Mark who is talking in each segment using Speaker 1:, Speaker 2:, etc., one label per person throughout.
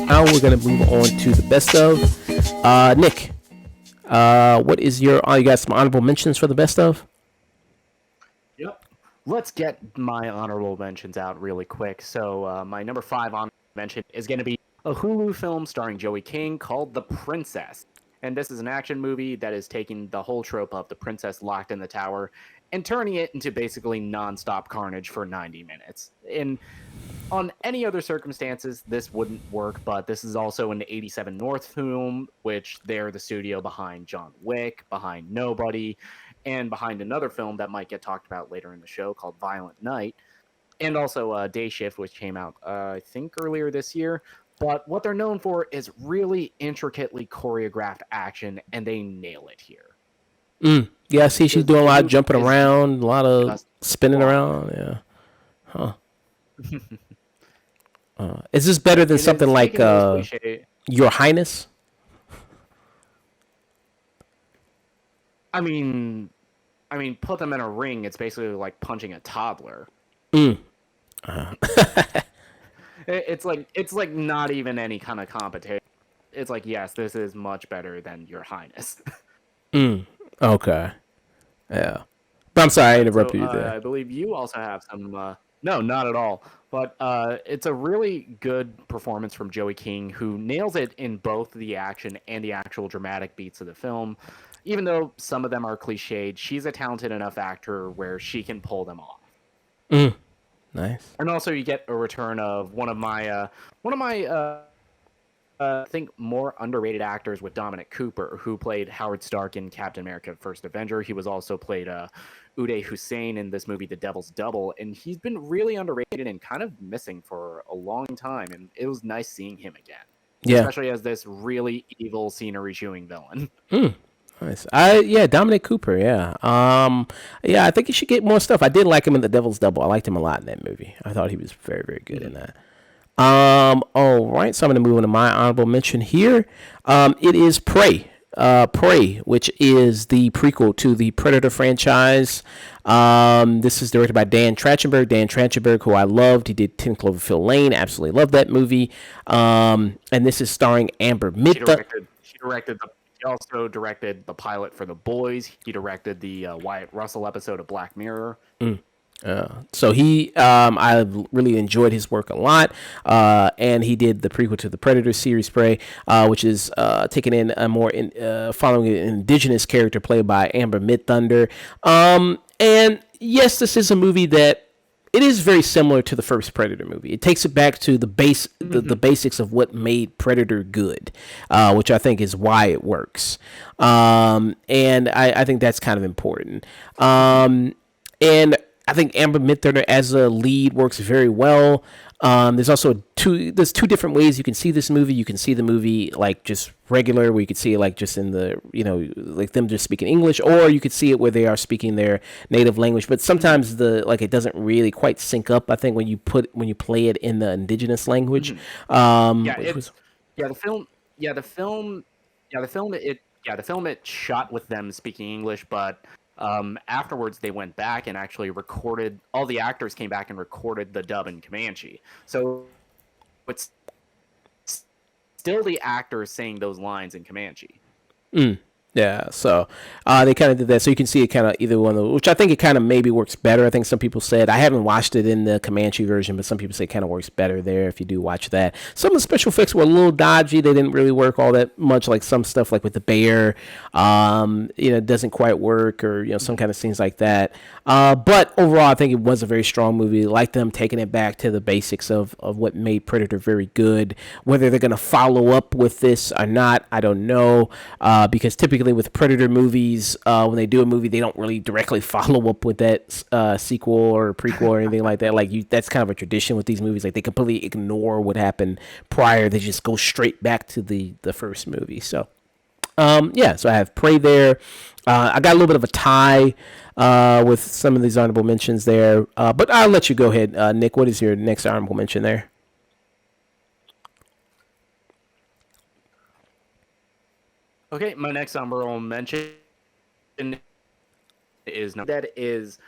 Speaker 1: Now we're gonna move on to the best of. Nick, what is your? Oh, you got some honorable mentions for the best of?
Speaker 2: Yep. Let's get my honorable mentions out really quick. So my number 5 honorable mention is going to be a Hulu film starring Joey King called The Princess. And this is an action movie that is taking the whole trope of the princess locked in the tower and turning it into basically nonstop carnage for 90 minutes. And on any other circumstances, this wouldn't work, but this is also an 87 North film, which they're the studio behind John Wick, behind Nobody, and behind another film that might get talked about later in the show called Violent Night, and also Day Shift, which came out, I think, earlier this year. But what they're known for is really intricately choreographed action, and they nail it here.
Speaker 1: Yeah, I see she's doing a lot of jumping around, a lot of
Speaker 2: just
Speaker 1: spinning around. Yeah. Huh. Is this better than something like Your Highness?
Speaker 2: I mean, put them in a ring. It's basically like punching a toddler. It's like not even any kind of competition. It's like, yes, this is much better than Your Highness.
Speaker 1: Okay. Yeah. But I'm sorry, I interrupted you there.
Speaker 2: I believe you also have some. No, not at all. But it's a really good performance from Joey King, who nails it in both the action and the actual dramatic beats of the film. Even though some of them are cliched, she's a talented enough actor where she can pull them off.
Speaker 1: Nice.
Speaker 2: And also, you get a return of one of my I think more underrated actors with Dominic Cooper, who played Howard Stark in Captain America: First Avenger. He was also played Uday Hussein in this movie, The Devil's Double, and he's been really underrated and kind of missing for a long time. And it was nice seeing him again, especially as this really evil scenery chewing villain.
Speaker 1: Nice. Dominic Cooper. Yeah. I think he should get more stuff. I did like him in The Devil's Double. I liked him a lot in that movie. I thought he was very, very good in that. All right. So I'm going to move on to my honorable mention here. It is Prey. Prey, which is the prequel to the Predator franchise. This is directed by Dan Trachtenberg. Dan Trachtenberg, who I loved. He did 10 Cloverfield Lane. Absolutely loved that movie. And this is starring Amber Midthunder.
Speaker 2: He also directed the pilot for The Boys. He directed the Wyatt Russell episode of Black Mirror.
Speaker 1: So I really enjoyed his work a lot, and he did the prequel to the Predator series, Prey, which is taking in a more following an indigenous character played by Amber Midthunder. And yes, this is a movie that it is very similar to the first Predator movie. It takes it back to the basics of what made Predator good, which I think is why it works. And I think that's kind of important. And I think Amber Midthunder as a lead works very well. There's also two different ways you can see this movie. You can see the movie like just regular, where you could see it like just in the, like them just speaking English, or you could see it where they are speaking their native language. But sometimes it doesn't really quite sync up, I think, when you play it in the indigenous language.
Speaker 2: The film it shot with them speaking English, but afterwards they went back and actually recorded, all the actors came back and recorded the dub in Comanche, so it's still the actors saying those lines in Comanche.
Speaker 1: Yeah, so they kind of did that, so you can see it kind of either one of those, which I think it kind of maybe works better. I think some people said, I haven't watched it in the Comanche version, but some people say it kind of works better there if you do watch that. Some of the special effects were a little dodgy. They didn't really work all that much, like some stuff like with the bear, doesn't quite work, or some kind of scenes like that. But overall, I think it was a very strong movie. I like them taking it back to the basics of what made Predator very good. Whether they're going to follow up with this or not, I don't know, because typically with Predator movies, when they do a movie, they don't really directly follow up with that sequel or prequel or anything like that. That's kind of a tradition with these movies. Like, they completely ignore what happened prior. They just go straight back to the first movie. So, so I have Prey there. I got a little bit of a tie with some of these honorable mentions there. But I'll let you go ahead. Nick, what is your next honorable mention there?
Speaker 2: Okay, my next honorable mention is that is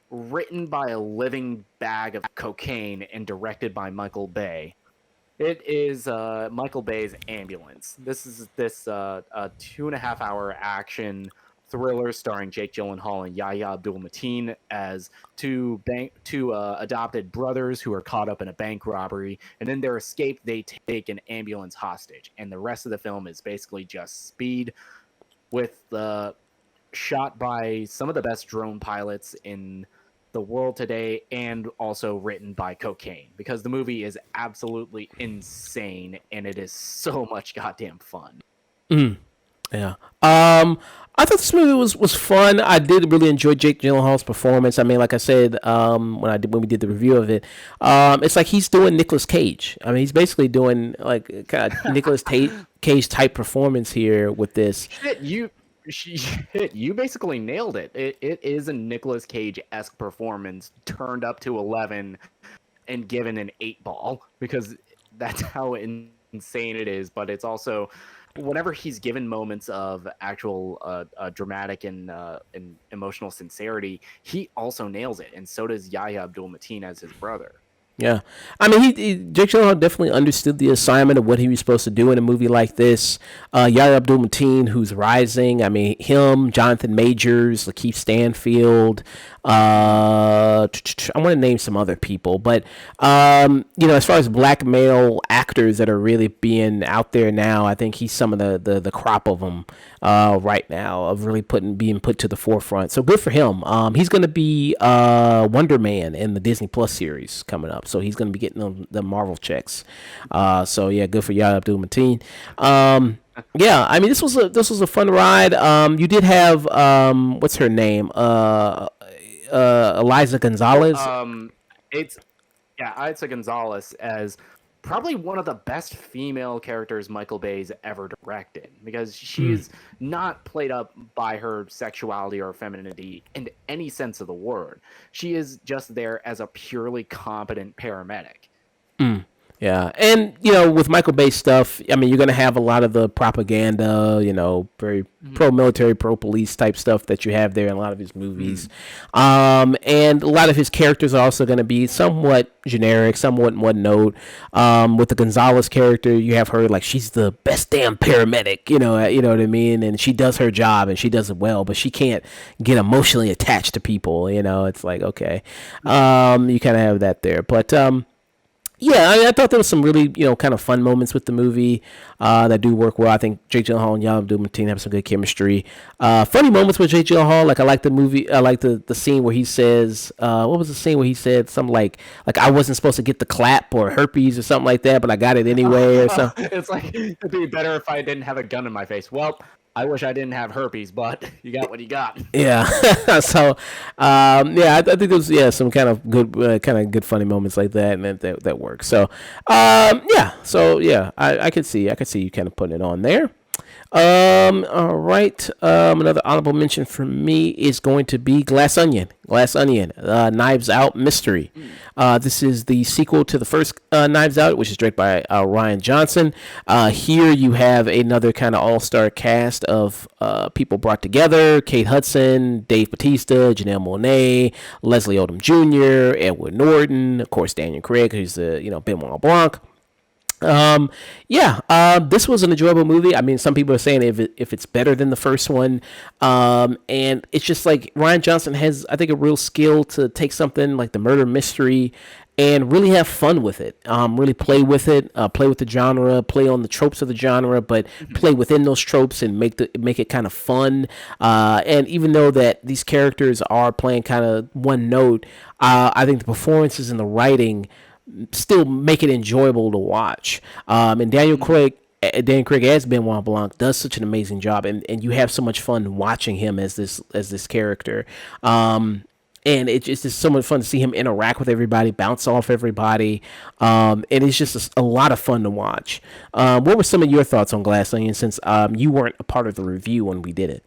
Speaker 2: written by a living bag of cocaine and directed by Michael Bay. It is Michael Bay's Ambulance. This is a 2.5 hour action thriller starring Jake Gyllenhaal and Yahya Abdul-Mateen as two adopted brothers who are caught up in a bank robbery, and in their escape they take an ambulance hostage. And the rest of the film is basically just speed with shot by some of the best drone pilots in the world today, and also written by Cocaine, because the movie is absolutely insane and it is so much goddamn fun.
Speaker 1: Yeah. I thought this movie was fun. I did really enjoy Jake Gyllenhaal's performance. I mean, like I said, when we did the review of it, it's like he's doing Nicolas Cage. I mean, he's basically doing like kind of Cage type performance here with this.
Speaker 2: You basically nailed it. It is a Nicolas Cage-esque performance turned up to 11 and given an 8 ball, because that's how insane it is. But it's also, whenever he's given moments of actual dramatic and emotional sincerity, he also nails it, and so does Yahya Abdul-Mateen as his brother.
Speaker 1: Yeah, I mean, Jake Gyllenhaal definitely understood the assignment of what he was supposed to do in a movie like this. Yahya Abdul-Mateen, who's rising. I mean, him, Jonathan Majors, Lakeith Stanfield. I want to name some other people, but as far as black male actors that are really being out there now, I think he's some of the crop of them right now of really being put to the forefront. So good for him. He's going to be Wonder Man in the Disney Plus series coming up, so he's going to be getting the Marvel checks. So yeah, good for Yahya Abdul-Mateen. Yeah, I mean, this was a fun ride. You did have what's her name? Eliza Gonzalez.
Speaker 2: It's Isa Gonzalez as probably one of the best female characters Michael Bay's ever directed, because she's not played up by her sexuality or femininity in any sense of the word. She is just there as a purely competent paramedic.
Speaker 1: Yeah, and with Michael Bay stuff, I mean, you're gonna have a lot of the propaganda, very pro-military, pro-police type stuff that you have there in a lot of his movies, and a lot of his characters are also gonna be somewhat generic, somewhat one note. With the Gonzalez character, you have her like she's the best damn paramedic, you know what I mean, and she does her job and she does it well, but she can't get emotionally attached to people. It's like okay, you kind of have that there, but. Yeah, I thought there was some really, kind of fun moments with the movie that do work well. I think Jake Gyllenhaal and Yahya Abdul-Mateen have some good chemistry. Funny moments with Jake Gyllenhaal, like I like the movie. I like the scene where he says, what was the scene where he said something like I wasn't supposed to get the clap or herpes or something like that, but I got it anyway or something.
Speaker 2: It's like, it'd be better if I didn't have a gun in my face. Well, I wish I didn't have herpes, but you got what you got.
Speaker 1: Yeah. So, I think there's some kind of good funny moments like that, and that works. So, I could see you kind of putting it on there. All right. Another honorable mention for me is going to be Glass Onion. Knives Out Mystery. This is the sequel to the first Knives Out, which is directed by Rian Johnson. Here you have another kind of all-star cast of people brought together: Kate Hudson, Dave Bautista, Janelle Monáe, Leslie Odom Jr., Edward Norton, of course Daniel Craig, who's the Benoit Blanc. This was an enjoyable movie. I mean, some people are saying if it's better than the first one, and it's just like Rian Johnson has, I think, a real skill to take something like the murder mystery and really have fun with it. Really play with it, play with the genre, play on the tropes of the genre, but play within those tropes and make it kind of fun. And even though that these characters are playing kind of one note, I think the performances and the writing still make it enjoyable to watch. And Daniel Craig as Benoit Blanc does such an amazing job, and you have so much fun watching him as this character. And it's just so much fun to see him interact with everybody, bounce off everybody, and it's just a lot of fun to watch. What were some of your thoughts on Glass Onion, since you weren't a part of the review when we did it?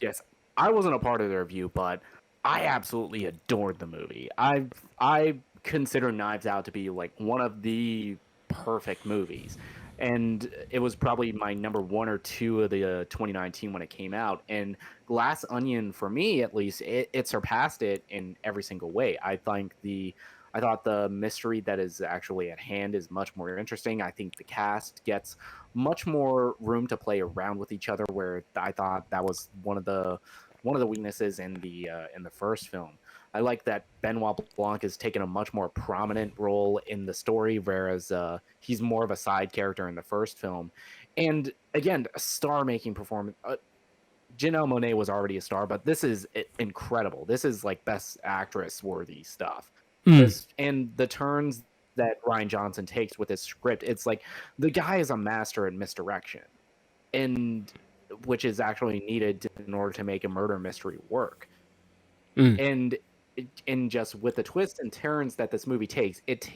Speaker 2: Yes, I wasn't a part of the review, but I absolutely adored the movie. I consider Knives Out to be like one of the perfect movies. and it was probably my number one or two of the 2019 when it came out. And Glass Onion, for me at least, it surpassed it in every single way. I thought the mystery that is actually at hand is much more interesting. I think the cast gets much more room to play around with each other, where I thought that was one of the weaknesses in the first film. I like that Benoit Blanc has taken a much more prominent role in the story, whereas he's more of a side character in the first film. And again, a star-making performance. Janelle Monáe was already a star, but this is incredible. This is like best actress worthy stuff.
Speaker 1: Mm.
Speaker 2: This and the turns that Ryan Johnson takes with his script, it's like the guy is a master in misdirection, and which is actually needed in order to make a murder mystery work.
Speaker 1: Mm.
Speaker 2: And just with the twists and turns that this movie takes, it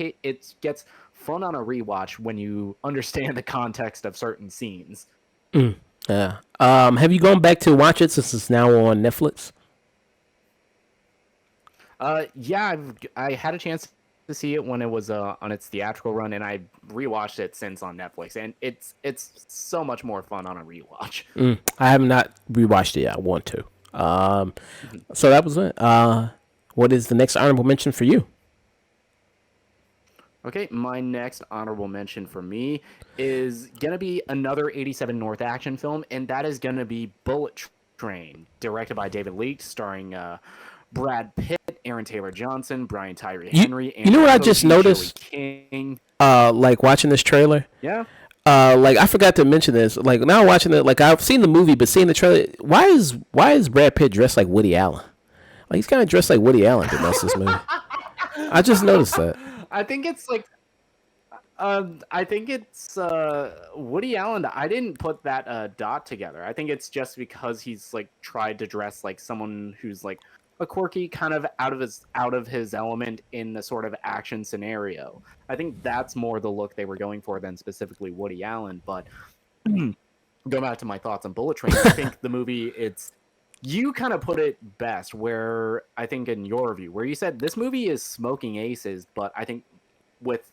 Speaker 2: gets fun on a rewatch when you understand the context of certain scenes.
Speaker 1: Mm. Yeah. Have you gone back to watch it since it's now on Netflix?
Speaker 2: Yeah, I had a chance to see it when it was on its theatrical run, and I rewatched it since on Netflix, and it's so much more fun on a rewatch.
Speaker 1: Mm. I have not rewatched it yet. I want to. So that was it. What is the next honorable mention for you?
Speaker 2: Okay, my next honorable mention for me is gonna be another 87 North action film, and that is gonna be Bullet Train, directed by David Leitch, starring Brad Pitt, Aaron Taylor Johnson, Brian Tyree
Speaker 1: You
Speaker 2: Henry,
Speaker 1: you know
Speaker 2: Andrew
Speaker 1: what I just
Speaker 2: Koji, Joey
Speaker 1: noticed?
Speaker 2: King.
Speaker 1: Like watching this trailer.
Speaker 2: Yeah.
Speaker 1: Like I forgot to mention this. Like now watching it, like I've seen the movie, but seeing the trailer, why is Brad Pitt dressed like Woody Allen? Like he's kind of dressed like Woody Allen did most of this movie. I just noticed that.
Speaker 2: I think it's like I think it's Woody Allen. I didn't put that dot together. I think it's just because he's like tried to dress like someone who's like a quirky, kind of out of his element in the sort of action scenario. I think that's more the look they were going for than specifically Woody Allen. But going back to my thoughts on Bullet Train, I think the movie it's you kind of put it best where I think in your review where you said this movie is smoking aces, but I think with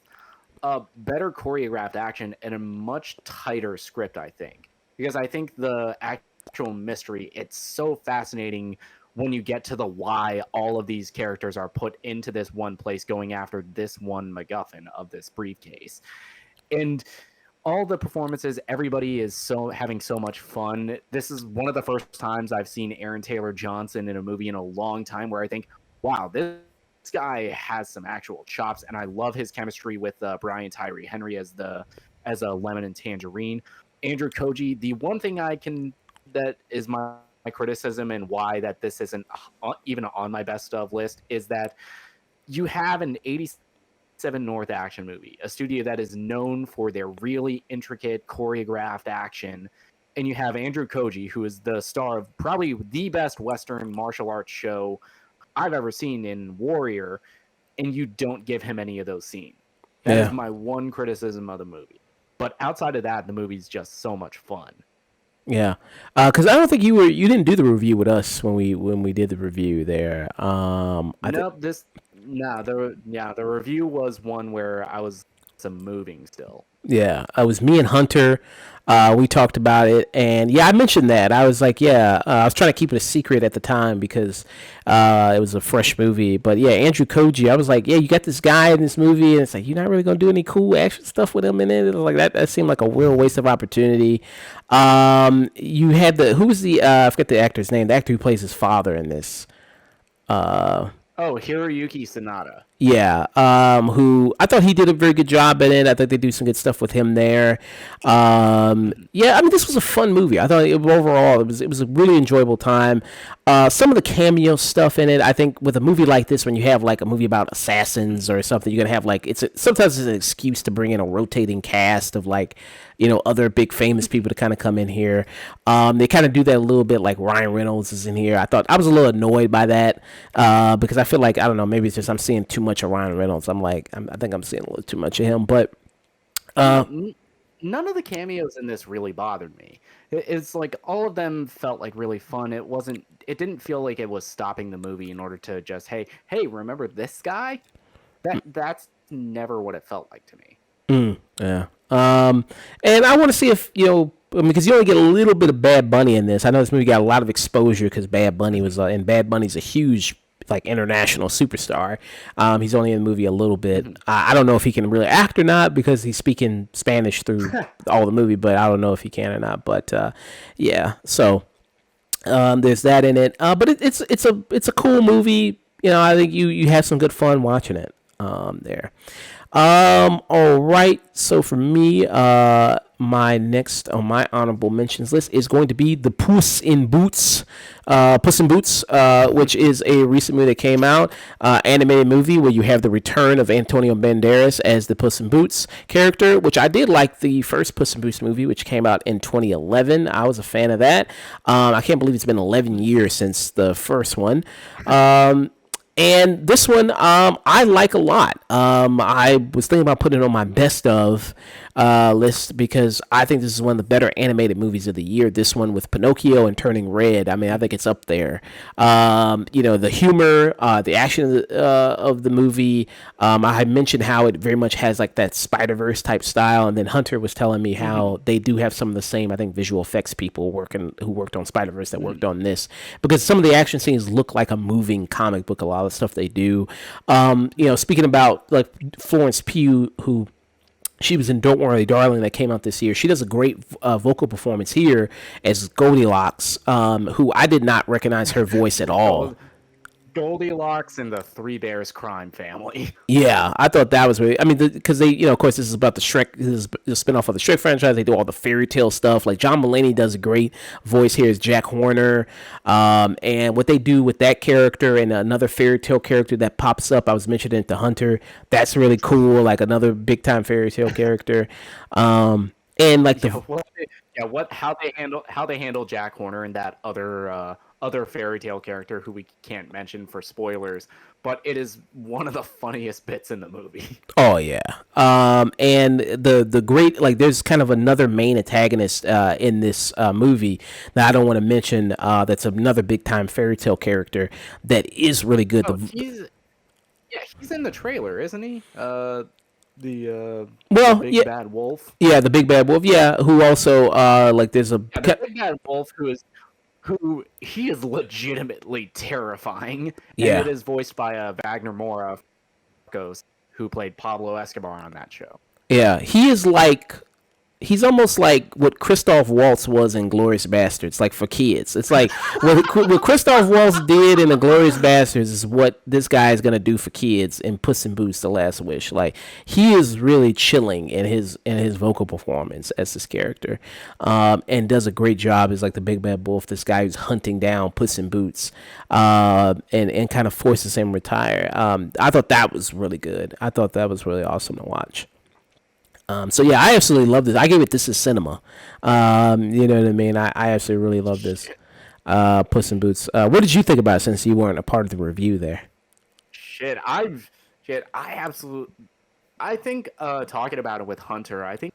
Speaker 2: a better choreographed action and a much tighter script, I think. Because I think the actual mystery, it's so fascinating when you get to the why all of these characters are put into this one place going after this one MacGuffin of this briefcase. And all the performances, everybody is so having so much fun. This is one of the first times I've seen Aaron Taylor Johnson in a movie in a long time where I think, wow, this guy has some actual chops, and I love his chemistry with Brian Tyree Henry as a lemon and tangerine. Andrew Koji, the one thing that is my criticism and why that this isn't even on my best of list is that you have an 87 North action movie, a studio that is known for their really intricate choreographed action, and you have Andrew Koji, who is the star of probably the best Western martial arts show I've ever seen in Warrior, and you don't give him any of those scenes. That is my one criticism of the movie. But outside of that, the movie's just so much fun.
Speaker 1: Yeah, because I don't think you didn't do the review with us when we did the review there.
Speaker 2: Nope, the review was one where I was some moving still.
Speaker 1: Yeah, it was me and Hunter. We talked about it, and yeah, I mentioned that. I was like, yeah, I was trying to keep it a secret at the time because it was a fresh movie. But yeah, Andrew Koji, I was like, yeah, you got this guy in this movie, and it's like you're not really gonna do any cool action stuff with him in it. It was like that seemed like a real waste of opportunity. You had who was the I forget the actor's name, the actor who plays his father in this.
Speaker 2: Oh, Hiroyuki Sanada.
Speaker 1: Yeah, who I thought he did a very good job in it. I think they do some good stuff with him there. Yeah, I mean, this was a fun movie. I thought overall it was a really enjoyable time. Some of the cameo stuff in it, I think, with a movie like this, when you have like a movie about assassins or something, you're gonna have like sometimes it's an excuse to bring in a rotating cast of like other big famous people to kind of come in here. They kind of do that a little bit, like Ryan Reynolds is in here. I was a little annoyed by that because I feel like I don't know, maybe it's just I'm seeing too much of Ryan Reynolds. I think I'm seeing a little too much of him, but
Speaker 2: none of the cameos in this really bothered me. It's like all of them felt like really fun. It didn't feel like it was stopping the movie in order to just hey, remember this guy? That's never what it felt like to me.
Speaker 1: Yeah. And I want to see if I mean, because you only get a little bit of Bad Bunny in this. I know this movie got a lot of exposure because Bad Bunny was, and Bad Bunny's a huge like international superstar. He's only in the movie a little bit.
Speaker 2: Mhm.
Speaker 1: I don't know if he can really act or not because he's speaking Spanish through all the movie, but I don't know if he can or not. But yeah, so there's that in it. But it's a cool movie. I think you have some good fun watching it. There. All right. So for me, my next on my honorable mentions list is going to be the Puss in Boots, which is a recent movie that came out, animated movie where you have the return of Antonio Banderas as the Puss in Boots character, which I did like the first Puss in Boots movie, which came out in 2011. I was a fan of that. I can't believe it's been 11 years since the first one. And this one, I like a lot. I was thinking about putting it on my best of list because I think this is one of the better animated movies of the year. This one with Pinocchio and Turning Red. I mean, I think it's up there. The humor, the action of the movie. I had mentioned how it very much has like that Spider Verse type style, and then Hunter was telling me
Speaker 2: Mhm.
Speaker 1: how they do have some of the same, I think, visual effects people who worked on Spider Verse that worked
Speaker 2: Mhm.
Speaker 1: on this because some of the action scenes look like a moving comic book. A lot of the stuff they do. Speaking about like Florence Pugh, who she was in Don't Worry Darling that came out this year. She does a great vocal performance here as Goldilocks, who I did not recognize her voice at all.
Speaker 2: Gold, Goldilocks and the Three Bears crime family.
Speaker 1: Yeah, I thought that was really. I mean, because they, of course, this is about the Shrek. This is the spinoff of the Shrek franchise. They do all the fairy tale stuff. Like John Mulaney does a great voice here as Jack Horner, and what they do with that character and another fairy tale character that pops up. I was mentioning it to Hunter. That's really cool. Like another big time fairy tale character, and like
Speaker 2: Yeah,
Speaker 1: the
Speaker 2: how they handle Jack Horner and that other fairy tale character who we can't mention for spoilers, but it is one of the funniest bits in the movie.
Speaker 1: Oh yeah. And the great like there's kind of another main antagonist in this movie that I don't want to mention. That's another big time fairy tale character that is really good.
Speaker 2: Oh,
Speaker 1: The
Speaker 2: he's in the trailer, isn't he? The
Speaker 1: well,
Speaker 2: big
Speaker 1: yeah,
Speaker 2: bad wolf.
Speaker 1: yeah, the big bad wolf. Yeah, who also like there's a
Speaker 2: Yeah, the big bad wolf who he is legitimately terrifying, and it
Speaker 1: yeah.
Speaker 2: is voiced by Wagner Moura, Ghost, who played Pablo Escobar on that show.
Speaker 1: Yeah, he's almost like what Christoph Waltz was in Glorious Bastards, like for kids. It's like what Christoph Waltz did in the Glorious Bastards is what this guy is gonna do for kids in Puss in Boots: The Last Wish. Like he is really chilling in his vocal performance as this character, and does a great job as like the big bad wolf. This guy who's hunting down Puss in Boots, and kind of forces him to retire. I thought that was really good. I thought that was really awesome to watch. So yeah, I absolutely love this. I gave it this is cinema. You know what I mean? I absolutely really love this.
Speaker 2: Shit,
Speaker 1: Puss in Boots. What did you think about it since you weren't a part of the review there?
Speaker 2: shit, I've shit, I absolutely. I think talking about it with Hunter, I think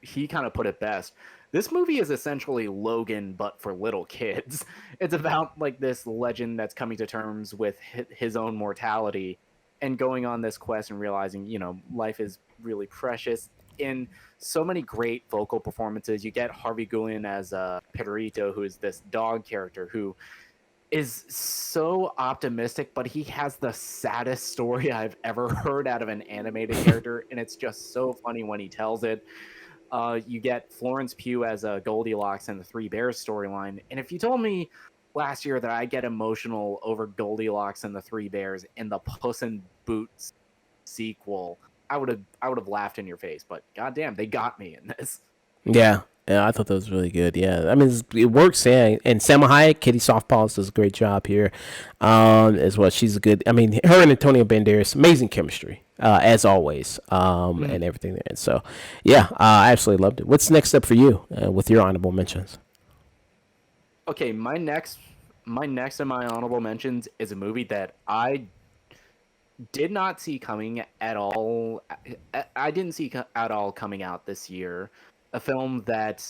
Speaker 2: he kind of put it best. This movie is essentially Logan, but for little kids. It's about like this legend that's coming to terms with his own mortality and going on this quest and realizing, life is really precious. In so many great vocal performances, you get Harvey Guillén as Pedrito, who is this dog character who is so optimistic, but he has the saddest story I've ever heard out of an animated character, and it's just so funny when he tells it. You get Florence Pugh as a Goldilocks in the Three Bears storyline. And if you told me last year that I get emotional over Goldilocks and the Three Bears in the Puss in Boots sequel, I would have laughed in your face. But goddamn, they got me in this.
Speaker 1: Yeah, yeah, I thought that was really good. Yeah, I mean it works. Yeah, and Selma Hayek, Kitty Softpaws does a great job here, as well. She's a good. I mean, her and Antonio Banderas, amazing chemistry, as always,
Speaker 2: Mhm.
Speaker 1: and everything there. And so, yeah, I absolutely loved it. What's next up for you with your honorable mentions?
Speaker 2: Okay, my next of my honorable mentions is a movie that I did not see coming at all. I didn't see at all coming out this year. A film that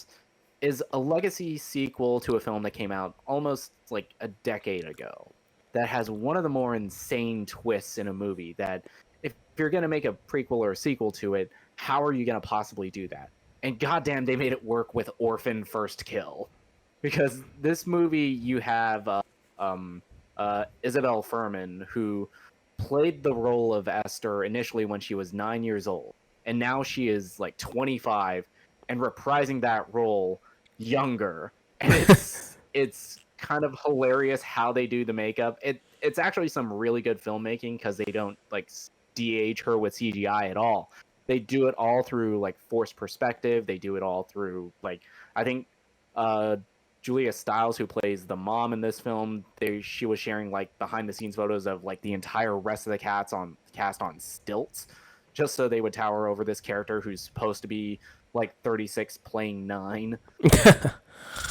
Speaker 2: is a legacy sequel to a film that came out almost like a decade ago. That has one of the more insane twists in a movie. That if if you're gonna make a prequel or a sequel to it, how are you gonna possibly do that? And goddamn, they made it work with Orphan First Kill, because this movie you have Isabel Furman, who played the role of Esther initially when she was 9 years old, and now she is like 25 and reprising that role younger. And it's kind of hilarious how they do the makeup. It's actually some really good filmmaking because they don't like de-age her with CGI at all. They do it all through like forced perspective. They do it all through like, I think Julia Stiles, who plays the mom in this film, she was sharing like behind the scenes photos of like the entire rest of the cast on stilts, just so they would tower over this character who's supposed to be like 36 playing 9.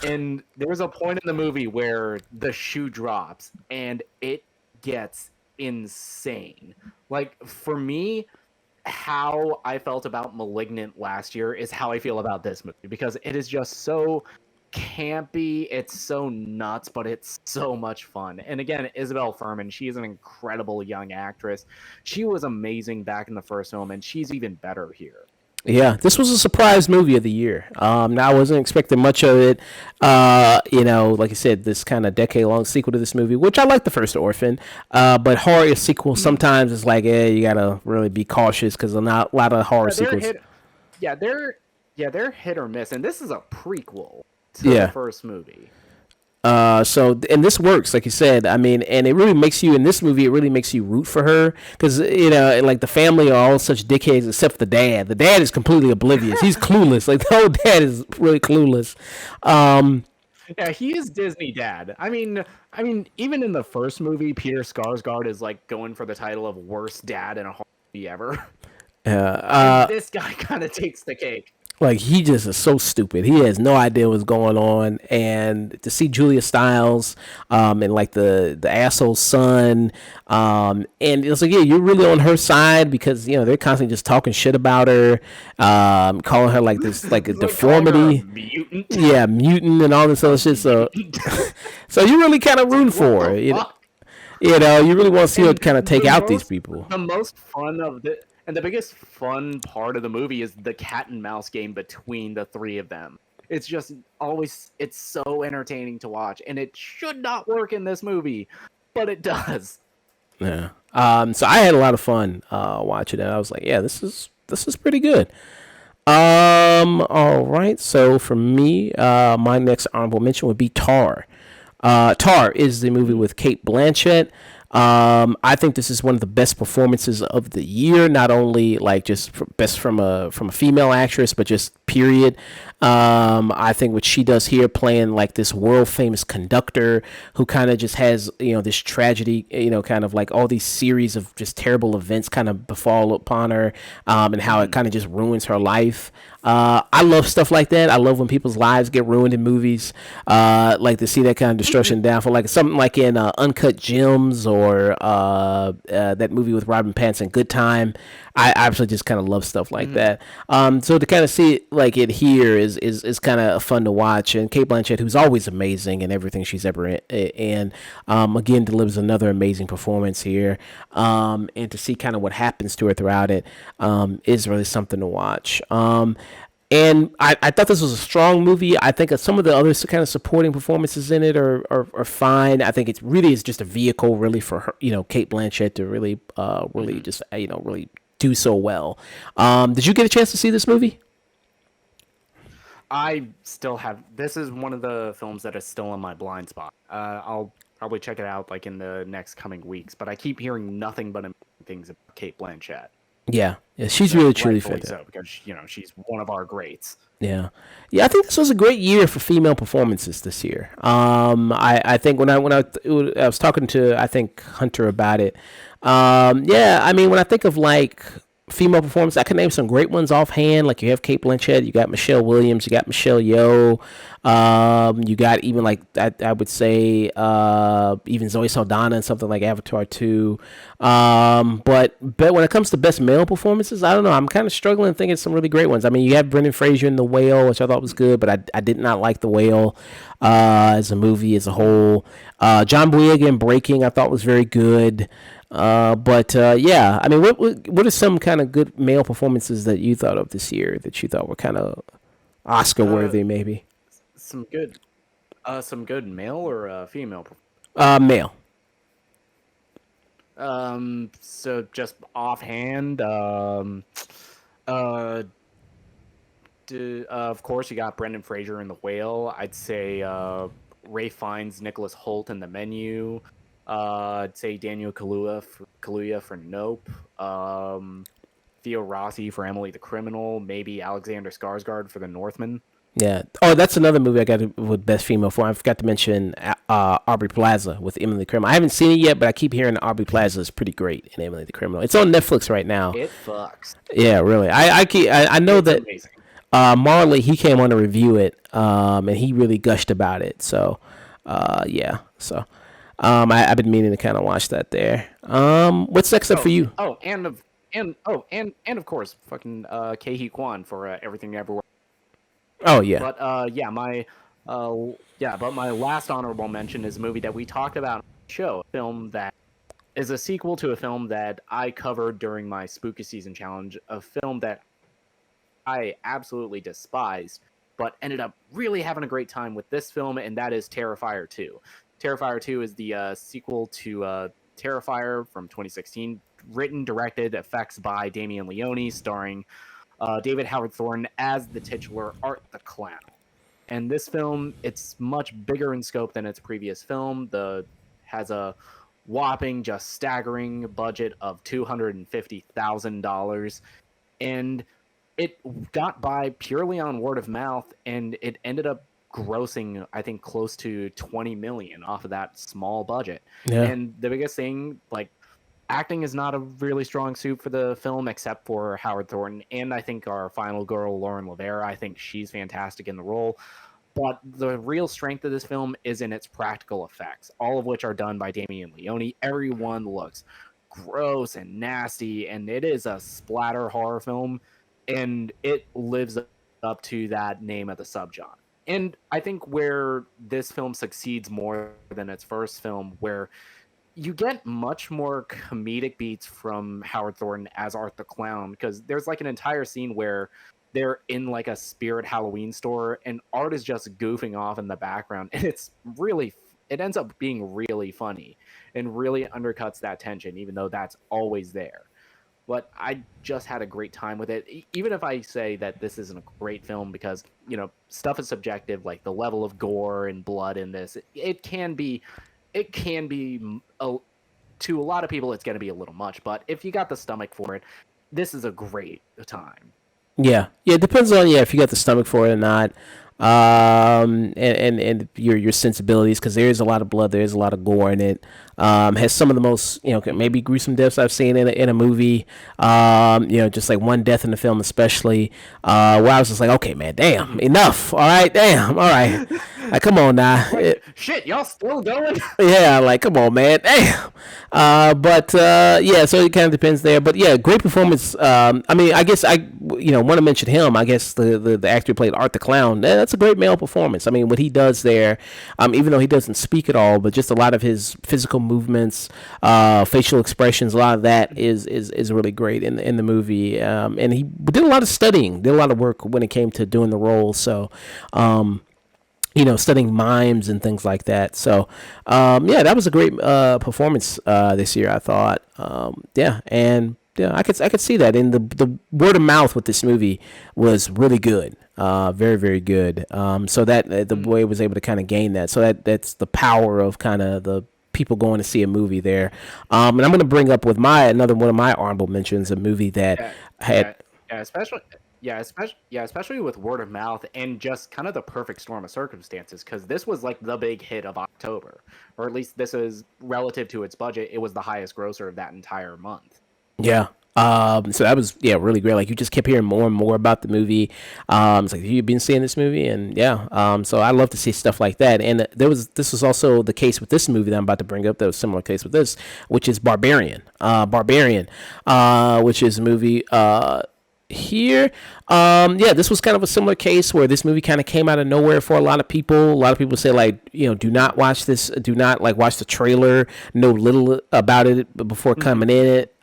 Speaker 2: And there's a point in the movie where the shoe drops and it gets insane. Like, for me, how I felt about Malignant last year is how I feel about this movie, because it is just so campy, it's so nuts, but it's so much fun. And again, Isabel Furman, she is an incredible young actress. She was amazing back in the first film, and she's even better here.
Speaker 1: Yeah, this was a surprise movie of the year. Now I wasn't expecting much of it. Like I said, this kind of decade-long sequel to this movie, which I like the first Orphan. But horror sequels sometimes it's like, you gotta really be cautious because a lot of horror sequels.
Speaker 2: They're hit or miss, and this is a prequel to the first movie.
Speaker 1: And this works, like you said. I mean, and it really makes you, in this movie, it really makes you root for her, because like the family are all such dickheads except the dad. The dad is completely oblivious. He's clueless. Like, the whole dad is really clueless.
Speaker 2: Yeah, he is Disney dad. I mean, even in the first movie, Peter Skarsgård is like going for the title of worst dad in a horror movie ever. This guy kind of takes the cake.
Speaker 1: Like, he just is so stupid. He has no idea what's going on. And to see Julia Stiles, and like the asshole son, and it's like, yeah, you're really on her side, because they're constantly just talking shit about her, calling her like this, like a deformity,
Speaker 2: mutant.
Speaker 1: Yeah, mutant and all this other shit. So, so you really kind of root for her. You really want to see her kind of take out these people.
Speaker 2: The most fun of the. And the biggest fun part of the movie is the cat and mouse game between the three of them. It's just always, it's so entertaining to watch. And it should not work in this movie, but it does.
Speaker 1: Yeah. So I had a lot of fun watching it. I was like, yeah, this is pretty good. All right. So for me, my next honorable mention would be Tar. Tar is the movie with Cate Blanchett. I think this is one of the best performances of the year, not only like just best from a female actress, but just period. I think what she does here, playing like this world famous conductor who kind of just has, this tragedy, kind of like all these series of just terrible events kind of befall upon her, and how it kind of just ruins her life. I love stuff like that. I love when people's lives get ruined in movies. Like to see that kind of destruction downfall, like something like in Uncut Gems, or that movie with Robin Pattinson, Good Time. I absolutely just kind of love stuff like that. So to kind of see it here is kind of fun to watch. And Cate Blanchett, who's always amazing in everything she's ever in, again delivers another amazing performance here. And to see kind of what happens to her throughout it is really something to watch. And I thought this was a strong movie. I think some of the other kind of supporting performances in it are fine. I think it really is just a vehicle really for her, Cate Blanchett to really just, really do so well. Did you get a chance to see this movie?
Speaker 2: I still have. This is one of the films that is still in my blind spot. I'll probably check it out like in the next coming weeks, but I keep hearing nothing but things about Cate Blanchett.
Speaker 1: Yeah, she's really truly fantastic.
Speaker 2: So, because she's one of our greats.
Speaker 1: Yeah. I think this was a great year for female performances this year. I think when I was talking to Hunter about it. I mean, when I think of like female performance, I can name some great ones offhand. Like, you have Cate Blanchett, you got Michelle Williams, you got Michelle Yeoh, you got even like I would say even Zoe Saldana in something like Avatar 2. But when it comes to best male performances, I don't know. I'm kind of struggling thinking some really great ones. I mean, you have Brendan Fraser in The Whale, which I thought was good, but I did not like The Whale as a movie as a whole. John Boyega in Breaking I thought was very good. But yeah, I mean, what are some kind of good male performances that you thought of this year that you thought were kind of Oscar
Speaker 2: Uh,
Speaker 1: worthy, maybe?
Speaker 2: some good, some good male or female.
Speaker 1: Male.
Speaker 2: So just offhand, uh, of course you got Brendan Fraser in The Whale. I'd say Ray Fiennes, Nicholas Hoult in The Menu. I'd say Daniel Kaluuya for Nope. Theo Rossi for Emily the Criminal. Maybe Alexander Skarsgård for The Northman.
Speaker 1: Yeah. Oh, that's another movie I got with best female for. I forgot to mention Aubrey Plaza with Emily the Criminal. I haven't seen it yet, but I keep hearing Aubrey Plaza is pretty great in Emily the Criminal. It's on Netflix right now.
Speaker 2: It fucks.
Speaker 1: Yeah, really. I know
Speaker 2: It's
Speaker 1: that
Speaker 2: amazing.
Speaker 1: Marley, he came on to review it, and he really gushed about it. So, yeah. So, I've been meaning to kind of watch that there. What's next up for you?
Speaker 2: And of course, fucking Ke Kwan for Everything Everywhere.
Speaker 1: Oh yeah,
Speaker 2: But uh but my last honorable mention is a movie that we talked about on the show, a film that is a sequel to a film that I covered during my Spooky Season challenge, a film that I absolutely despised, but ended up really having a great time with this film, and that is Terrifier 2. Terrifier 2 is the sequel to Terrifier from 2016, written, directed, effects by Damien Leone, starring David Howard Thornton as the titular Art the Clown. And this film, it's much bigger in scope than its previous film. The has a whopping, just staggering budget of $250,000, and it got by purely on word of mouth, and it ended up grossing, I think, close to 20 million off of that small budget.
Speaker 1: yeah,
Speaker 2: And the biggest thing, like, acting is not a really strong suit for the film, except for Howard Thornton, and I think our final girl, Lauren Lavera. I think she's fantastic in the role. But the real strength of this film is in its practical effects, all of which are done by Damien Leone. Everyone looks gross and nasty, and it is a splatter horror film, and it lives up to that name of the subgenre. And I think where this film succeeds more than its first film, where you get much more comedic beats from Howard Thornton as Art the Clown, because there's like an entire scene where they're in like a spirit Halloween store and Art is just goofing off in the background, and it ends up being really funny and really undercuts that tension, even though that's always there. But I just had a great time with it. Even if I say that this isn't a great film, because stuff is subjective, like the level of gore and blood in this, it can be to a lot of people, it's going to be a little much. But if you got the stomach for it, this is a great time.
Speaker 1: yeah, yeah. It depends on if you got the stomach for it or not, and your sensibilities, because there is a lot of blood, there is a lot of gore in it. Has some of the most maybe gruesome deaths I've seen in a movie. Just like one death in the film, especially where I was just like, okay, man, damn, enough. All right, damn, all right, like, come on now.
Speaker 2: Shit, y'all still going?
Speaker 1: Yeah, like, come on, man, damn. But yeah, so it kind of depends there. But yeah, great performance. I mean, I guess I want to mention him. I guess the actor who played Art the Clown. That's a great male performance. I mean, what he does there, even though he doesn't speak at all, but just a lot of his physical movements, facial expressions, a lot of that is really great in the movie. And he did a lot of studying, did a lot of work when it came to doing the role. So. Studying mimes and things like that. So, yeah, that was a great performance this year, I thought. Yeah, and yeah, I could see that. And the word of mouth with this movie was really good, very very good. So that the boy was able to kind of gain that. So that's the power of kind of the people going to see a movie there. And I'm going to bring up with another one of my honorable mentions, a movie that
Speaker 2: Yeah,
Speaker 1: had.
Speaker 2: yeah, especially with word of mouth and just kind of the perfect storm of circumstances, because this was like the big hit of October, or at least this is relative to its budget. It was the highest grosser of that entire month.
Speaker 1: Yeah. So that was really great. Like, you just kept hearing more and more about the movie. It's like, you've been seeing this movie, and yeah. So I love to see stuff like that. And this was also the case with this movie that I'm about to bring up. That was a similar case with this, which is Barbarian. Which is a movie here. Yeah, this was kind of a similar case where this movie kind of came out of nowhere for a lot of people. A lot of people say like, do not watch this, do not like watch the trailer, know little about it before coming in it,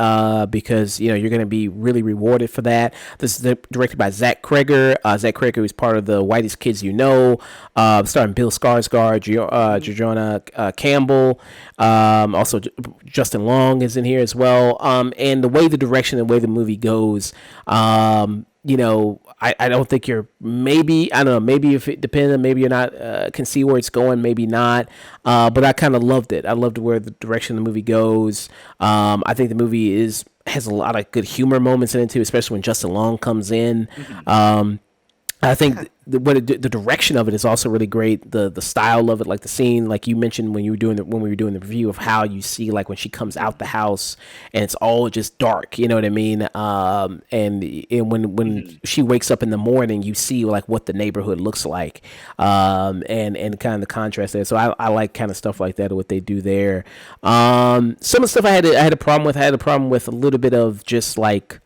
Speaker 1: because you're going to be really rewarded for that. This is directed by Zach Kreger. Zach Kreger is part of the Whitest Kids You Know, starring Bill Skarsgård, Jordana Campbell, also Justin Long is in here as well. And the way the direction, the way the movie goes. I don't think you're maybe, I don't know, maybe if it depends, maybe you're not, can see where it's going, maybe not. But I kind of loved it. I loved where the direction the movie goes. I think the movie has a lot of good humor moments in it too, especially when Justin Long comes in. I think the direction of it is also really great. The style of it, like the scene, like you mentioned when when we were doing the review of how you see like when she comes out the house and it's all just dark, you know what I mean? And when she wakes up in the morning, you see like what the neighborhood looks like, and kind of the contrast there. So I like kind of stuff like that, what they do there. Some of the stuff I had a problem with. I had a problem with a little bit of just like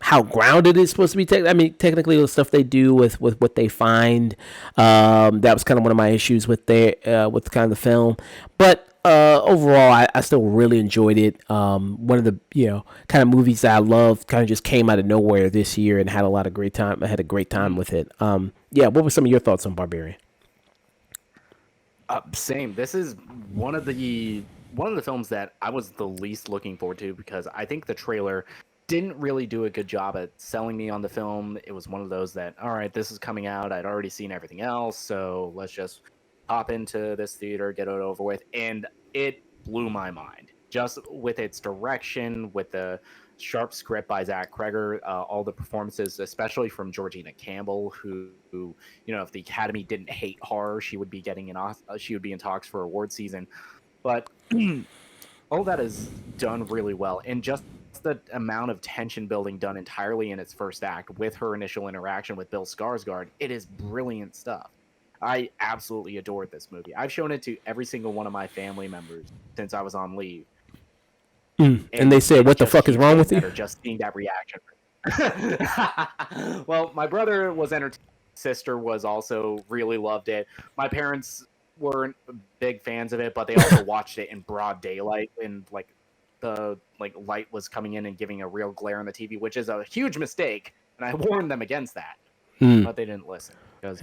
Speaker 1: how grounded it's supposed to be. Technically, the stuff they do with what they find, that was kind of one of my issues with with kind of the film. But overall, I still really enjoyed it. One of the kind of movies that I love kind of just came out of nowhere this year and had a lot of great time. I had a great time with it. Yeah, what were some of your thoughts on Barbarian?
Speaker 2: Same. This is one of the films that I was the least looking forward to because I think the trailer didn't really do a good job at selling me on the film. It was one of those that, all right, this is coming out. I'd already seen everything else, so let's just hop into this theater, get it over with. And it blew my mind just with its direction, with the sharp script by Zach Kreger, all the performances, especially from Georgina Campbell, who if the Academy didn't hate horror, she would be she would be in talks for award season. But all that is done really well, and just the amount of tension building done entirely in its first act with her initial interaction with Bill Skarsgård, it is brilliant stuff. I absolutely adored this movie. I've shown it to every single one of my family members since I was on leave.
Speaker 1: And they said, "What the fuck is wrong with you?"
Speaker 2: Just seeing that reaction. Well, my brother was entertained. Sister was also really loved it. My parents weren't big fans of it, but they also watched it in broad daylight and the light was coming in and giving a real glare on the TV, which is a huge mistake. And I warned them against that, but they didn't listen. Because,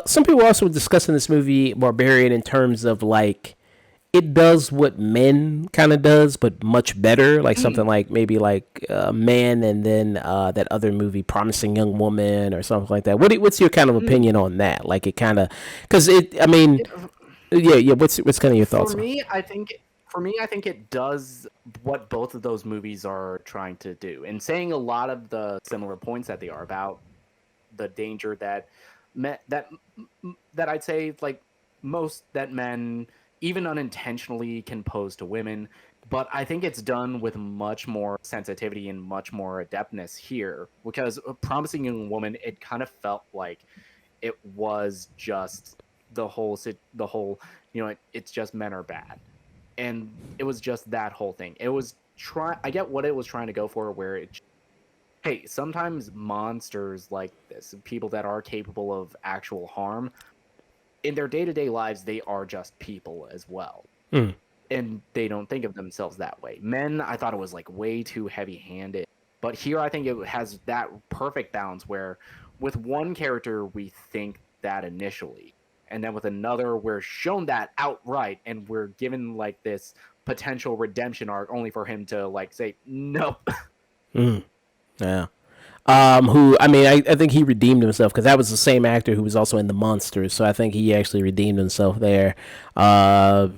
Speaker 1: some people also discussing this movie Barbarian in terms of like it does what Men kind of does, but much better. Like something like maybe like Men, and then that other movie Promising Young Woman or something like that. What's your kind of opinion on that? Like it kind of because it. I mean, yeah. What's kind of your thoughts?
Speaker 2: For me, I think it does what both of those movies are trying to do, and saying a lot of the similar points that they are about the danger that I'd say like most that men even unintentionally can pose to women. But I think it's done with much more sensitivity and much more adeptness here, because Promising Young Woman, it kind of felt like it was just the whole it's just men are bad. And it was just that whole thing. I get what it was trying to go for, where hey, sometimes monsters like this, people that are capable of actual harm, in their day-to-day lives, they are just people as well. And they don't think of themselves that way. Men, I thought it was like way too heavy-handed. But here, I think it has that perfect balance where with one character, we think that initially. And then with another, we're shown that outright, and we're given like this potential redemption arc, only for him to like say nope.
Speaker 1: Yeah. Who I mean, I think he redeemed himself because that was the same actor who was also in The Monsters. So I think he actually redeemed himself there,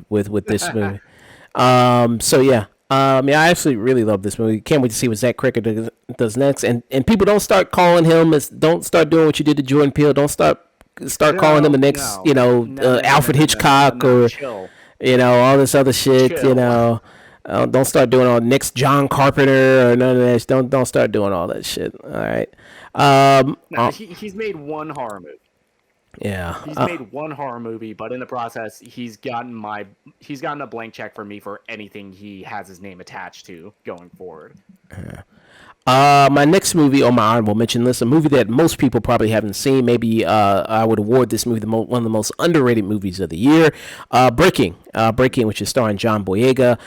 Speaker 1: with this movie. So yeah. Yeah, I actually really love this movie. Can't wait to see what Zach Kreger does next. And people don't start calling him don't start doing what you did to Jordan Peele. Don't start calling him the next, Alfred Hitchcock or,
Speaker 2: chill.
Speaker 1: All this other shit,
Speaker 2: Chill.
Speaker 1: Don't start doing all next John Carpenter or none of that. Don't start doing all that shit. All right.
Speaker 2: No, he's made one horror movie.
Speaker 1: Yeah.
Speaker 2: He's made one horror movie, but in the process, he's gotten a blank check for me for anything he has his name attached to going forward.
Speaker 1: My next movie on my honorable mention list, a movie that most people probably haven't seen. Maybe I would award this movie one of the most underrated movies of the year. Breaking, Breaking, which is starring John Boyega,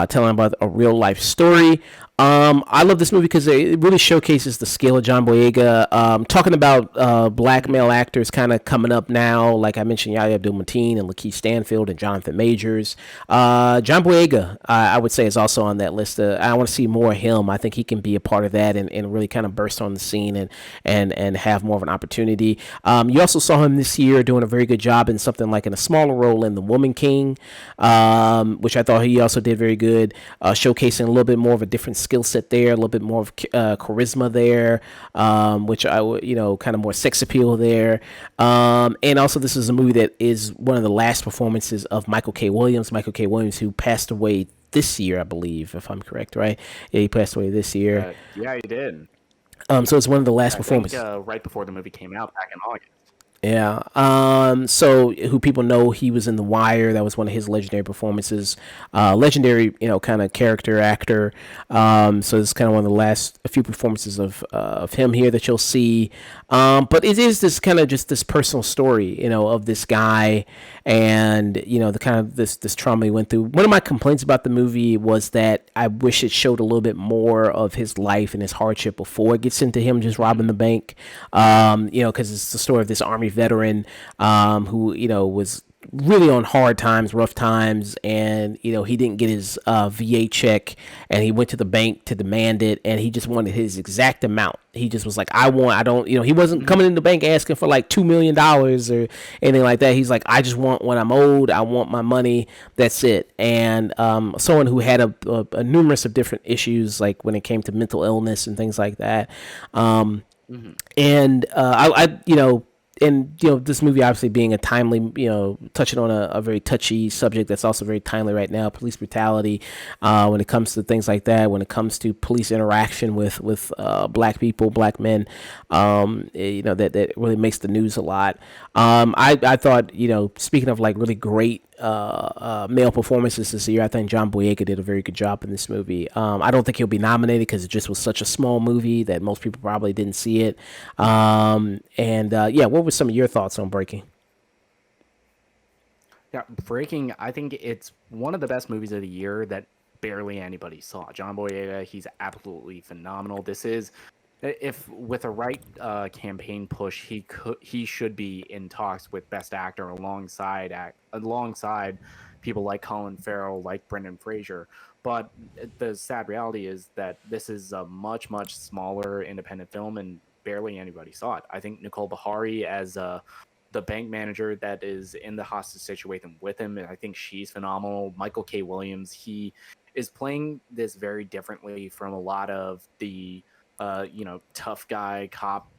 Speaker 1: telling about a real life story. I love this movie because it really showcases the scale of John Boyega. Talking about black male actors kind of coming up now, like I mentioned, Yahya Abdul-Mateen and Lakeith Stanfield and Jonathan Majors. John Boyega, I would say, is also on that list. I want to see more of him. I think he can be a part of that and really kind of burst on the scene and have more of an opportunity. You also saw him this year doing a very good job in something like in a smaller role in The Woman King, which I thought he also did very good, showcasing a little bit more of a different skill set there, a little bit more of charisma there, which I would, kind of more sex appeal there. And also, this is a movie that is one of the last performances of Michael K. Williams. Michael K. Williams, who passed away this year, I believe, if I'm correct, right? Yeah, he passed away this year.
Speaker 2: Yeah, he did.
Speaker 1: So it's one of the last
Speaker 2: I
Speaker 1: performances.
Speaker 2: think, right before the movie came out back in August.
Speaker 1: Yeah. So who people know, he was in The Wire. That was one of his legendary performances. Legendary, kind of character actor. So it's kind of one of the last a few performances of him here that you'll see. But it is this kind of just this personal story, of this guy and the kind of this trauma he went through. One of my complaints about the movie was that I wish it showed a little bit more of his life and his hardship before it gets into him just robbing the bank. Because it's the story of this army veteran who was really on hard times, rough times, and he didn't get his VA check, and he went to the bank to demand it, and he just wanted his exact amount. He just was like, I don't, he wasn't coming in the bank asking for like $2 million or anything like that. He's like, I just want what I'm owed. I want my money. That's it. And someone who had a numerous of different issues, like when it came to mental illness and things like that. And this movie obviously being a timely, touching on a very touchy subject that's also very timely right now, police brutality, when it comes to things like that, when it comes to police interaction with black people, black men, that really makes the news a lot. I thought, speaking of like really great male performances this year, I think John Boyega did a very good job in this movie. I don't think he'll be nominated because it just was such a small movie that most people probably didn't see it. What were some of your thoughts on Breaking?
Speaker 2: Yeah, Breaking, I think it's one of the best movies of the year that barely anybody saw. John Boyega, he's absolutely phenomenal. This is, if with a right campaign push, he should be in talks with Best Actor alongside people like Colin Farrell, like Brendan Fraser. But the sad reality is that this is a much smaller independent film, and barely anybody saw it. I think Nicole Bahari as the bank manager that is in the hostage situation with him, and I think she's phenomenal. Michael K. Williams, he is playing this very differently from a lot of the tough guy cop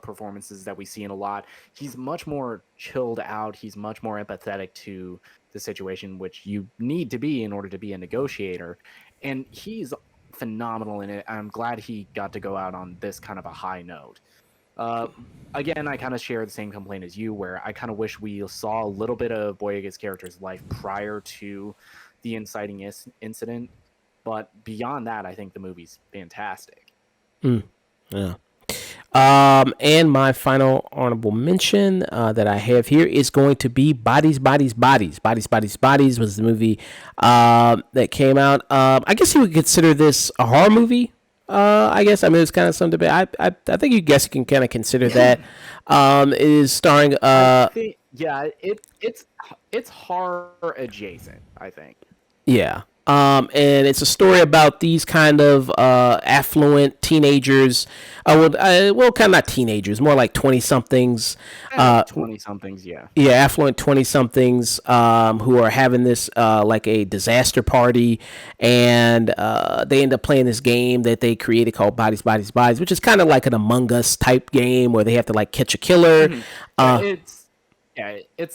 Speaker 2: performances that we see in a lot. He's much more chilled out. He's much more empathetic to the situation, which you need to be in order to be a negotiator. And he's phenomenal in it. I'm glad he got to go out on this kind of a high note. Again, I kind of share the same complaint as you, where I kind of wish we saw a little bit of Boyega's character's life prior to the inciting incident. But beyond that, I think the movie's fantastic.
Speaker 1: Yeah. And my final honorable mention that I have here is going to be Bodies, Bodies, Bodies. Bodies, Bodies, Bodies was the movie that came out. I guess you would consider this a horror movie. I guess, I mean, it's kind of some debate. I think you guess you can kind of consider that. It is starring.
Speaker 2: It's horror adjacent, I think.
Speaker 1: Yeah. And it's a story about these kind of affluent teenagers. Kind of not teenagers, more like 20-somethings.
Speaker 2: 20-somethings, yeah.
Speaker 1: Yeah, affluent 20-somethings who are having this like a disaster party, and they end up playing this game that they created called Bodies, Bodies, Bodies, which is kind of like an Among Us type game where they have to like catch a killer.
Speaker 2: It's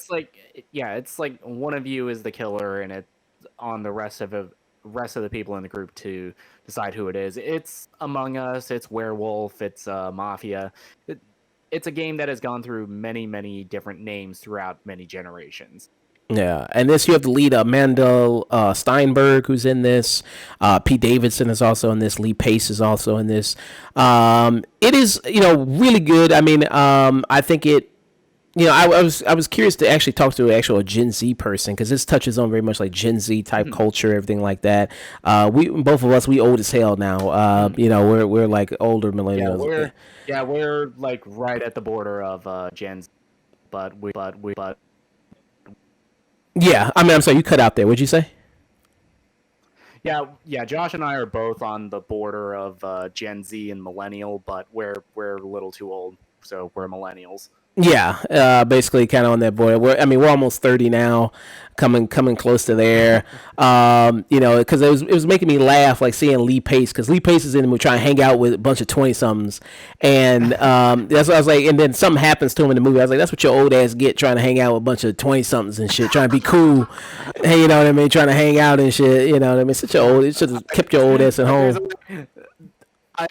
Speaker 2: like one of you is the killer, and it's on the rest of the people in the group to decide who it is. It's Among Us, it's Werewolf, it's Mafia. It's a game that has gone through many different names throughout many generations.
Speaker 1: Yeah, and this you have the lead Amanda Steinberg, who's in this. Pete Davidson is also in this. Lee Pace is also in this. It is really good. I mean, I think it. I was curious to actually talk to an actual Gen Z person because this touches on very much like Gen Z type
Speaker 2: Mhm.
Speaker 1: culture, everything like that. We both of us we old as hell now.
Speaker 2: Mhm.
Speaker 1: We're like older
Speaker 2: Yeah,
Speaker 1: millennials.
Speaker 2: we're like right at the border of Gen Z, but
Speaker 1: Yeah, I mean, I'm sorry, you cut out there. What'd you say?
Speaker 2: yeah. Josh and I are both on the border of Gen Z and millennial, but we're a little too old, so we're millennials.
Speaker 1: Yeah, basically kind of on that board. We're almost 30 now, coming close to there. Because it was making me laugh, like seeing Lee Pace, because Lee Pace is in the movie trying to hang out with a bunch of 20 somethings, and that's what I was like. And then something happens to him in the movie. I was like, that's what your old ass get trying to hang out with a bunch of 20 somethings and shit, trying to be cool. Hey, you know what I mean? Trying to hang out and shit. You know what I mean? Such a old. It should have kept your old ass at
Speaker 2: There's
Speaker 1: home.
Speaker 2: a,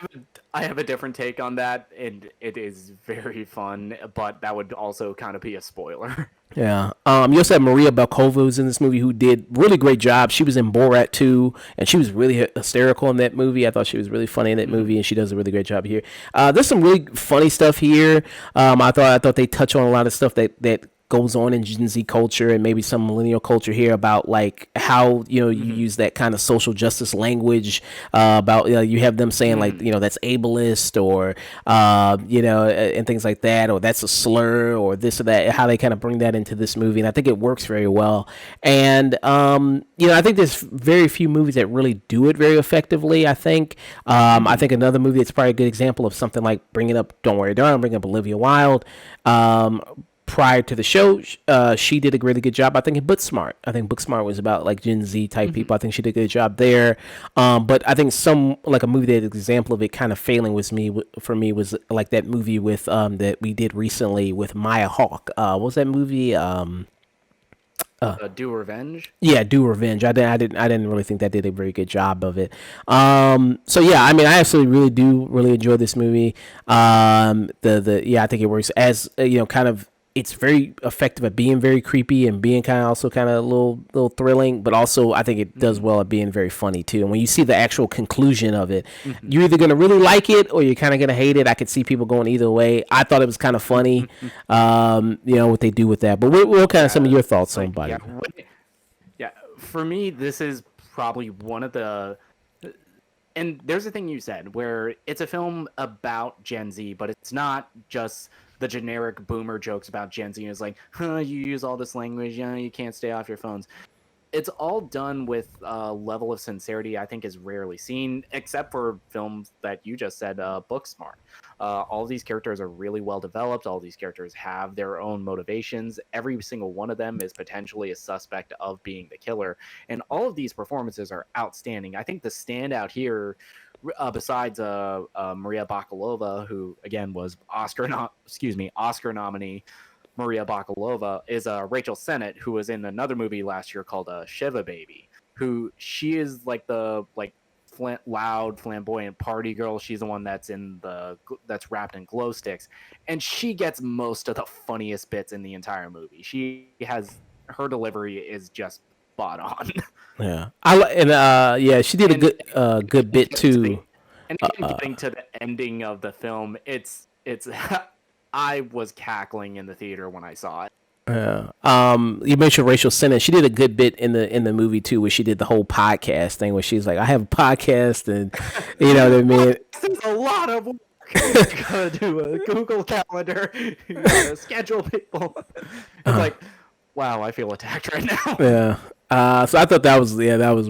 Speaker 2: I have a different take on that, and it is very fun, but that would also kind of be a spoiler.
Speaker 1: Yeah. You also had Maria Belkova was in this movie who did really great job. She was in Borat 2 and she was really hysterical in that movie. I thought she was really funny in that movie and she does a really great job here. There's some really funny stuff here. I thought they touch on a lot of stuff that goes on in Gen Z culture and maybe some millennial culture here about like how you
Speaker 2: Mhm.
Speaker 1: use that kind of social justice language about you have them saying like
Speaker 2: Mhm.
Speaker 1: that's ableist or and things like that, or that's a slur or this or that, how they kind of bring that into this movie. And I think it works very well. And I think there's very few movies that really do it very effectively. I
Speaker 2: Mhm.
Speaker 1: think another movie that's probably a good example of something like bringing up Don't Worry Darling, bringing up Olivia Wilde. um, Prior to the show, she did a really good job. I think in Booksmart. I think Booksmart was about like Gen Z type
Speaker 2: Mhm.
Speaker 1: people. I think she did a good job there. But I think some like a movie that example of it kind of failing was me for me was like that movie with that we did recently with Maya Hawke. What was that movie?
Speaker 2: Do Revenge.
Speaker 1: Yeah, Do Revenge. I didn't really think that did a very good job of it. So yeah, I mean, I absolutely really do really enjoy this movie. The yeah, I think it works as kind of. It's very effective at being very creepy and being kind of also kind of a little thrilling, but also I think it does
Speaker 2: Mhm.
Speaker 1: well at being very funny too. And when you see the actual conclusion of it,
Speaker 2: Mhm.
Speaker 1: you're either gonna really like it or you're kind of gonna hate it. I could see people going either way. I thought it was kind of funny, what they do with that. But what kind of some of
Speaker 2: Yeah,
Speaker 1: your thoughts
Speaker 2: it's
Speaker 1: on
Speaker 2: like
Speaker 1: Body?
Speaker 2: yeah. For me, this is probably one of the. And there's the thing you said, where it's a film about Gen Z, but it's not just the generic boomer jokes about Gen Z. It's like, huh, you use all this language, you can't stay off your phones. It's all done with a level of sincerity I think is rarely seen, except for films that you just said, Booksmart. All these characters are really well developed. All these characters have their own motivations. Every single one of them is potentially a suspect of being the killer, and all of these performances are outstanding. I think the standout here, besides Maria Bakalova, who again was Oscar nominee, Maria Bakalova, is Rachel Sennett, who was in another movie last year called Shiva Baby. Who she is like the loud, flamboyant party girl. She's the one that's wrapped in glow sticks, and she gets most of the funniest bits in the entire movie. She has her delivery is just spot on.
Speaker 1: Yeah, and yeah, she did a
Speaker 2: and
Speaker 1: good
Speaker 2: again,
Speaker 1: bit too.
Speaker 2: getting to the ending of the film, it's I was cackling in the theater when I saw it.
Speaker 1: Yeah. You mentioned Rachel Sennett. She did a good bit in the movie too, where she did the whole podcast thing, where she's like, "I have a podcast," and you know what I mean.
Speaker 2: This is a lot of work. You gotta do a Google Calendar. You gotta schedule people. It's like, wow, I feel attacked right now.
Speaker 1: Yeah. So I thought that was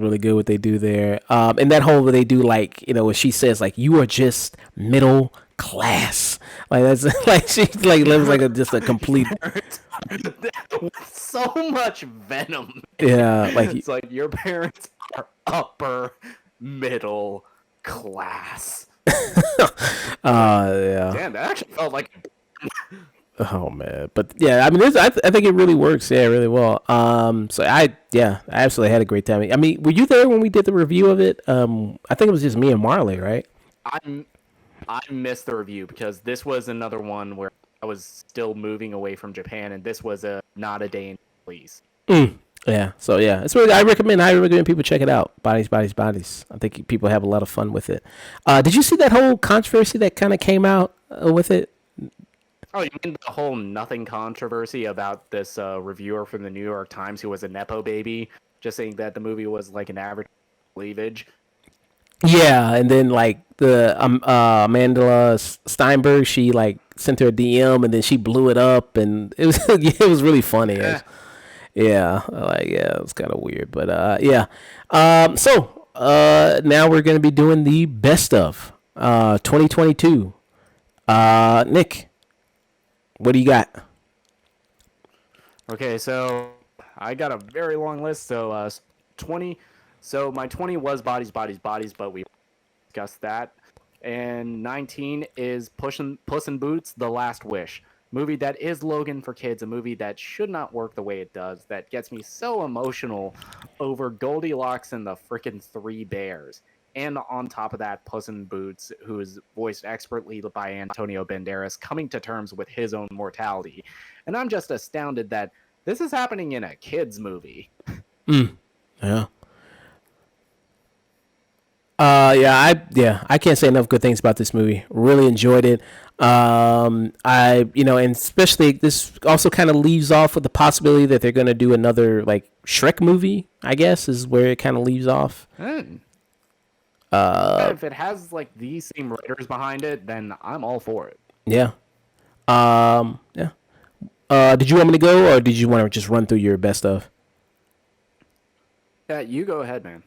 Speaker 1: really good what they do there. And that whole where they do like what she says like you are just middle class, like that's like she like lives like just a complete
Speaker 2: With so much venom.
Speaker 1: yeah like
Speaker 2: It's like your parents are upper middle class.
Speaker 1: yeah.
Speaker 2: Damn, that actually felt like.
Speaker 1: Oh man, but yeah, I mean, I think it really works, yeah, really well. So I absolutely had a great time. I mean, were you there when we did the review of it? I think it was just me and Marley, right?
Speaker 2: I'm I missed the review because this was another one where I was still moving away from Japan, and this was a not a day in release.
Speaker 1: Yeah. So yeah, it's really. I recommend people check it out. Bodies, bodies, bodies. I think people have a lot of fun with it. Did you see that whole controversy that kind of came out with it?
Speaker 2: Oh, you mean the whole nothing controversy about this reviewer from the New York Times who was a nepo baby, just saying that the movie was like an average cleavage?
Speaker 1: Yeah, and then like the Amanda Steinberg, she like sent her a DM, and then she blew it up, and it was it was really funny.
Speaker 2: Yeah.
Speaker 1: Yeah, like yeah, it was kind of weird, but yeah. So now we're gonna be doing the best of 2022. Nick, what do you got?
Speaker 2: Okay, so I got a very long list. So 20. So my 20 was bodies, bodies, bodies, but we discussed that. And 19 is Puss in Boots: The Last Wish. Movie that is Logan for kids, a movie that should not work the way it does, that gets me so emotional over Goldilocks and the frickin' Three Bears. And on top of that, Puss in Boots, who is voiced expertly by Antonio Banderas, coming to terms with his own mortality. And I'm just astounded that this is happening in a kids' movie.
Speaker 1: Yeah. I can't say enough good things about this movie. Really enjoyed it. And especially this also kind of leaves off with the possibility that they're going to do another like Shrek movie. I guess is where it kind of leaves off.
Speaker 2: If it has like these same writers behind it, then I'm all for it.
Speaker 1: Yeah. Yeah. Did you want me to go, or did you want to just run through your best of?
Speaker 2: Yeah, you go ahead, man.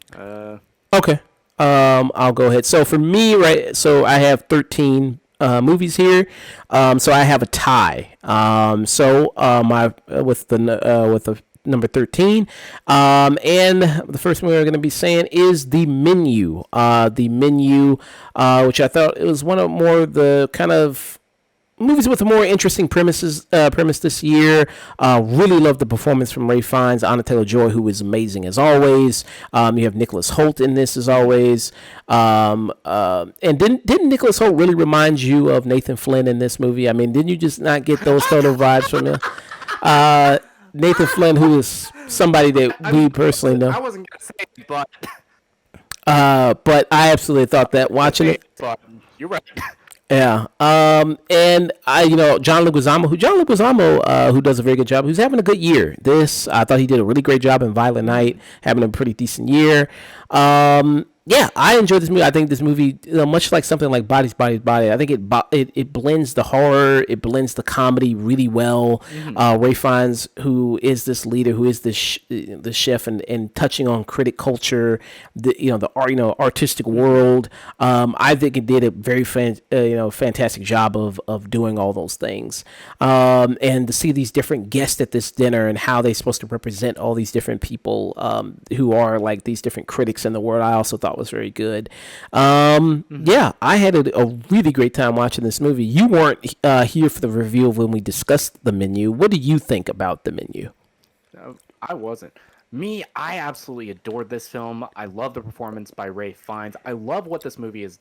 Speaker 1: Okay. I'll go ahead. So for me, right, so I have 13 movies here. So I have a tie. My with the number 13. And the first movie we're going to be saying is The Menu. The Menu, which I thought it was one of more the kind of movies with a more interesting premise this year. Really love the performance from Ray Fiennes, Anna Taylor Joy, who is amazing as always. You have Nicholas Holt in this as always. And didn't Nicholas Holt really remind you of Nathan Flynn in this movie? I mean, didn't you just not get those sort of vibes from him? Nathan Flynn, who is somebody that we personally know.
Speaker 2: I wasn't gonna say it, but
Speaker 1: But I absolutely thought that watching it.
Speaker 2: but you're right.
Speaker 1: Yeah. And John Leguizamo, who does a very good job, who's having a good year. I thought he did a really great job in Violent Night, having a pretty decent year. Yeah, I enjoyed this movie. I think this movie, much like something like Bodies, Bodies, Body, I think it blends the horror, it blends the comedy really well. Ray Fiennes, who is this leader, who is the chef, and touching on critic culture, the art, artistic world. I think it did a very fantastic job of doing all those things. And to see these different guests at this dinner and how they're supposed to represent all these different people who are like these different critics in the world, I also thought was very good. Yeah, I had a really great time watching this movie. You weren't here for the review when we discussed The Menu. What do you think about The Menu?
Speaker 2: I wasn't. Me, I absolutely adored this film. I love the performance by Ray Fiennes. I love what this movie is,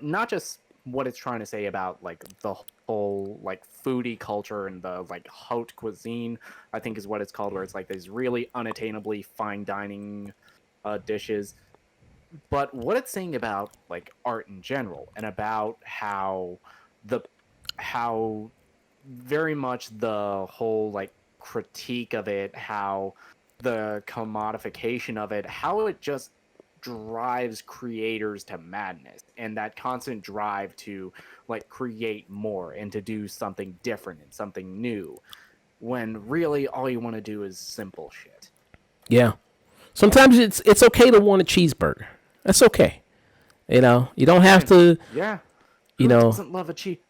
Speaker 2: not just what it's trying to say about like the whole like foodie culture and the like haute cuisine, I think is what it's called, where it's like these really unattainably fine dining dishes, but what it's saying about like art in general and about the how very much the whole like critique of it, how the commodification of it, how it just drives creators to madness, and that constant drive to like create more and to do something different and something new, when really all you want to do is simple shit.
Speaker 1: Yeah. Sometimes it's okay to want a cheeseburger. That's okay. You don't have to.
Speaker 2: Yeah.
Speaker 1: You know.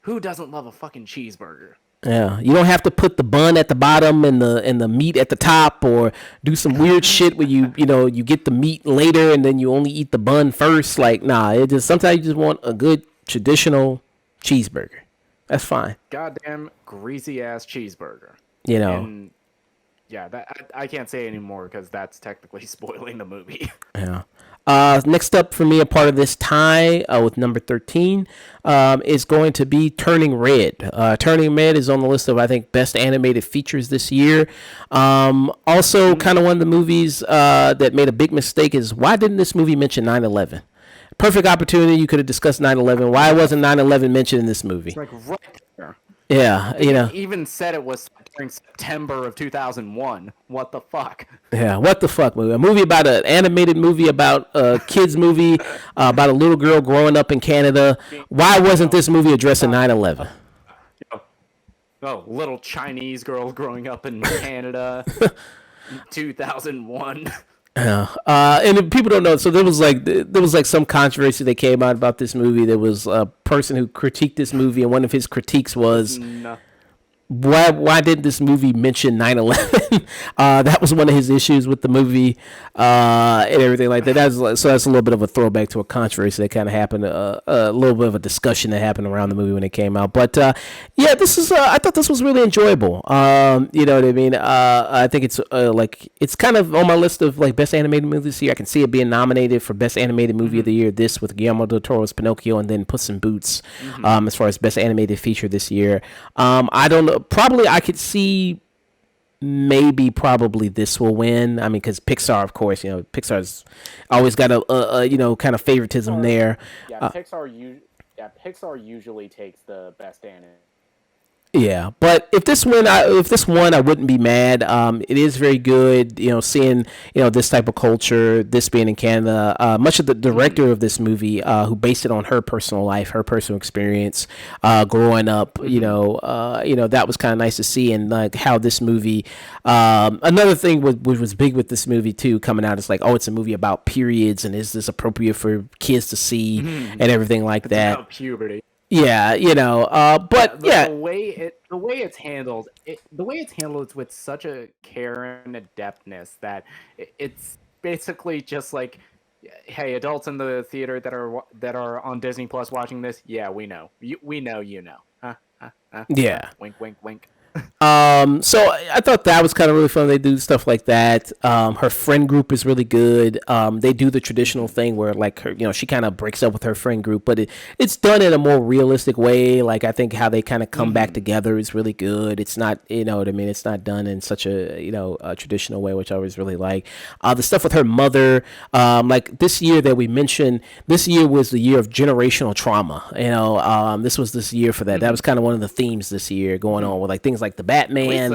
Speaker 2: Who doesn't love a fucking cheeseburger?
Speaker 1: Yeah, you don't have to put the bun at the bottom and the meat at the top, or do some weird shit where you get the meat later and then you only eat the bun first. Like, nah, sometimes you just want a good traditional cheeseburger. That's fine.
Speaker 2: Goddamn greasy ass cheeseburger. And yeah, that I can't say anymore because that's technically spoiling the movie.
Speaker 1: Yeah. Next up for me, a part of this tie with number 13 is going to be Turning Red. Turning Red is on the list of, I think, best animated features this year. Also, kind of one of the movies that made a big mistake is why didn't this movie mention 9/11? Perfect opportunity. You could have discussed 9/11. Why wasn't 9/11 mentioned in this movie?
Speaker 2: It's like right there.
Speaker 1: Yeah, you know.
Speaker 2: Even said it was during September of 2001. What the fuck?
Speaker 1: Yeah, what the fuck movie? A movie about an animated movie about a kids movie about a little girl growing up in Canada. Why wasn't this movie addressing 9/11?
Speaker 2: Oh, little Chinese girl growing up in Canada, 2001.
Speaker 1: And if people don't know, so there was like some controversy that came out about this movie. There was a person who critiqued this movie, and one of his critiques was
Speaker 2: No.
Speaker 1: why didn't this movie mention 9/11? That was one of his issues with the movie and everything like that. So that's a little bit of a throwback to a controversy that kind of happened, a little bit of a discussion that happened around the movie when it came out. But yeah, this is I thought this was really enjoyable. You know what I mean? I think it's like it's kind of on my list of like best animated movies this year. I can see it being nominated for best animated movie of the year. This with Guillermo del Toro's Pinocchio, and then Puss in Boots as far as best animated feature this year. I don't know. Probably I could see probably this will win. I mean, because Pixar, of course, you know, Pixar's always got a you know, kind of favoritism there.
Speaker 3: Yeah, Pixar usually takes the best anime.
Speaker 1: Yeah, but if this won, I wouldn't be mad. It is very good, you know, seeing this type of culture, this being in Canada. Much of the director of this movie, who based it on her personal life, her personal experience, growing up, that was kind of nice to see, and like how this movie. Another thing which was big with this movie too, coming out is like, oh, it's a movie about periods, and is this appropriate for kids to see, and everything like that.
Speaker 2: About puberty.
Speaker 1: Yeah, but yeah,
Speaker 2: the way it's handled, it's with such a care and adeptness that it's basically just like, hey, adults in the theater that are on Disney Plus watching this, yeah, we know, we know,
Speaker 1: yeah.
Speaker 2: Wink, wink, wink.
Speaker 1: So I thought that was kind of really fun. They do stuff like that. Her friend group is really good. They do the traditional thing where like her, she kind of breaks up with her friend group, but it's done in a more realistic way. Like I think how they kind of come back together is really good. It's not, what I mean? It's not done in such a traditional way, which I always really like. The stuff with her mother, like this year that we mentioned, this year was the year of generational trauma. This was this year for that. That was kind of one of the themes this year going on with like things like the Batman.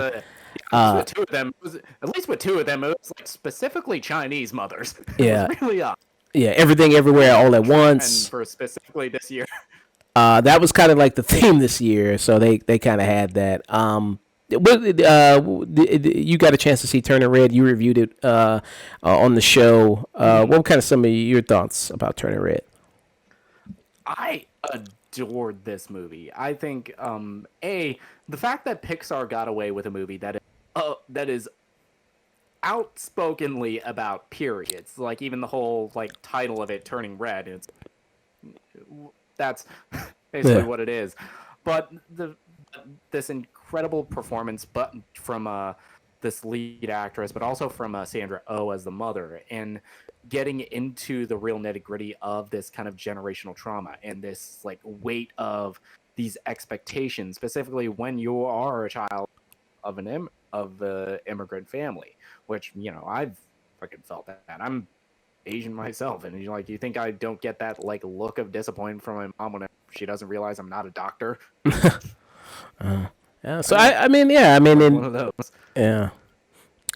Speaker 2: At least with two of them, it was like specifically Chinese mothers.
Speaker 1: Yeah,
Speaker 2: it was really odd.
Speaker 1: Yeah, everything, everywhere, all at once.
Speaker 2: And for specifically this year,
Speaker 1: that was kind of like the theme this year. So they kind of had that. You got a chance to see Turning Red. You reviewed it on the show. What were kind of some of your thoughts about Turning Red?
Speaker 2: I adored this movie. I think the fact that Pixar got away with a movie that is outspokenly about periods, like even the whole like title of it, Turning Red, that's basically what it is. But this incredible performance, but from this lead actress, but also from Sandra Oh as the mother, and getting into the real nitty gritty of this kind of generational trauma and this like weight of these expectations, specifically when you are a child of an immigrant family, which I've fucking felt that. I'm Asian myself, and you think I don't get that like look of disappointment from my mom when she doesn't realize I'm not a doctor.
Speaker 1: Yeah. So I mean, one of those. Yeah.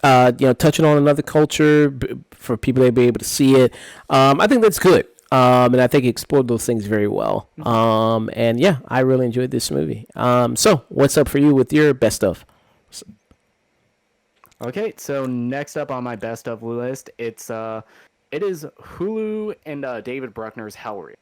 Speaker 1: Touching on another culture for people to be able to see it. I think that's good. And I think it explored those things very well. And yeah, I really enjoyed this movie. So what's up for you with your best of?
Speaker 2: Okay, so next up on my best of list, it is Hulu and David Bruckner's Hellraiser.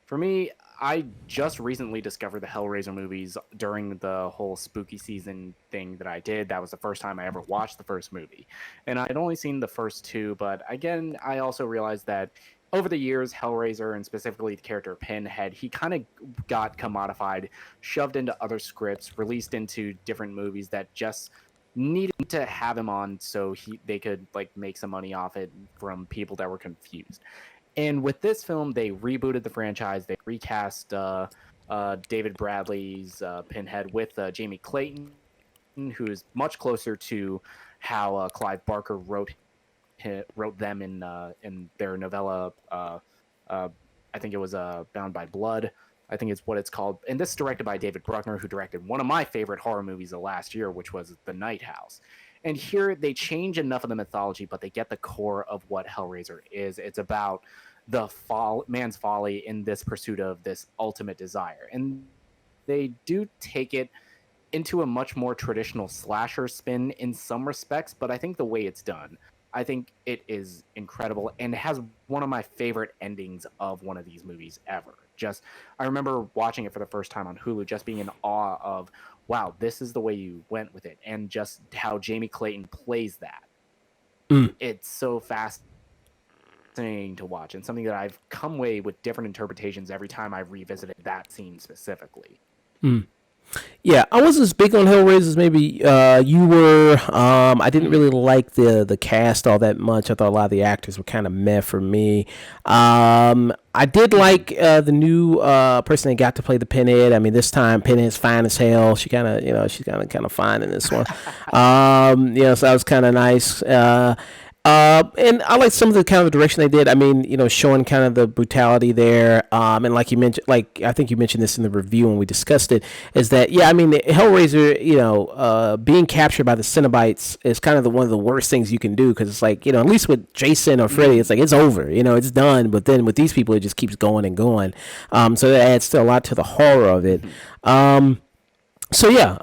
Speaker 2: For me, I just recently discovered the Hellraiser movies during the whole spooky season thing that I did. That was the first time I ever watched the first movie. And I'd only seen the first two, but again, I also realized that over the years, Hellraiser, and specifically the character Pinhead, he kind of got commodified, shoved into other scripts, released into different movies that just needed to have him on so they could like make some money off it from people that were confused. And with this film, they rebooted the franchise. They recast David Bradley's Pinhead with Jamie Clayton, who is much closer to how Clive Barker wrote them in their novella. I think it was Bound by Blood. I think it's what it's called. And this is directed by David Bruckner, who directed one of my favorite horror movies of last year, which was The Night House. And here they change enough of the mythology, but they get the core of what Hellraiser is. It's about the man's folly in this pursuit of this ultimate desire. And they do take it into a much more traditional slasher spin in some respects, but I think the way it's done, I think it is incredible and it has one of my favorite endings of one of these movies ever. I remember watching it for the first time on Hulu, just being in awe of, wow, this is the way you went with it, and just how Jamie Clayton plays that. It's so fascinating to watch, and something that I've come away with different interpretations every time I've revisited that scene specifically.
Speaker 1: Yeah, I wasn't as big on Hellraiser as maybe you were. I didn't really like the cast all that much. I thought a lot of the actors were kind of meh for me. I did like the new person that got to play the Pinhead. I mean, this time Pinhead's fine as hell. She kind of, she's kind of fine in this one. So that was kind of nice. And I like some of the kind of direction they did. I mean, showing kind of the brutality there. And like you mentioned, like I think you mentioned this in the review when we discussed it, is that, yeah, I mean, the Hellraiser, being captured by the Cenobites is kind of one of the worst things you can do, because it's like, at least with Jason or Freddy, it's like, it's over, it's done. But then with these people, it just keeps going and going. So that adds still a lot to the horror of it. So yeah,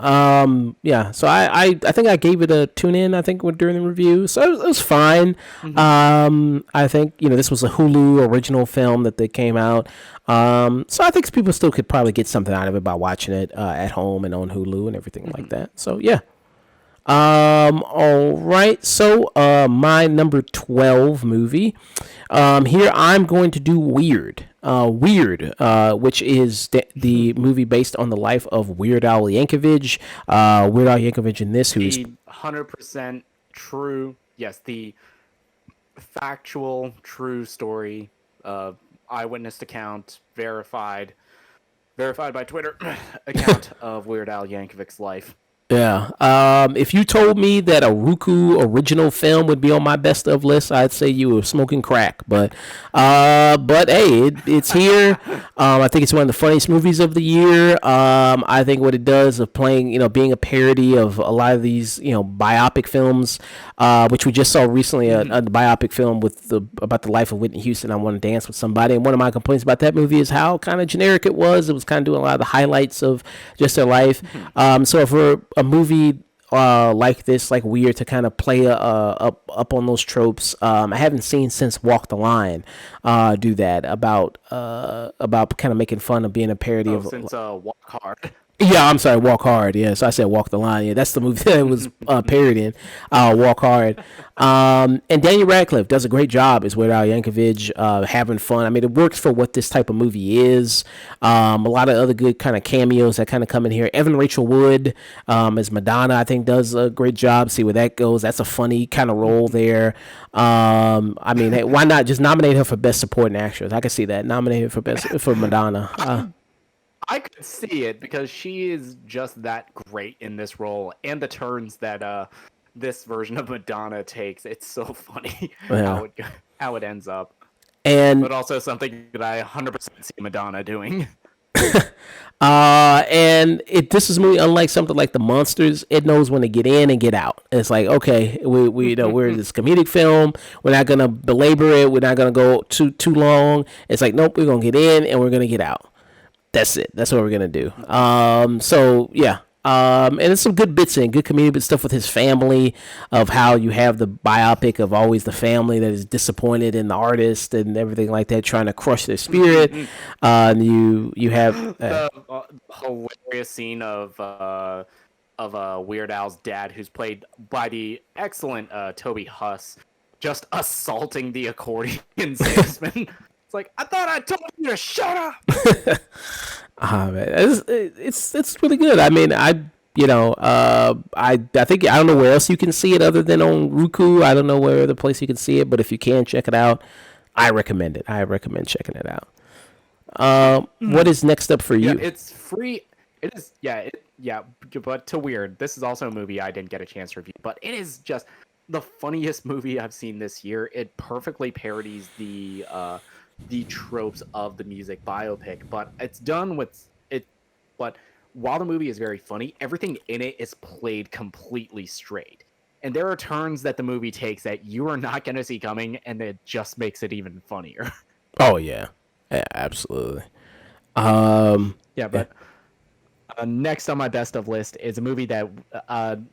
Speaker 1: So I think I gave it a tune in. I think during the review, so it was fine. I think this was a Hulu original film that they came out. So I think people still could probably get something out of it by watching it at home and on Hulu and everything like that. So yeah. All right. So my number 12 movie. Here I'm going to do Weird. Which is the movie based on the life of Weird Al Yankovic. Weird Al Yankovic in this, who's
Speaker 2: 100% true. Yes, the factual, true story, eyewitness account, verified by Twitter account of Weird Al Yankovic's life.
Speaker 1: Yeah. If you told me that a Roku original film would be on my best of list, I'd say you were smoking crack. But hey, it's here. I think it's one of the funniest movies of the year. I think what it does of playing, being a parody of a lot of these, biopic films, which we just saw recently, a biopic film about the life of Whitney Houston. I Want to Dance with Somebody. And one of my complaints about that movie is how kind of generic it was. It was kind of doing a lot of the highlights of just their life. So for a movie like this, like Weird, to kind of play up on those tropes, I haven't seen since Walk the Line do that, about kind of making fun of being a parody of
Speaker 2: since Walk Hard.
Speaker 1: Yeah, I'm sorry, Walk Hard. Yeah, so I said Walk the Line. Yeah, that's the movie that it was parodying, Walk Hard. And Daniel Radcliffe does a great job as Weird Al Yankovic, having fun. I mean, it works for what this type of movie is. A lot of other good kind of cameos that kind of come in here. Evan Rachel Wood as Madonna, I think, does a great job. See where that goes. That's a funny kind of role there. I mean, hey, why not just nominate her for Best Supporting Actress? I could see that. Nominate her for Madonna.
Speaker 2: I could see it because she is just that great in this role, and the turns that this version of Madonna takes. It's so funny how it ends up, but also something that I 100% see Madonna doing.
Speaker 1: This is a movie unlike something like The Monsters. It knows when to get in and get out. It's like, okay, we're this comedic film. We're not gonna belabor it. We're not gonna go too long. It's like, nope, we're gonna get in and we're gonna get out. That's it. That's what we're gonna do. So yeah. And there's some good bits in, good comedic stuff with his family, of how you have the biopic of always the family that is disappointed in the artist and everything like that, trying to crush their spirit. You have
Speaker 2: the hilarious scene of Weird Al's dad, who's played by the excellent Toby Huss, just assaulting the accordion salesman. It's like, I thought I told you to shut up.
Speaker 1: Man, it's really good. I mean, I think, I don't know where else you can see it other than on Roku. I don't know where other place you can see it, but if you can, check it out. I recommend it. I recommend checking it out. What is next up for
Speaker 2: Yeah,
Speaker 1: you?
Speaker 2: it's free. It is, but to weird. This is also a movie I didn't get a chance to review, but it is just the funniest movie I've seen this year. It perfectly parodies the tropes of the music biopic, but it's done with it. But while the movie is very funny, everything in it is played completely straight. And there are turns that the movie takes that you are not going to see coming, and it just makes it even funnier.
Speaker 1: Oh yeah, yeah, absolutely. Um,
Speaker 2: Yeah,
Speaker 1: yeah.
Speaker 2: but next on my best of list is a movie that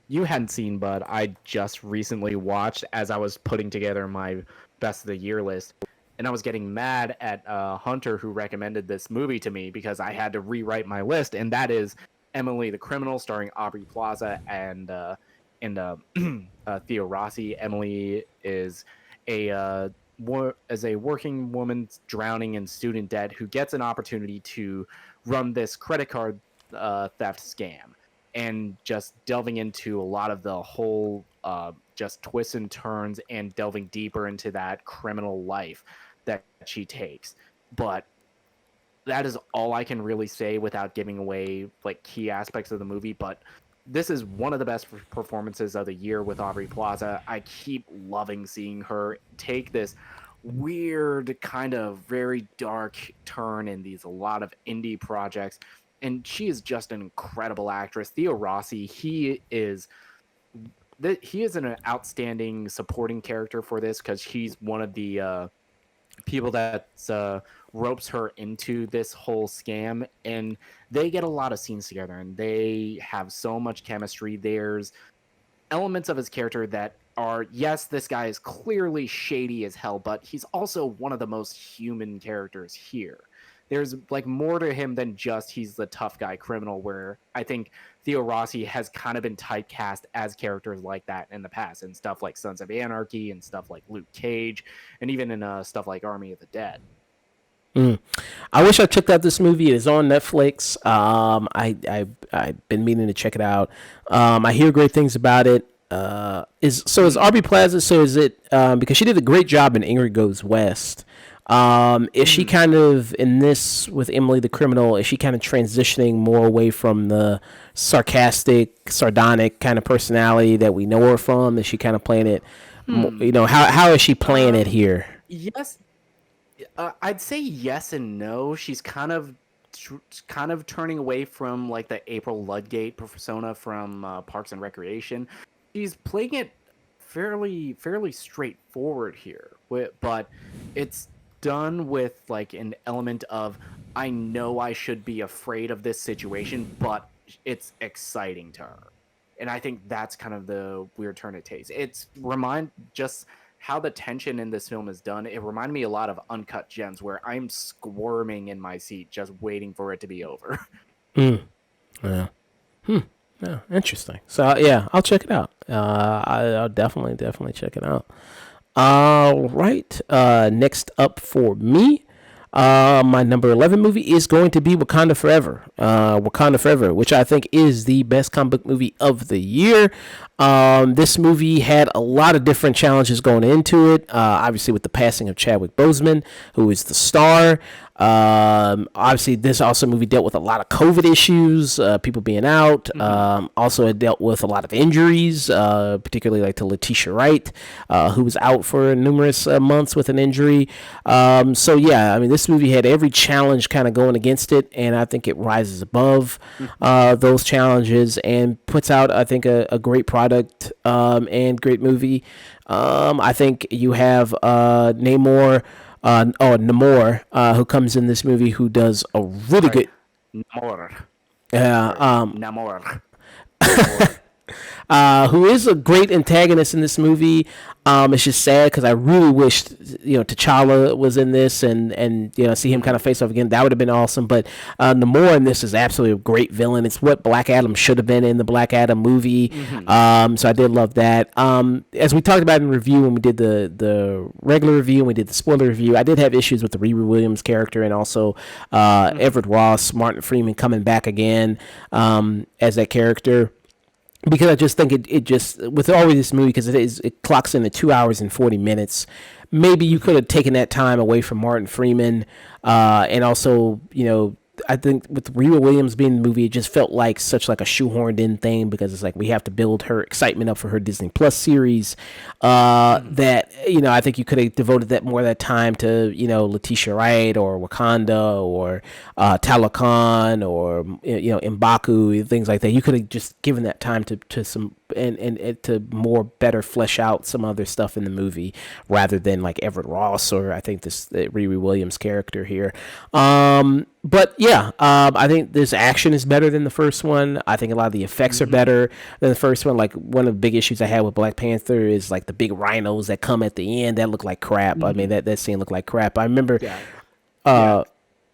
Speaker 2: you hadn't seen, but I just recently watched as I was putting together my best of the year list. And I was getting mad at Hunter, who recommended this movie to me because I had to rewrite my list, and that is Emily the Criminal, starring Aubrey Plaza and Theo Rossi. Emily is a working woman drowning in student debt who gets an opportunity to run this credit card theft scam, and just delving into a lot of the whole just twists and turns and delving deeper into that criminal life that she takes. But that is all I can really say without giving away like key aspects of the movie. But this is one of the best performances of the year with Aubrey Plaza. I keep loving seeing her take this weird kind of very dark turn in these a lot of indie projects, and she is just an incredible actress. Theo Rossi, he is an outstanding supporting character for this because he's one of the people that ropes her into this whole scam, and they get a lot of scenes together and they have so much chemistry. There's elements of his character that are, yes, this guy is clearly shady as hell, but he's also one of the most human characters here. There's like more to him than just he's the tough guy criminal, where I think Theo Rossi has kind of been typecast as characters like that in the past, and stuff like Sons of Anarchy and stuff like Luke Cage, and even in stuff like Army of the Dead.
Speaker 1: I wish I checked out this movie. It is on Netflix. I've been meaning to check it out. I hear great things about it. Is Aubrey Plaza? So is it because she did a great job in Ingrid Goes West? Is she kind of in this with Emily the Criminal? Is she kind of transitioning more away from the sarcastic, sardonic kind of personality that we know her from? Is she kind of playing it? How is she playing it here?
Speaker 2: Yes, I'd say yes and no. She's kind of turning away from like the April Ludgate persona from Parks and Recreation. She's playing it fairly straightforward here, but it's done with like an element of, I know I should be afraid of this situation, but it's exciting to her. And I think that's kind of the weird turn it takes. It's just how the tension in this film is done. It reminded me a lot of Uncut Gems, where I'm squirming in my seat just waiting for it to be over.
Speaker 1: Yeah. Yeah, interesting. So yeah, I'll check it out. I'll definitely check it out. All right. Next up for me, my number 11 movie is going to be Wakanda Forever. Wakanda Forever, which I think is the best comic book movie of the year. This movie had a lot of different challenges going into it. Obviously, with the passing of Chadwick Boseman, who is the star. Obviously, this also movie dealt with a lot of COVID issues, people being out. Also, it dealt with a lot of injuries, particularly like to Letitia Wright, who was out for numerous months with an injury. So yeah, I mean, this movie had every challenge kind of going against it, and I think it rises above those challenges and puts out, I think, a great product and great movie. I think you have Namor, who comes in this movie, who does a really good.
Speaker 2: Namor.
Speaker 1: Yeah.
Speaker 2: Namor.
Speaker 1: Who is a great antagonist in this movie. It's just sad because I really wished, T'Challa was in this and see him kind of face off again. That would have been awesome. But Namor in this is absolutely a great villain. It's what Black Adam should have been in the Black Adam movie. So I did love that. As we talked about in review when we did the regular review and we did the spoiler review, I did have issues with the Riri Williams character and also Everett Ross, Martin Freeman coming back again as that character. Because I just think it just, with all of this movie, because it clocks in at 2 hours and 40 minutes, maybe you could have taken that time away from Martin Freeman, and also, I think with Riri Williams being in the movie, it just felt like such like a shoehorned in thing because it's like we have to build her excitement up for her Disney Plus series. That I think you could have devoted that more of that time to Letitia Wright or Wakanda or Talokan or M'Baku, things like that. You could have just given that time to some and to more better flesh out some other stuff in the movie rather than like Everett Ross or I think this Riri Williams character here. But yeah, I think this action is better than the first one. I think a lot of the effects are better than the first one. Like one of the big issues I had with Black Panther is like the big rhinos that come at the end that look like crap. I mean that scene looked like crap. I remember.
Speaker 2: Yeah.
Speaker 1: Yeah.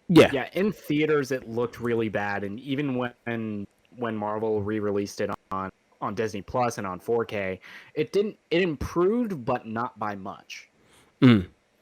Speaker 2: Yeah, in theaters it looked really bad, and even when Marvel re-released it on Disney Plus and on 4K, it improved, but not by much.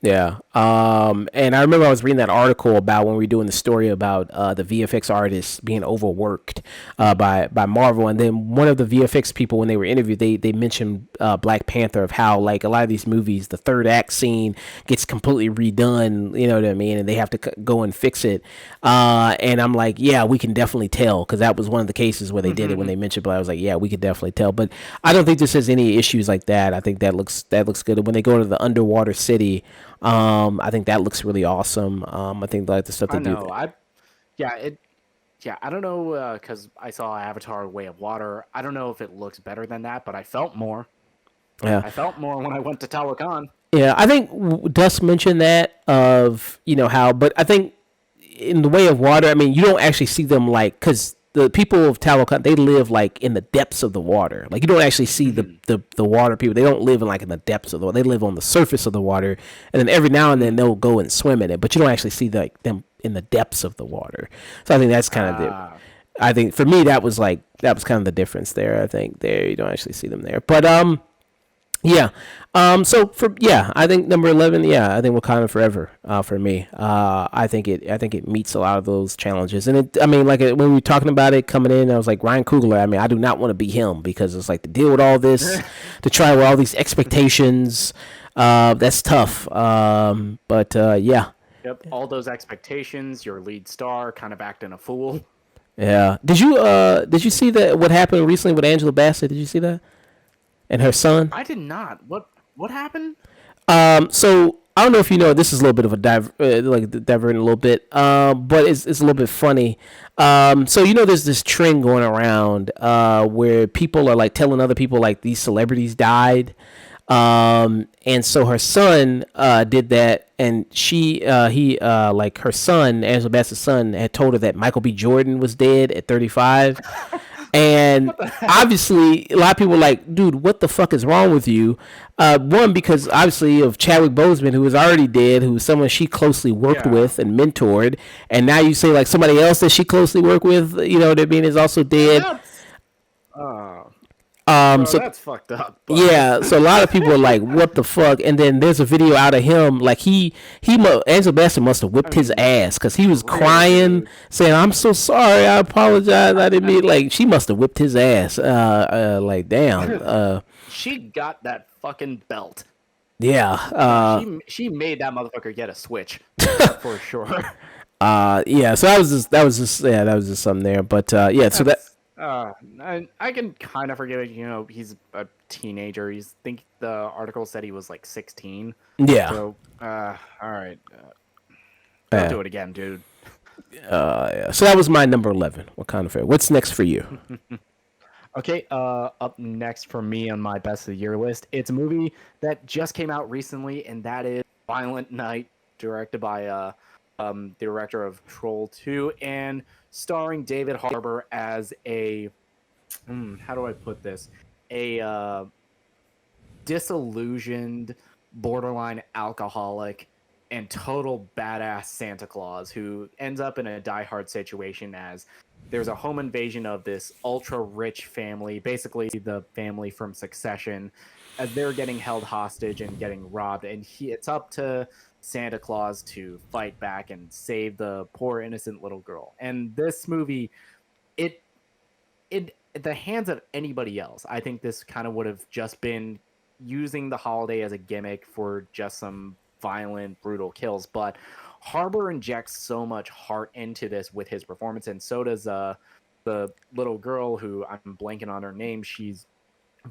Speaker 1: Yeah. And I remember I was reading that article about when we were doing the story about the VFX artists being overworked by Marvel, and then one of the VFX people when they were interviewed, they mentioned Black Panther of how like a lot of these movies, the third act scene gets completely redone, you know what I mean, and they have to go and fix it. And I'm like, yeah, we can definitely tell because that was one of the cases where they did it when they mentioned, but I was like, yeah, we could definitely tell. But I don't think this has any issues like that. I think that looks good. And when they go to the underwater city, I think that looks really awesome. I think like the stuff they do.
Speaker 2: I don't know because I saw Avatar: Way of Water. I don't know if it looks better than that, but I felt more.
Speaker 1: Yeah.
Speaker 2: I felt more when I went to Talokan.
Speaker 1: Yeah, I think Dust mentioned that of how, but I think in the Way of Water, I mean, you don't actually see them like because the people of Talokan, they live like in the depths of the water. Like you don't actually see the water people. They don't live in the depths of the water. They live on the surface of the water, and then every now and then they'll go and swim in it. But you don't actually see them in the depths of the water. So I think that's kind of I think for me that was kind of the difference there. I think there you don't actually see them there, but yeah. So I think number 11. Yeah, I think Wakanda Forever. For me, I think it meets a lot of those challenges. And when we were talking about it coming in, I was like Ryan Coogler. I mean, I do not want to be him because it's like to deal with all this, to try with all these expectations. That's tough. But yeah.
Speaker 2: Yep, all those expectations. Your lead star kind of acting a fool.
Speaker 1: Yeah. Did you see that? What happened recently with Angela Bassett? Did you see that? And her son.
Speaker 2: I did not. What happened?
Speaker 1: So I don't know if you know. This is a little bit of a diverting a little bit. But it's a little bit funny. So there's this trend going around where people are like telling other people like these celebrities died. And so her son did that, and her son, Angela Bassett's son, had told her that Michael B. Jordan was dead at 35. And obviously, a lot of people were like, dude, what the fuck is wrong with you? One, because obviously of Chadwick Boseman, who was already dead, who was someone she closely worked with and mentored. And now you say like somebody else that she closely worked with, you know what I mean, is also dead. So
Speaker 2: that's fucked up. But...
Speaker 1: Yeah, so a lot of people are like, "What the fuck?" And then there's a video out of him, like Angela Bassett must have whipped his ass because he was crying, saying, "I'm so sorry, I apologize, I didn't mean." Like she must have whipped his ass. Like damn.
Speaker 2: She got that fucking belt.
Speaker 1: Yeah.
Speaker 2: She made that motherfucker get a switch for sure.
Speaker 1: Yeah. So that was just something there, but yeah. So that.
Speaker 2: I can kind of forgive it. He's a teenager. The article said he was like 16.
Speaker 1: Yeah.
Speaker 2: So, all right. Don't do it again, dude.
Speaker 1: Yeah. So that was my number 11. Wakanda Forever. What's next for you?
Speaker 2: Okay. Up next for me on my best of the year list, it's a movie that just came out recently, and that is Violent Night, directed by the director of Troll 2, and starring David Harbour as a how do I put this? A disillusioned, borderline alcoholic, and total badass Santa Claus who ends up in a die-hard situation as there's a home invasion of this ultra-rich family, basically the family from Succession, as they're getting held hostage and getting robbed, and it's up to Santa Claus to fight back and save the poor innocent little girl. And this movie, in the hands of anybody else, I think this kind of would have just been using the holiday as a gimmick for just some violent, brutal kills. But Harbor injects so much heart into this with his performance, and so does the little girl who I'm blanking on her name. She's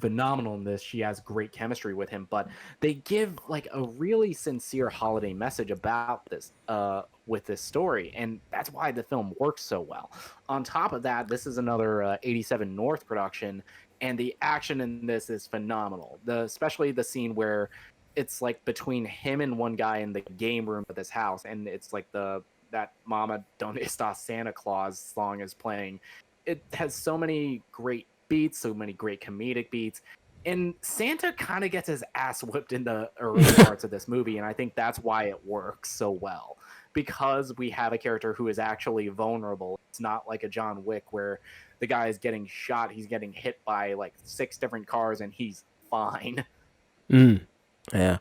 Speaker 2: phenomenal in this. She has great chemistry with him, but they give like a really sincere holiday message about this with this story, and that's why the film works so well. On top of that, this is another 87 North production, and the action in this is phenomenal. Especially the scene where it's like between him and one guy in the game room of this house, and it's like that Mama Donde Está Santa Claus song is playing. It has so many great beats, so many great comedic beats. And Santa kind of gets his ass whipped in the early parts of this movie, and I think that's why it works so well. Because we have a character who is actually vulnerable. It's not like a John Wick where the guy is getting shot, he's getting hit by like 6 different cars, and he's fine.
Speaker 1: Yeah.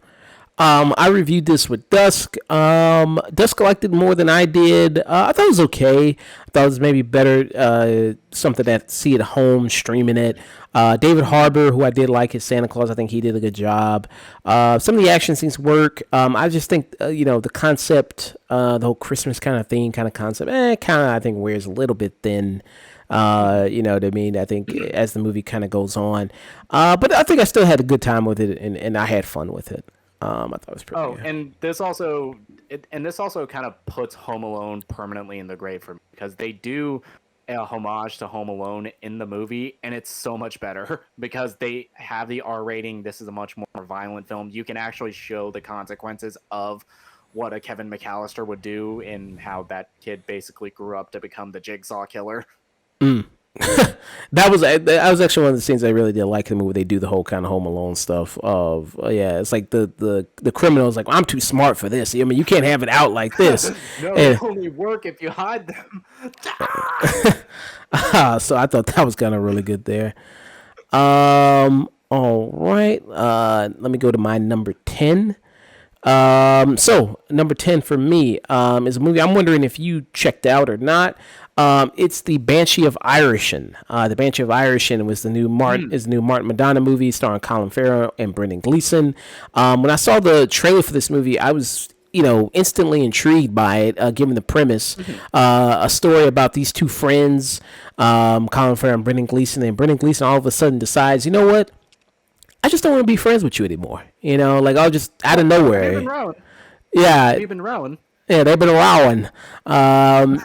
Speaker 1: I reviewed this with Dusk. Dusk liked it more than I did. I thought it was okay. I thought it was maybe better, something that see at home streaming it. David Harbour, who I did like his Santa Claus, I think he did a good job. Some of the action scenes work. I just think, the concept, the whole Christmas kind of theme, kind of concept, kind of I think wears a little bit thin. You know what I mean? I think as the movie kind of goes on. But I think I still had a good time with it, and I had fun with it. I thought it was pretty good.
Speaker 2: And this also kind of puts Home Alone permanently in the grave for me, because they do a homage to Home Alone in the movie, and it's so much better because they have the R rating. This is a much more violent film. You can actually show the consequences of what a Kevin McAllister would do and how that kid basically grew up to become the Jigsaw killer.
Speaker 1: That was actually one of the scenes I really did like in the movie. They do the whole kind of Home Alone stuff of it's like the criminal is like, well, I'm too smart for this. I mean, you can't have it out like this.
Speaker 2: No, it only work if you hide them.
Speaker 1: So I thought that was kind of really good there. All right. Let me go to my number 10. So number 10 for me is a movie I'm wondering if you checked out or not. It's the Banshee of Inisherin. The Banshee of Inisherin was the new Martin Madonna movie starring Colin Farrell and Brendan Gleeson. When I saw the trailer for this movie, I was instantly intrigued by it, given the premise. A story about these two friends, Colin Farrell and Brendan Gleeson, and Brendan Gleeson all of a sudden decides, you know what? I just don't want to be friends with you anymore. Like I'll just out of nowhere.
Speaker 2: They've been rowing.
Speaker 1: Yeah.
Speaker 2: They've been rowing.
Speaker 1: Yeah, they've been rowing. And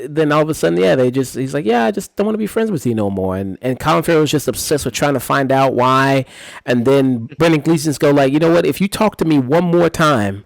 Speaker 1: then all of a sudden, he's like, I just don't want to be friends with you no more. And Colin Farrell was just obsessed with trying to find out why. And then Brendan Gleeson's go like, you know what? If you talk to me one more time,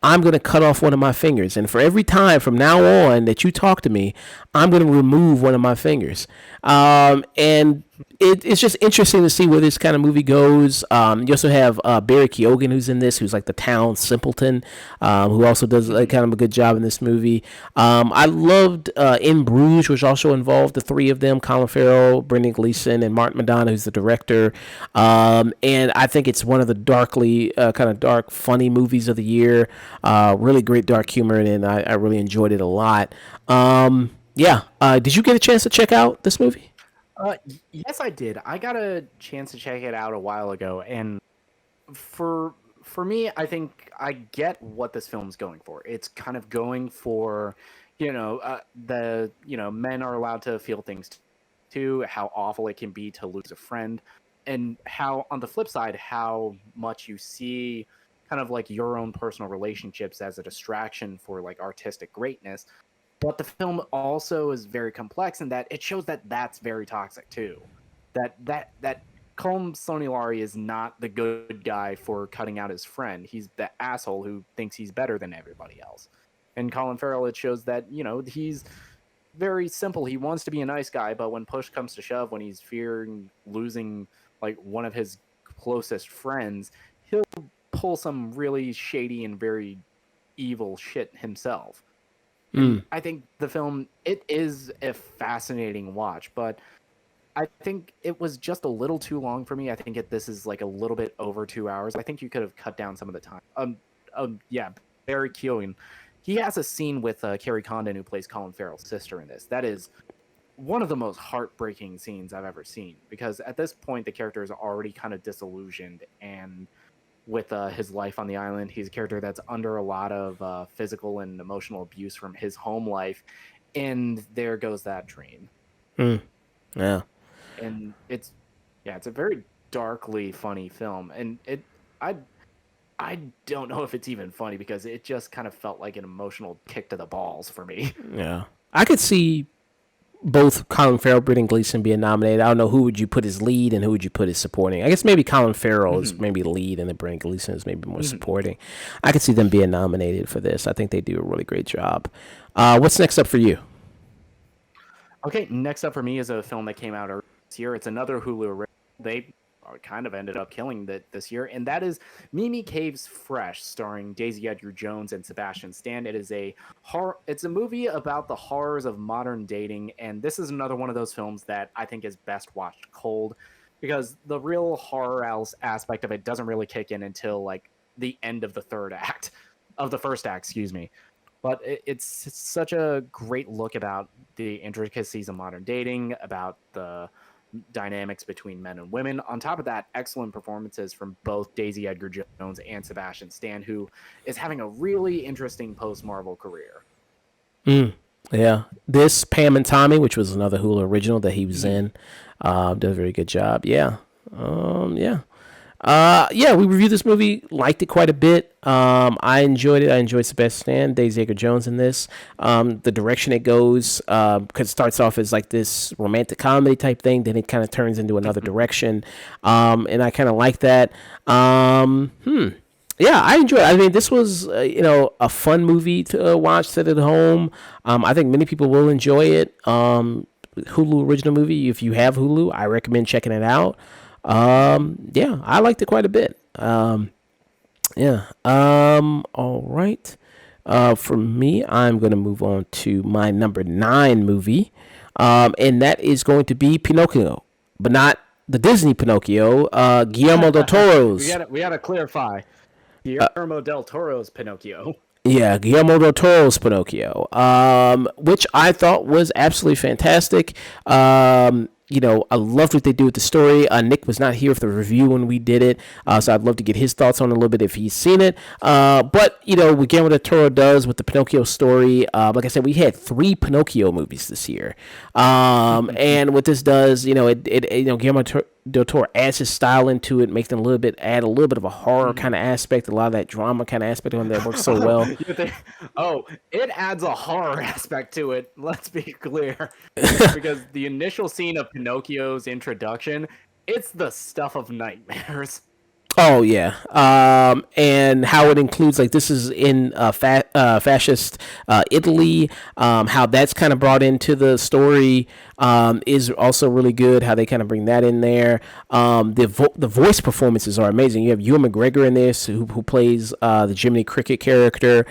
Speaker 1: I'm going to cut off one of my fingers. And for every time from now on that you talk to me, I'm going to remove one of my fingers. And it's just interesting to see where this kind of movie goes. You also have Barry Keoghan, who's in this, who's like the town simpleton, who also does kind of a good job in this movie. I loved In Bruges, which also involved the three of them, Colin Farrell, Brendan Gleeson, and Martin Madonna, who's the director. And I think it's one of the darkly, kind of dark, funny movies of the year. Really great dark humor, and I really enjoyed it a lot. Did you get a chance to check out this movie?
Speaker 2: Yes, I did. I got a chance to check it out a while ago, and for me, I think I get what this film's going for. It's kind of going for, men are allowed to feel things too, how awful it can be to lose a friend, and how, on the flip side, how much you see kind of like your own personal relationships as a distraction for like artistic greatness. But the film also is very complex in that it shows that that's very toxic too. That Colm Sonilari is not the good guy for cutting out his friend. He's the asshole who thinks he's better than everybody else. And Colin Farrell, it shows that, he's very simple. He wants to be a nice guy, but when push comes to shove, when he's fearing losing like one of his closest friends, he'll pull some really shady and very evil shit himself. I think the film, it is a fascinating watch, but I think it was just a little too long for me. I think this is like a little bit over 2 hours. I think you could have cut down some of the time. Barry Keoghan, he has a scene with Carrie Condon, who plays Colin Farrell's sister in this. That is one of the most heartbreaking scenes I've ever seen, because at this point the character is already kind of disillusioned, and with his life on the island, he's a character that's under a lot of physical and emotional abuse from his home life, and there goes that dream.
Speaker 1: Mm, yeah.
Speaker 2: And it's yeah, it's a very darkly funny film, and I I don't know if it's even funny because it just kind of felt like an emotional kick to the balls for me.
Speaker 1: Yeah. I could see both Colin Farrell, Brendan Gleeson being nominated. I don't know who would you put as lead and who would you put as supporting. I guess maybe Colin Farrell is maybe lead and then Brendan Gleeson is maybe more supporting. I could see them being nominated for this. I think they do a really great job. What's next up for you?
Speaker 2: Okay, next up for me is a film that came out earlier this year. It's another Hulu original. They kind of ended up killing this year, and that is Mimi Cave's Fresh, starring Daisy Edgar Jones and Sebastian Stan. It is a horror. It's a movie about the horrors of modern dating, and this is another one of those films that I think is best watched cold, because the real horror aspect of it doesn't really kick in until like the end of the third act of the first act. Excuse me. But it's such a great look about the intricacies of modern dating, about the dynamics between men and women. On top of that, excellent performances from both Daisy Edgar Jones and Sebastian Stan, who is having a really interesting post-Marvel career.
Speaker 1: Yeah. This, Pam and Tommy, which was another Hulu original that he was in, did a very good job. Yeah. Yeah. Yeah, we reviewed this movie, liked it quite a bit. I enjoyed it. I enjoyed Sebastian Stan, Daisy Edgar Jones in this. The direction it goes, because it starts off as like this romantic comedy type thing, then it kind of turns into another direction, and I kind of like that. Yeah, I enjoyed it. I mean, this was a fun movie to watch, sit at home. I think many people will enjoy it. Hulu original movie. If you have Hulu, I recommend checking it out. Yeah, I liked it quite a bit. Yeah. All right. For me, I'm going to move on to my number 9 movie. And that is going to be Pinocchio, but not the Disney Pinocchio, Guillermo del Toro's.
Speaker 2: We gotta clarify. Guillermo del Toro's Pinocchio.
Speaker 1: Yeah, Guillermo del Toro's Pinocchio, which I thought was absolutely fantastic. I loved what they do with the story. Nick was not here for the review when we did it, so I'd love to get his thoughts on it a little bit if he's seen it. But what Guillermo del Toro does with the Pinocchio story, like I said, we had 3 Pinocchio movies this year, and what this does, Guillermo del Toro adds his style into it, makes them add a little bit of a horror kind of aspect, a lot of that drama kind of aspect on that works so well.
Speaker 2: It adds a horror aspect to it. Let's be clear, because the initial scene of Pinocchio's introduction, it's the stuff of nightmares.
Speaker 1: Oh yeah, and how it includes like this is in fascist Italy. How that's kind of brought into the story is also really good. How they kind of bring that in there. The voice performances are amazing. You have Ewan McGregor in this who plays the Jiminy Cricket character,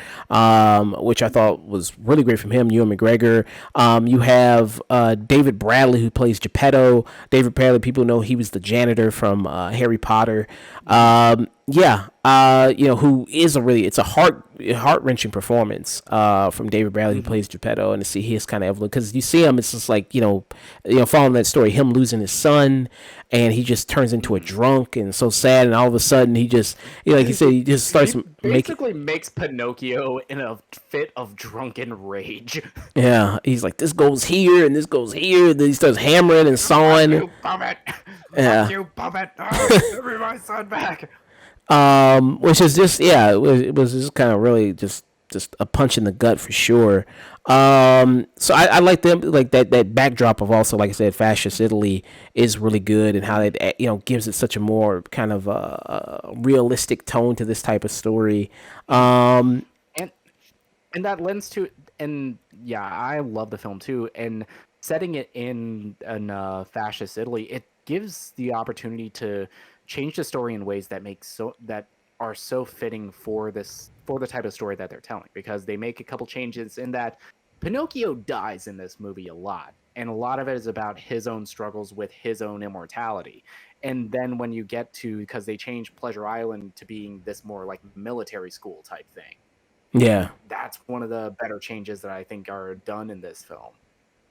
Speaker 1: which I thought was really great from him. Ewan McGregor. You have David Bradley who plays Geppetto. David Bradley, people know he was the janitor from Harry Potter. Who is it's a heart wrenching performance from David Bradley who plays Geppetto, and to see his kind of evolution, because you see him, it's just like following that story, him losing his son, and he just turns into a drunk and so sad, and all of a sudden he just like you said, he just starts
Speaker 2: makes Pinocchio in a fit of drunken rage.
Speaker 1: Yeah, he's like, this goes here and this goes here, and then he starts hammering and sawing.
Speaker 2: You bum it!
Speaker 1: Yeah.
Speaker 2: You bum it! Give me my son back.
Speaker 1: Which is just it was just kind of really just a punch in the gut for sure. So I like them, like that backdrop of also, like I said, fascist Italy is really good, and how it gives it such a more kind of realistic tone to this type of story.
Speaker 2: And that lends to, and yeah, I love the film too, and setting it in fascist Italy, it gives the opportunity to change the story in ways that are so fitting for the type of story that they're telling, because they make a couple changes in that Pinocchio dies in this movie a lot, and a lot of it is about his own struggles with his own immortality. And then when you get to, because they changed Pleasure Island to being this more like military school type thing.
Speaker 1: Yeah.
Speaker 2: That's one of the better changes that I think are done in this film.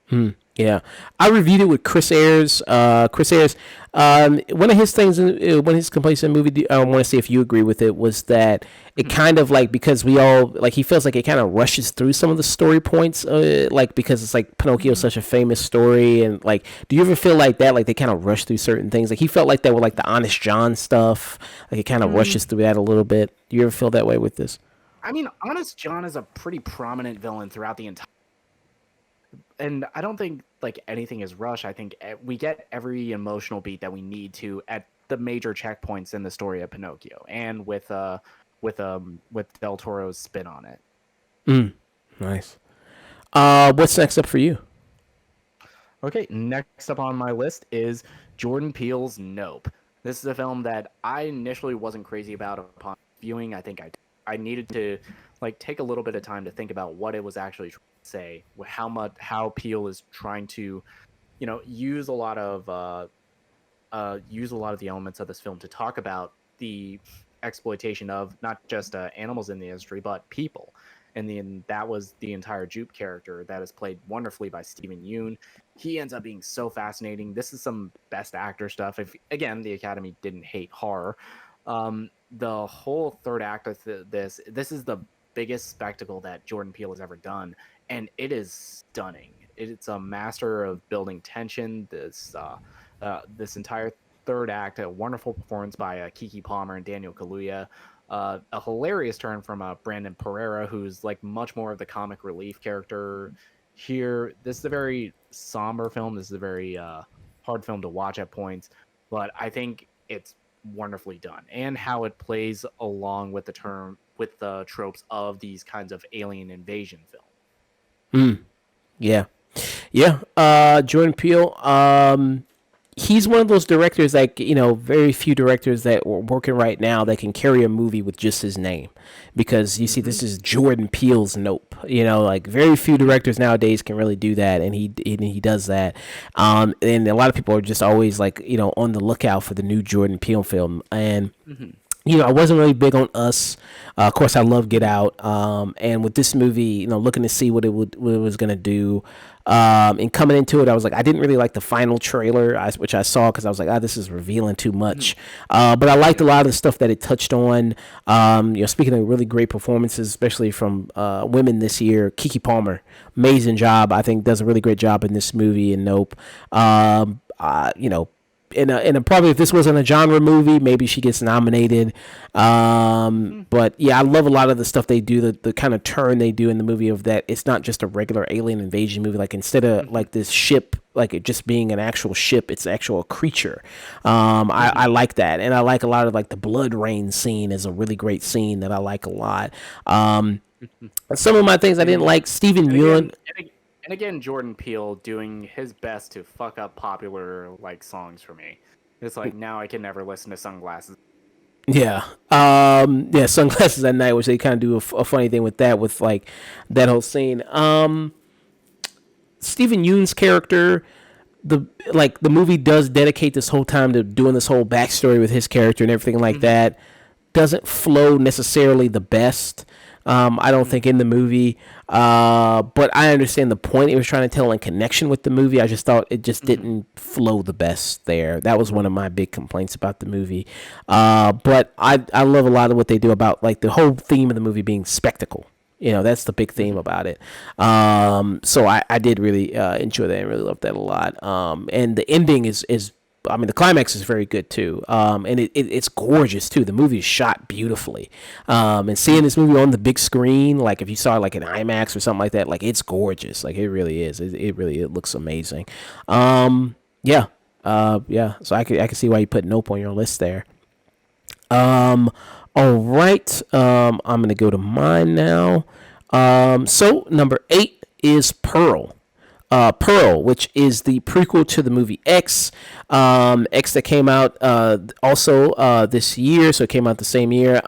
Speaker 1: Yeah, I reviewed it with Chris Ayres. Chris Ayres, one of his things, one of his complaints in the movie, I want to see if you agree with it, was that it kind of like, because we all like, he feels like it kind of rushes through some of the story points, like because it's like Pinocchio is such a famous story, and like, do you ever feel like that? Like they kind of rush through certain things. Like he felt like that with like the Honest John stuff. Like it kind of rushes through that a little bit. Do you ever feel that way with this?
Speaker 2: I mean, Honest John is a pretty prominent villain throughout the entire, and I don't think like anything is rushed. I think we get every emotional beat that we need to at the major checkpoints in the story of Pinocchio, and with Del Toro's spin on it.
Speaker 1: Nice. What's next up for you?
Speaker 2: Okay, next up on my list is Jordan Peele's Nope. This is a film that I initially wasn't crazy about upon viewing. I think I needed to like take a little bit of time to think about what it was actually trying to say, how Peele is trying to, use a lot of the elements of this film to talk about the exploitation of not just animals in the industry but people. And then that was the entire Jupe character that is played wonderfully by Stephen Yeun. He ends up being so fascinating. This is some best actor stuff. If again, the Academy didn't hate horror. The whole third act of this is the biggest spectacle that Jordan Peele has ever done, and it is stunning. It's a master of building tension. This entire third act, a wonderful performance by Kiki Palmer and Daniel Kaluuya. A hilarious turn from Brandon Pereira, who's like much more of the comic relief character here. This is a very somber film. This is a very hard film to watch at points, but I think it's wonderfully done, and how it plays along with the tropes of these kinds of alien invasion films.
Speaker 1: Yeah, yeah. Jordan Peele. He's one of those directors, like, very few directors that are working right now that can carry a movie with just his name, because you see, this is Jordan Peele's Nope. Like very few directors nowadays can really do that, and he does that. And a lot of people are just always like, on the lookout for the new Jordan Peele film. And I wasn't really big on Us. Of course, I love Get Out. And with this movie, looking to see what it was going to do. And coming into it, I was like, I didn't really like the final trailer, which I saw because I was like, this is revealing too much. But I liked a lot of the stuff that it touched on. Speaking of really great performances, especially from women this year, Kiki Palmer, amazing job. I think does a really great job in this movie and Nope. In a probably, if this wasn't a genre movie, maybe she gets nominated. But yeah, I love a lot of the stuff they do, the kind of turn they do in the movie of that it's not just a regular alien invasion movie. Like instead of like this ship, like it just being an actual ship, it's actual creature. I like that, and I like a lot of like the blood rain scene is a really great scene that I like a lot. Some of my things I didn't like, Stephen Yeun.
Speaker 2: And again, Jordan Peele doing his best to fuck up popular like songs for me. It's like now I can never listen to Sunglasses.
Speaker 1: Yeah. Sunglasses at Night, which they kind of do a funny thing with that, with like that whole scene. Stephen Yeun's character, the movie does dedicate this whole time to doing this whole backstory with his character and everything like that. Doesn't flow necessarily the best. I don't think in the movie, but I understand the point it was trying to tell in connection with the movie. I just thought it just didn't flow the best there. That was one of my big complaints about the movie. But I love a lot of what they do about like the whole theme of the movie being spectacle. That's the big theme about it. So I did really enjoy that and really loved that a lot. And the ending is the climax is very good too. And it's gorgeous too. The movie is shot beautifully. And seeing this movie on the big screen, like if you saw it like in IMAX or something like that, like it's gorgeous. Like it really is. It looks amazing. Yeah. So I can see why you put Nope on your list there. All right. I'm going to go to mine now. So number 8 is Pearl. Pearl, which is the prequel to the movie X. X that came out also this year, so it came out the same year.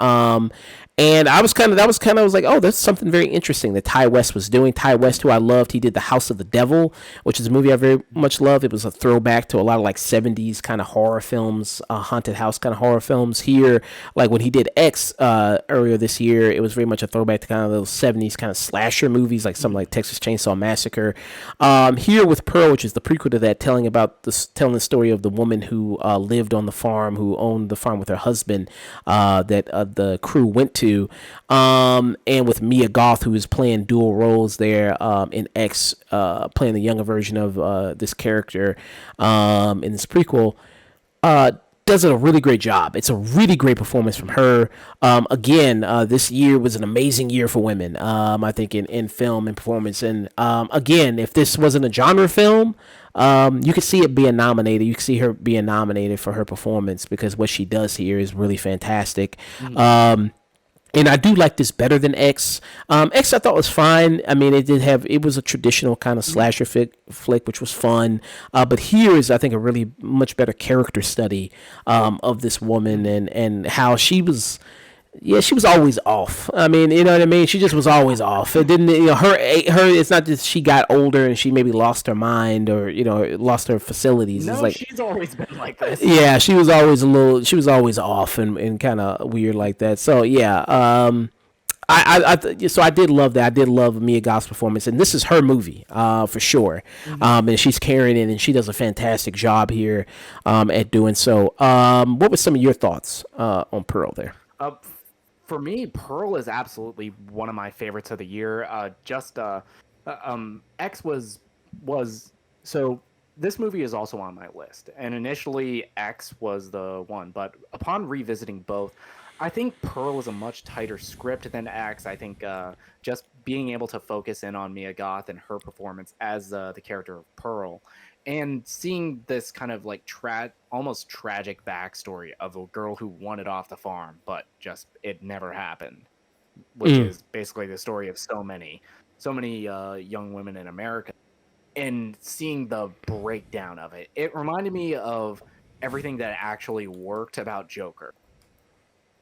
Speaker 1: And I was like, oh, that's something very interesting that Ty West was doing. Ty West, who I loved, he did The House of the Devil, which is a movie I very much love. It was a throwback to a lot of like 70s kind of horror films, haunted house kind of horror films. Here, like when he did X earlier this year, it was very much a throwback to kind of those 70s kind of slasher movies, like something like Texas Chainsaw Massacre. Here with Pearl, which is the prequel to that, telling the story of the woman who lived on the farm, who owned the farm with her husband, that the crew went to, and with Mia Goth, who is playing dual roles there in X, playing the younger version of this character in this prequel. Does a really great job. It's a really great performance from her. Again, this year was an amazing year for women, I think, in film and performance. And again, if this wasn't a genre film, you could see it being nominated. You could see her being nominated for her performance because what she does here is really fantastic. And I do like this better than X. X I thought was fine. I mean, it was a traditional kind of slasher flick, which was fun. But here is, I think, a really much better character study of this woman and how she was. Yeah, she was always off. I mean, you know what I mean? She just was always off. It didn't, her, it's not that she got older and she maybe lost her mind or, lost her facilities.
Speaker 2: No,
Speaker 1: it's like,
Speaker 2: she's always been like this.
Speaker 1: yeah, she was always off and kind of weird like that. So, yeah, so I did love that. I did love Mia Goth's performance, and this is her movie, for sure. And she's carrying it, and she does a fantastic job here, at doing so. What were some of your thoughts, on Pearl there?
Speaker 2: For me, Pearl is absolutely one of my favorites of the year. X was so. This movie is also on my list, and initially X was the one, but upon revisiting both, I think Pearl is a much tighter script than X. I think just being able to focus in on Mia Goth and her performance as the character of Pearl, and seeing this kind of like almost tragic backstory of a girl who wanted off the farm, but just it never happened, which is basically the story of so many young women in America. And seeing the breakdown of it, it reminded me of everything that actually worked about Joker.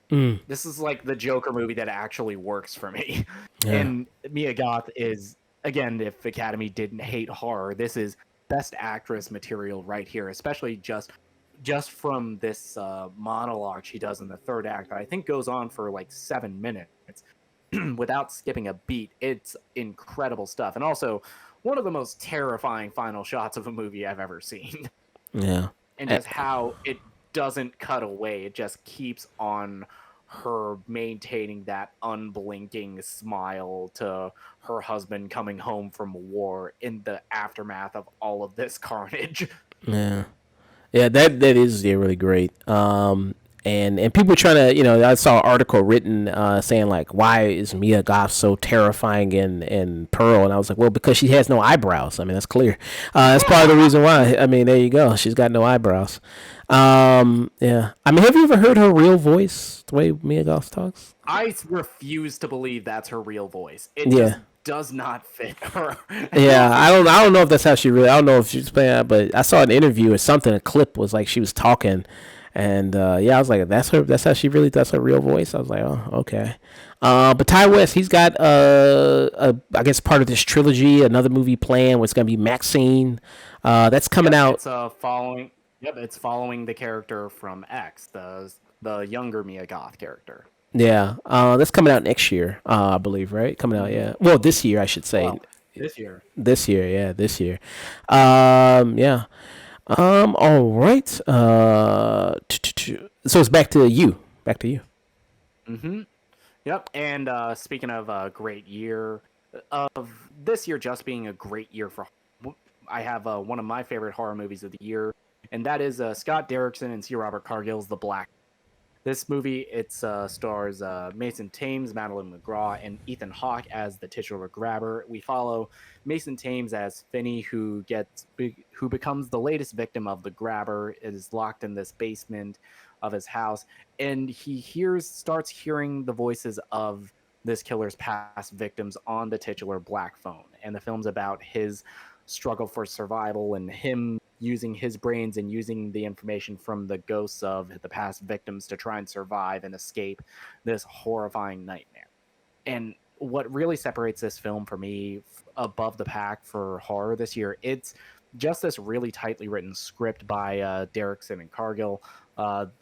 Speaker 2: This is like the Joker movie that actually works for me.
Speaker 1: Yeah.
Speaker 2: And Mia Goth is, again, if Academy didn't hate horror, this is best actress material right here, especially just from this monologue she does in the third act that I think goes on for like 7 minutes without skipping a beat. It's incredible stuff. And also one of the most terrifying final shots of a movie I've ever seen.
Speaker 1: Yeah.
Speaker 2: And just how it doesn't cut away. It just keeps on her maintaining that unblinking smile to her husband coming home from war in the aftermath of all of this carnage.
Speaker 1: Yeah. Yeah, that is, yeah, really great. And people trying to, I saw an article written saying like, why is Mia Goth so terrifying in Pearl? And I was like, well, because she has no eyebrows. I mean, that's clear. That's part of the reason why. I mean, there you go. She's got no eyebrows. Yeah. I mean, have you ever heard her real voice, the way Mia Goth talks?
Speaker 2: I refuse to believe that's her real voice. It just does not fit her.
Speaker 1: Yeah, I don't know if that's how she really. I don't know if she's playing that, but I saw an interview or something. A clip was like she was talking, and yeah, I was like, that's her. That's how she really. That's her real voice. I was like, oh, okay. But Ty West, he's got I guess part of this trilogy, another movie planned where it's gonna be Maxine. That's coming out.
Speaker 2: It's following. Yep, it's following the character from X, the younger Mia Goth character.
Speaker 1: Yeah, that's coming out next year, I believe, right? Coming out, yeah. Well, this year, I should say.
Speaker 2: Well, this year.
Speaker 1: This year, yeah, this year. Yeah. All right. So it's back to you. Back to you.
Speaker 2: Mm-hmm. Yep. And speaking of a great year, of this year just being a great year for, I have one of my favorite horror movies of the year, and that is Scott Derrickson and C. Robert Cargill's The Black. This movie, it stars Mason Thames, Madeline McGraw, and Ethan Hawke as the titular grabber. We follow Mason Thames as Finney, who becomes the latest victim of the grabber. It is locked in this basement of his house, and he starts hearing the voices of this killer's past victims on the titular black phone. And the film's about his struggle for survival and him using his brains and using the information from the ghosts of the past victims to try and survive and escape this horrifying nightmare. And what really separates this film for me above the pack for horror this year, it's just this really tightly written script by Derrickson and Cargill.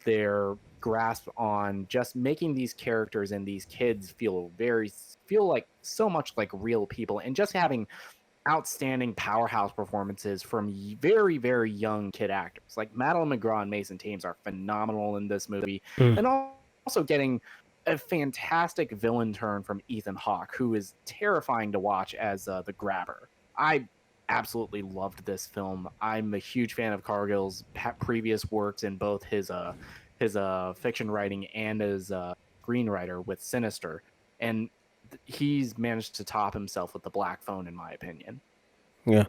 Speaker 2: Their grasp on just making these characters and these kids feel like so much like real people, and just having outstanding powerhouse performances from very, very young kid actors. Like Madeline McGraw and Mason Thames are phenomenal in this movie. And also getting a fantastic villain turn from Ethan Hawke, who is terrifying to watch as the Grabber. I absolutely loved this film. I'm a huge fan of Cargill's previous works in both his fiction writing and his screenwriter with Sinister, and he's managed to top himself with The Black Phone, in my opinion.
Speaker 1: Yeah,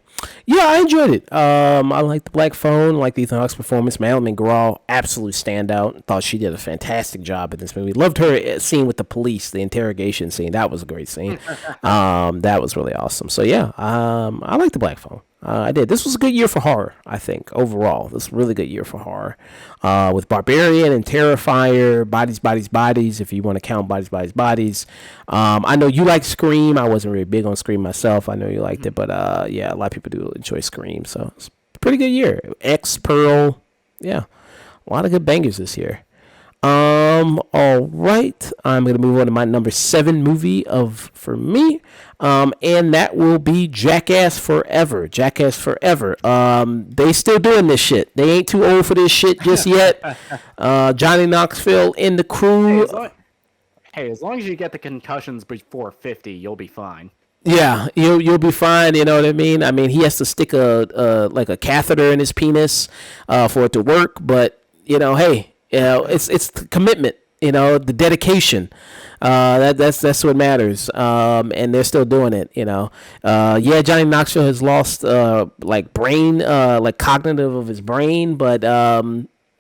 Speaker 1: I enjoyed it. I like The Black Phone, like the Ethan Hawke's performance. Madeline McGraw, absolute standout. Thought she did a fantastic job in this movie. Loved her scene with the police, the interrogation scene. That was a great scene. That was really awesome. So yeah, I like The Black Phone. I did. This was a good year for horror, I think, overall. This was a really good year for horror. With Barbarian and Terrifier, Bodies, if you want to count Bodies. I know you like Scream. I wasn't really big on Scream myself. I know you liked it, but yeah, a lot of people do enjoy Scream. So it's a pretty good year. X, Pearl, yeah, a lot of good bangers this year. All right. I'm gonna move on to my number 7 movie for me. And that will be Jackass Forever. They still doing this shit. They ain't too old for this shit just yet. Johnny Knoxville in the crew.
Speaker 2: As long as you get the concussions before 50, you'll be fine.
Speaker 1: Yeah, you'll be fine. You know what I mean? I mean, he has to stick a catheter in his penis for it to work. But hey, it's the commitment. The dedication. That's what matters. And they're still doing it. Yeah, Johnny Knoxville has lost brain, cognitive of his brain, but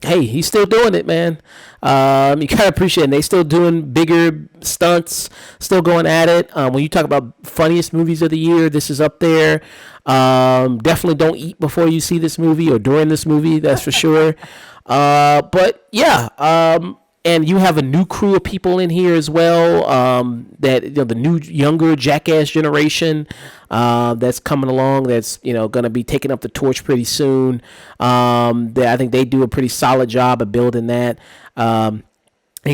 Speaker 1: hey, he's still doing it, man. You gotta appreciate it. They still doing bigger stunts, still going at it. When you talk about funniest movies of the year, this is up there. Definitely don't eat before you see this movie or during this movie, that's for sure. But yeah, and you have a new crew of people in here as well. That the new younger Jackass generation that's coming along. That's going to be taking up the torch pretty soon. I think they do a pretty solid job of building that. And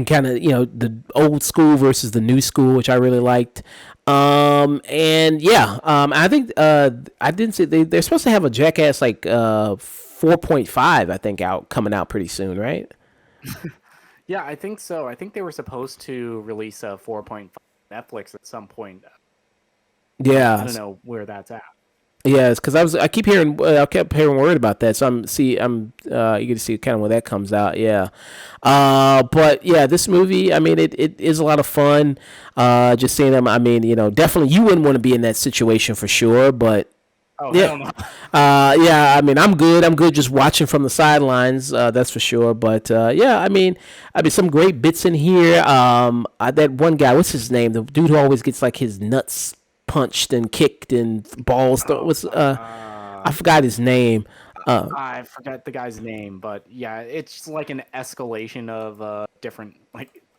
Speaker 1: kind of the old school versus the new school, which I really liked. And yeah, I think I didn't say they're supposed to have a Jackass 4.5 I think coming out pretty soon, right?
Speaker 2: Yeah, I think so. I think they were supposed to release a 4.5 Netflix at some point.
Speaker 1: Yeah,
Speaker 2: I don't know where that's at.
Speaker 1: Yeah, it's because I kept hearing word about that. So I'm eager to see kind of when that comes out. Yeah, but yeah, this movie, I mean, it is a lot of fun. Just seeing them, I mean, definitely you wouldn't want to be in that situation for sure, but.
Speaker 2: Oh,
Speaker 1: yeah.
Speaker 2: Hell no.
Speaker 1: Yeah, I mean, I'm good just watching from the sidelines, that's for sure. But yeah, I mean, some great bits in here. That one guy, what's his name? The dude who always gets his nuts punched and kicked and balls. I forgot his name.
Speaker 2: I forgot the guy's name, but yeah, it's like an escalation of different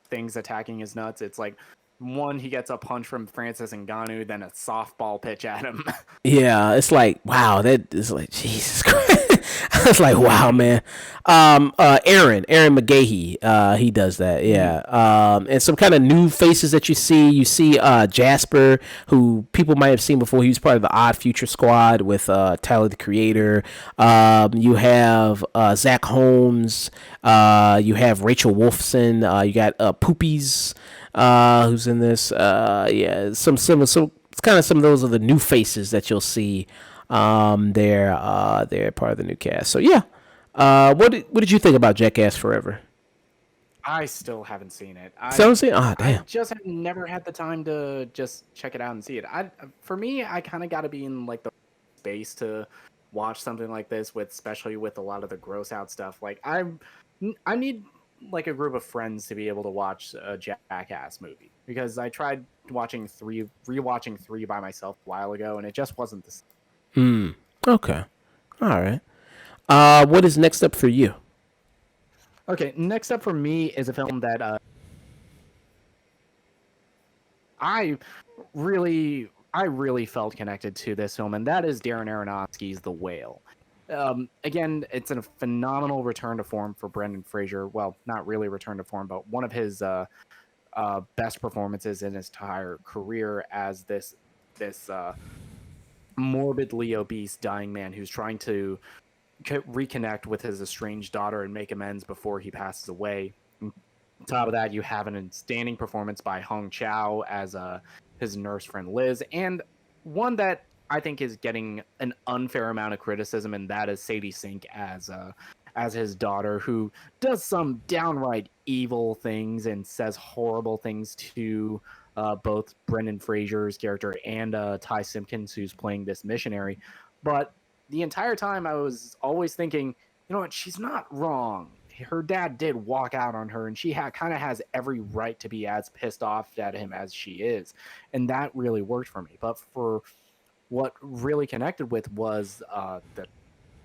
Speaker 2: things attacking his nuts. It's like. One, he gets a punch from Francis Ngannou, then a softball pitch at him.
Speaker 1: Yeah, it's like, wow, that is Jesus Christ. It's like, wow, man. Aaron McGahey, he does that, yeah. And some kind of new faces that you see. You see Jasper, who people might have seen before. He was part of the Odd Future Squad with Tyler, the Creator. You have Zach Holmes. You have Rachel Wolfson. You got Poopies. Who's in this? Yeah, some it's kind of some of those are the new faces that you'll see. They're part of the new cast. So yeah, what did you think about Jackass Forever?
Speaker 2: I still haven't seen it.
Speaker 1: Still seen? Ah, damn.
Speaker 2: I just have never had the time to just check it out and see it. For me, I kind of got to be in the space to watch something like this, especially with a lot of the gross out stuff. I need a group of friends to be able to watch a Jackass movie, because I tried rewatching 3 by myself a while ago, and it just wasn't the same.
Speaker 1: Okay, all right. What is next up for you?
Speaker 2: Okay, next up for me is a film that I really felt connected to this film, and that is Darren Aronofsky's The Whale. Again, it's a phenomenal return to form for Brendan Fraser. Well, not really return to form, but one of his best performances in his entire career as this morbidly obese dying man who's trying to reconnect with his estranged daughter and make amends before he passes away. On top of that, you have an outstanding performance by Hong Chow as his nurse friend Liz, and one that I think is getting an unfair amount of criticism, and that is Sadie Sink as his daughter, who does some downright evil things and says horrible things to both Brendan Fraser's character and Ty Simpkins, who's playing this missionary. But the entire time, I was always thinking, you know what, she's not wrong. Her dad did walk out on her, and she kind of has every right to be as pissed off at him as she is, and that really worked for me. But for what really connected with was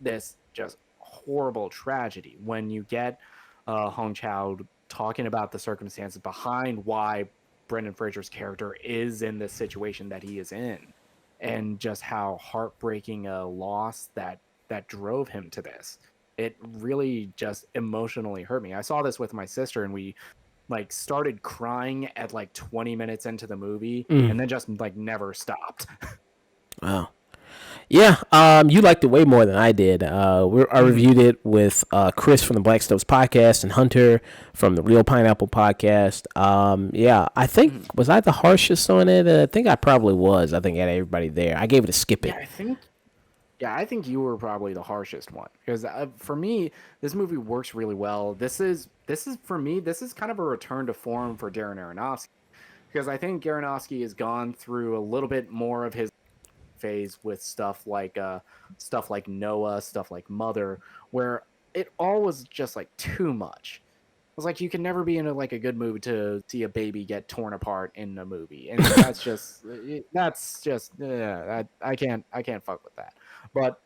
Speaker 2: this just horrible tragedy when you get Hong Chow talking about the circumstances behind why Brendan Fraser's character is in this situation that he is in, and just how heartbreaking a loss that drove him to this. It really just emotionally hurt me. I saw this with my sister, and we like started crying at like 20 minutes into the movie, and then just like never stopped.
Speaker 1: Wow. Yeah, you liked it way more than I did. I reviewed it with Chris from the Black Stoves podcast and Hunter from the Real Pineapple podcast. Yeah, I think, was I the harshest on it? I think I probably was. I think I had everybody there. I gave it a skip it.
Speaker 2: I think you were probably the harshest one, because for me, this movie works really well. This is for me, this is kind of a return to form for Darren Aronofsky, because I think Aronofsky has gone through a little bit more of his phase with stuff like Noah, stuff like Mother, where it all was just like too much. It was like you can never be in a good mood to see a baby get torn apart in a movie, and that's just I can't fuck with that. But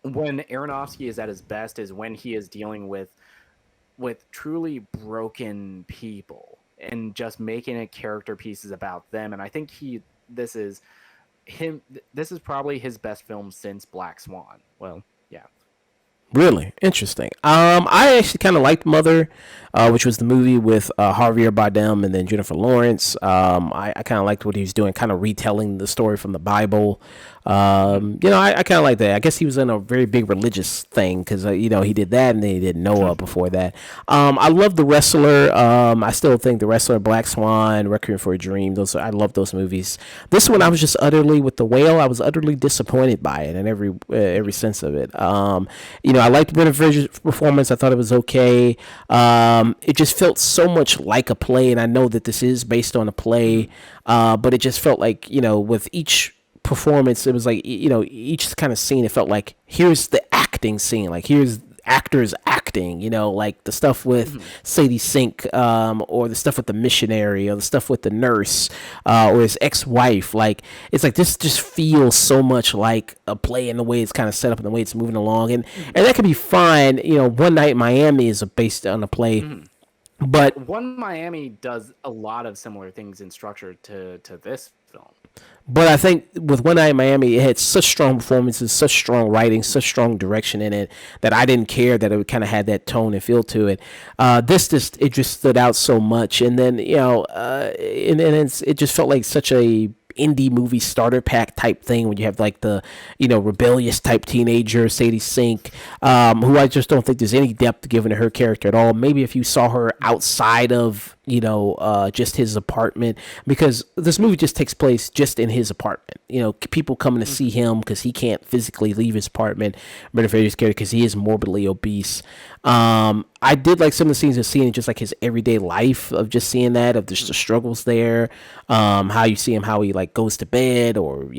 Speaker 2: when Aronofsky is at his best is when he is dealing with truly broken people and just making it character pieces about them. And I think this is probably his best film since Black Swan. Well, yeah.
Speaker 1: Really interesting. I actually kind of liked Mother, which was the movie with Javier Bardem and then Jennifer Lawrence. I kind of liked what he was doing, kind of retelling the story from the Bible. I kind of like that. I guess he was in a very big religious thing because he did that, and then he did Noah before that. I love The Wrestler. I still think The Wrestler, Black Swan, Requiem for a Dream. I love those movies. This one, I was just utterly, with The Whale, I was utterly disappointed by it in every sense of it. I liked Brendan Fraser's performance. I thought it was okay. It just felt so much like a play, and I know that this is based on a play, but it just felt like, with each performance, it was like, each kind of scene, it felt like, here's the acting scene, like here's actors acting, like the stuff with Sadie Sink, or the stuff with the missionary, or the stuff with the nurse, or his ex-wife. Like, it's like, this just feels so much like a play in the way it's kind of set up and the way it's moving along, and that could be fine. One Night in Miami is based on a play. But
Speaker 2: One Miami does a lot of similar things in structure to this film.
Speaker 1: But I think with One Night in Miami, it had such strong performances, such strong writing, such strong direction in it that I didn't care that it kind of had that tone and feel to it. It just stood out so much, and then it just felt like such a indie movie starter pack type thing when you have like the rebellious type teenager Sadie Sink, who I just don't think there's any depth given to her character at all. Maybe if you saw her outside of just his apartment, because this movie just takes place just in his apartment. People coming to see him because he can't physically leave his apartment. Brendan Fraser's character, because he is morbidly obese. I did like some of the scenes of seeing just like his everyday life, of just seeing that, of just the struggles there. How you see him, how he like goes to bed or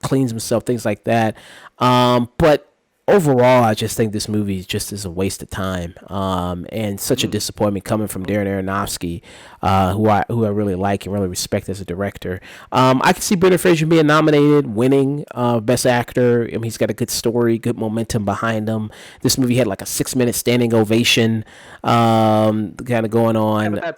Speaker 1: cleans himself, things like that. But overall, I just think this movie just is a waste of time, and such a
Speaker 2: Mm.
Speaker 1: disappointment coming from Darren Aronofsky, who I really like and really respect as a director. I can see Brendan Fraser being nominated, winning Best Actor. I mean, he's got a good story, good momentum behind him. This movie had like a 6 minute standing ovation, kind of going
Speaker 2: Yeah, but
Speaker 1: on.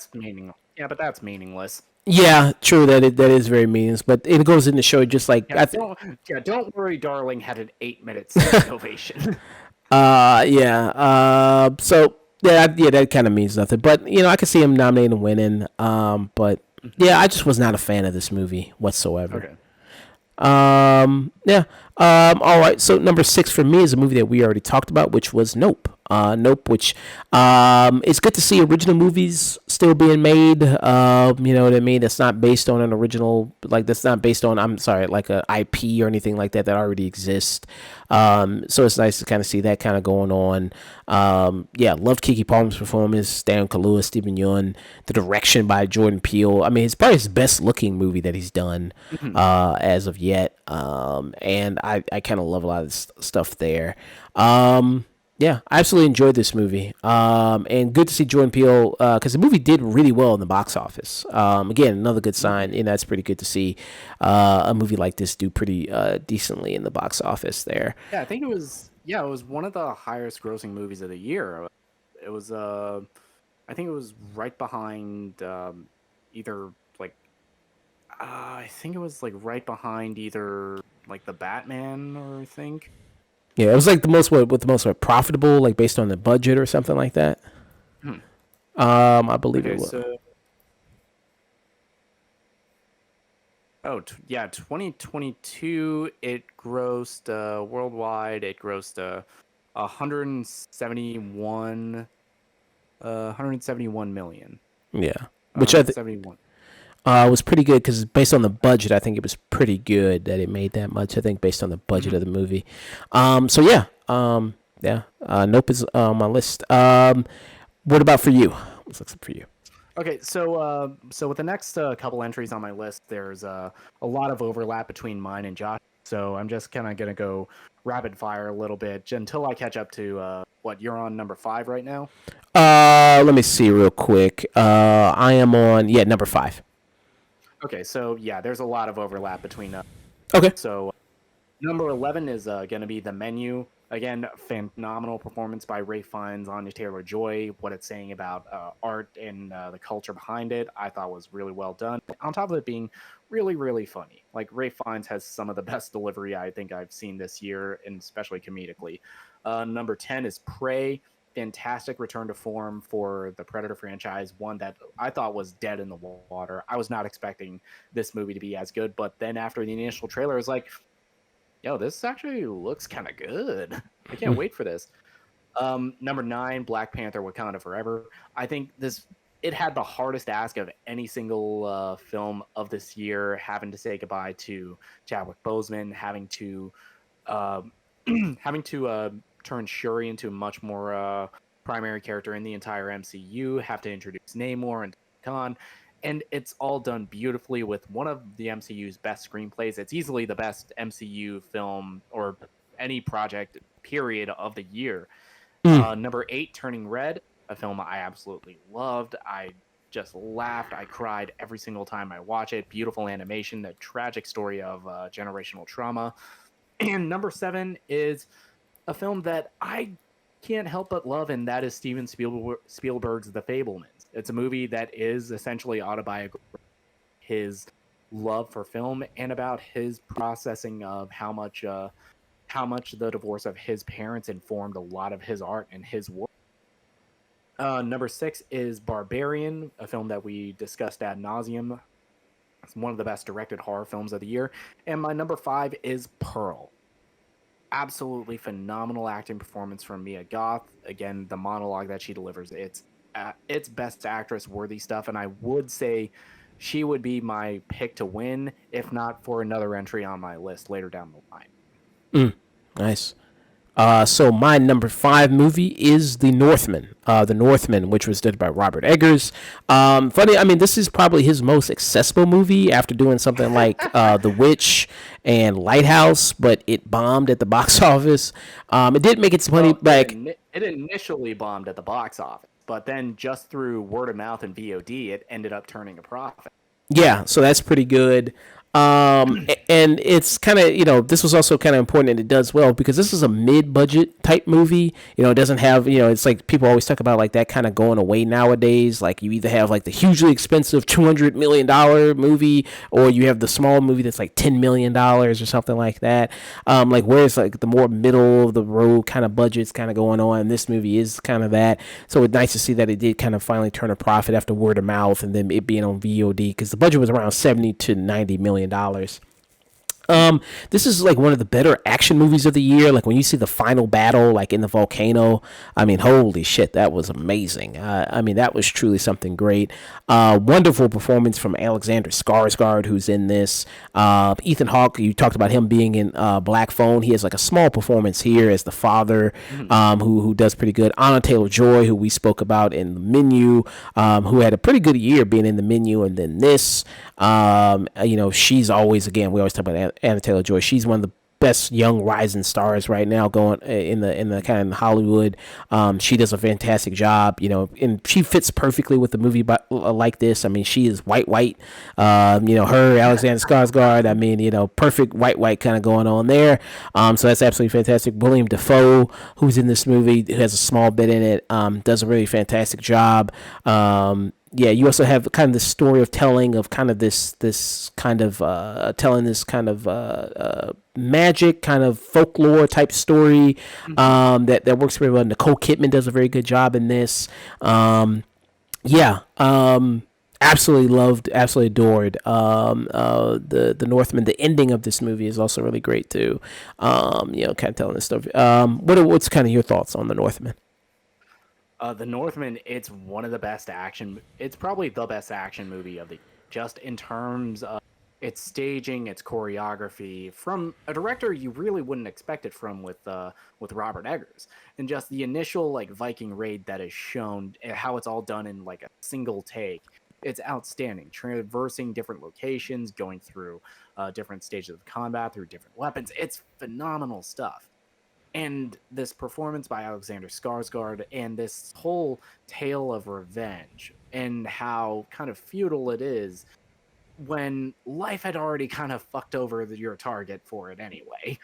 Speaker 2: that's meaningless.
Speaker 1: Yeah, true. That is very meaningless, but it goes in to show just like
Speaker 2: Yeah, don't worry, darling. Had an 8 minute standing ovation.
Speaker 1: Yeah. So yeah, that kind of means nothing. But I could see him nominating and winning. But yeah, I just was not a fan of this movie whatsoever.
Speaker 2: Okay.
Speaker 1: Yeah. All right. So number 6 for me is a movie that we already talked about, which was Nope. Nope. Which it's good to see original movies still being made. You know what I mean? That's not based on an original, like that's not based on. I'm sorry, like a IP or anything like that already exists. So it's nice to kind of see that kind of going on. Yeah, loved Keke Palmer's performance, Dan Kaluuya, Stephen Yeun, the direction by Jordan Peele. I mean, it's probably his best looking movie that he's done as of yet. And I kind of love a lot of stuff there. Yeah, I absolutely enjoyed this movie. And good to see Jordan Peele because the movie did really well in the box office. Again, another good sign. It's pretty good to see a movie like this do pretty decently in the box office there.
Speaker 2: Yeah, I think it was. Yeah, it was one of the highest grossing movies of the year. It was. I think it was right behind either like. I think it was like right behind either like the Batman or I think.
Speaker 1: Yeah, it was like the most profitable, like based on the budget or something like that.
Speaker 2: Hmm.
Speaker 1: I believe
Speaker 2: Okay,
Speaker 1: it was.
Speaker 2: so. Oh, yeah, 2022, it grossed worldwide, it grossed 171 million.
Speaker 1: Yeah, which I think
Speaker 2: 171.
Speaker 1: was pretty good because based on the budget, I think it was pretty good that it made that much. I think based on the budget of the movie. So yeah, yeah. Nope is on my list. What about for you? What's next up for you?
Speaker 2: Okay, so with the next couple entries on my list, there's a lot of overlap between mine and Josh. So I'm just kind of gonna go rapid fire a little bit until I catch up to what you're on number 5 right now.
Speaker 1: Let me see real quick. I am on number 5.
Speaker 2: Okay, so yeah, there's a lot of overlap between.
Speaker 1: Okay.
Speaker 2: So number 11 is going to be The Menu. Again, phenomenal performance by Ray Fiennes, Anya Taylor-Joy. What it's saying about art and the culture behind it, I thought was really well done. On top of it being really, really funny. Like, Ray Fiennes has some of the best delivery I think I've seen this year, and especially comedically. Number 10 is Prey. Fantastic return to form for the Predator franchise, one that I thought was dead in the water. I was not expecting this movie to be as good, but then after the initial trailer, I was like, yo, this actually looks kind of good. I can't wait for this. Number 9, Black Panther: Wakanda Forever. I think it had the hardest ask of any single film of this year, having to say goodbye to Chadwick Boseman, having to having to turn Shuri into a much more primary character in the entire MCU, have to introduce Namor and Khan, and it's all done beautifully with one of the MCU's best screenplays. It's easily the best MCU film or any project period of the year. Number 8, Turning Red, a film I absolutely loved. I just laughed. I cried every single time I watch it. Beautiful animation, the tragic story of generational trauma. And number 7 is a film that I can't help but love, and that is Steven Spielberg's The Fabelmans. It's a movie that is essentially autobiographical, his love for film and about his processing of how much the divorce of his parents informed a lot of his art and his work. Number 6 is Barbarian, a film that we discussed ad nauseum. It's one of the best directed horror films of the year. And my number 5 is Pearl. Absolutely phenomenal acting performance from Mia Goth. Again, the monologue that she delivers, it's best actress worthy stuff, and I would say she would be my pick to win, if not for another entry on my list later down the line.
Speaker 1: Nice. So my number 5 movie is The Northman. The Northman, which was directed by Robert Eggers. Funny, I mean, this is probably his most accessible movie after doing something like The Witch and Lighthouse, but it bombed at the box office. It did make its money
Speaker 2: Well,
Speaker 1: back.
Speaker 2: it initially bombed at the box office, but then just through word of mouth and VOD, it ended up turning a profit.
Speaker 1: Yeah, so that's pretty good. And it's kind of, this was also kind of important and it does well because this is a mid-budget type movie. It doesn't have, it's like people always talk about like that kind of going away nowadays. Like you either have like the hugely expensive $200 million movie or you have the small movie that's like $10 million or something like that. Like whereas like the more middle of the road kind of budgets kind of going on, this movie is kind of that. So it's nice to see that it did kind of finally turn a profit after word of mouth and then it being on VOD because the budget was around 70 to 90 million dollars. This is like one of the better action movies of the year. Like when you see the final battle, like in the volcano, I mean, holy shit, that was amazing. I mean, that was truly something great. Wonderful performance from Alexander Skarsgård, who's in this. Ethan Hawke, you talked about him being in Black Phone. He has like a small performance here as the father, who does pretty good. Anna Taylor-Joy, who we spoke about in The Menu, who had a pretty good year being in The Menu, and then this. She's always, again, we always talk about Anna Taylor-Joy. She's one of the best young rising stars right now going in the kind of Hollywood. She does a fantastic job, and she fits perfectly with the movie like this. I mean, she is white. Her, Alexander Skarsgård, I mean, perfect white kind of going on there. So that's absolutely fantastic. William Dafoe, who's in this movie, who has a small bit in it, does a really fantastic job. Yeah, you also have kind of the story of telling of kind of this kind of telling this kind of magic kind of folklore type story that works very well. Nicole Kidman does a very good job in this. Absolutely loved, absolutely adored. The Northman. The ending of this movie is also really great too. Kind of telling this stuff. What's kind of your thoughts on the Northman?
Speaker 2: The Northman, it's one of the best action. It's probably the best action movie of the, just in terms of its staging, its choreography, from a director you really wouldn't expect it from with Robert Eggers, and just the initial like Viking raid that is shown, how it's all done in like a single take. It's outstanding, traversing different locations, going through different stages of combat, through different weapons. It's phenomenal stuff. And this performance by Alexander Skarsgård and this whole tale of revenge and how kind of futile it is when life had already kind of fucked over your target for it anyway.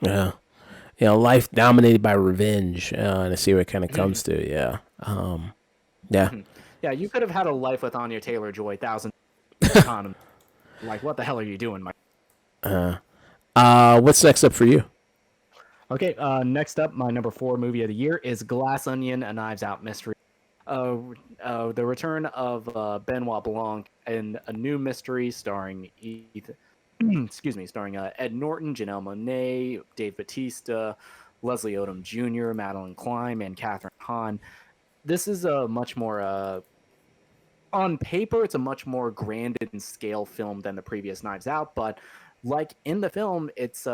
Speaker 1: Yeah. Life dominated by revenge, and I see what it kind of comes to. Yeah. Yeah.
Speaker 2: Yeah, you could have had a life with Anya Taylor-Joy, 1,000 economy. Like, what the hell are you doing, Mike?
Speaker 1: What's next up for you?
Speaker 2: Okay, next up, my number 4 movie of the year is Glass Onion: A Knives Out Mystery. The return of Benoit Blanc in a new mystery starring starring Ed Norton, Janelle Monáe, Dave Bautista, Leslie Odom Jr., Madeline Klein, and Catherine Hahn. This is a much more on paper, it's a much more grand in scale film than the previous Knives Out, but like in the film, it's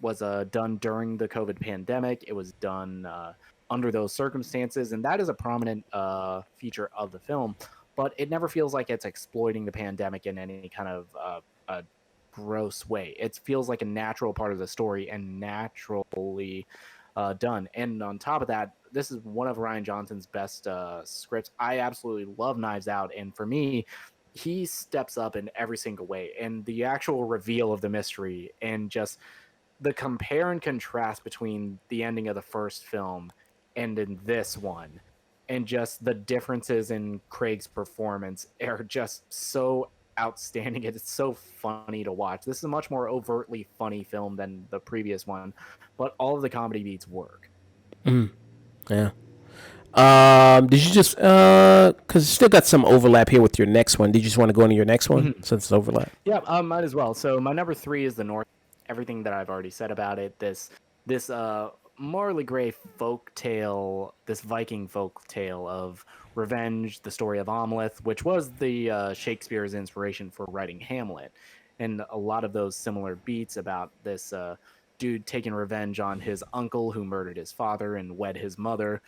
Speaker 2: was done during the COVID pandemic. It was done under those circumstances, and that is a prominent feature of the film. But it never feels like it's exploiting the pandemic in any kind of gross way. It feels like a natural part of the story and naturally done. And on top of that, this is one of Rian Johnson's best scripts. I absolutely love Knives Out, and for me, he steps up in every single way. And the actual reveal of the mystery and just the compare and contrast between the ending of the first film and in this one, and just the differences in Craig's performance are just so outstanding. It's so funny to watch. This is a much more overtly funny film than the previous one, but all of the comedy beats work.
Speaker 1: Yeah. Did you just because you still got some overlap here with your next one? Did you just want to go into your next one since it's overlap?
Speaker 2: Yeah, might as well. So my number 3 is The North. Everything that I've already said about it. This morally gray folk tale, this Viking folk tale of revenge, the story of Amleth, which was the Shakespeare's inspiration for writing Hamlet, and a lot of those similar beats about this dude taking revenge on his uncle who murdered his father and wed his mother.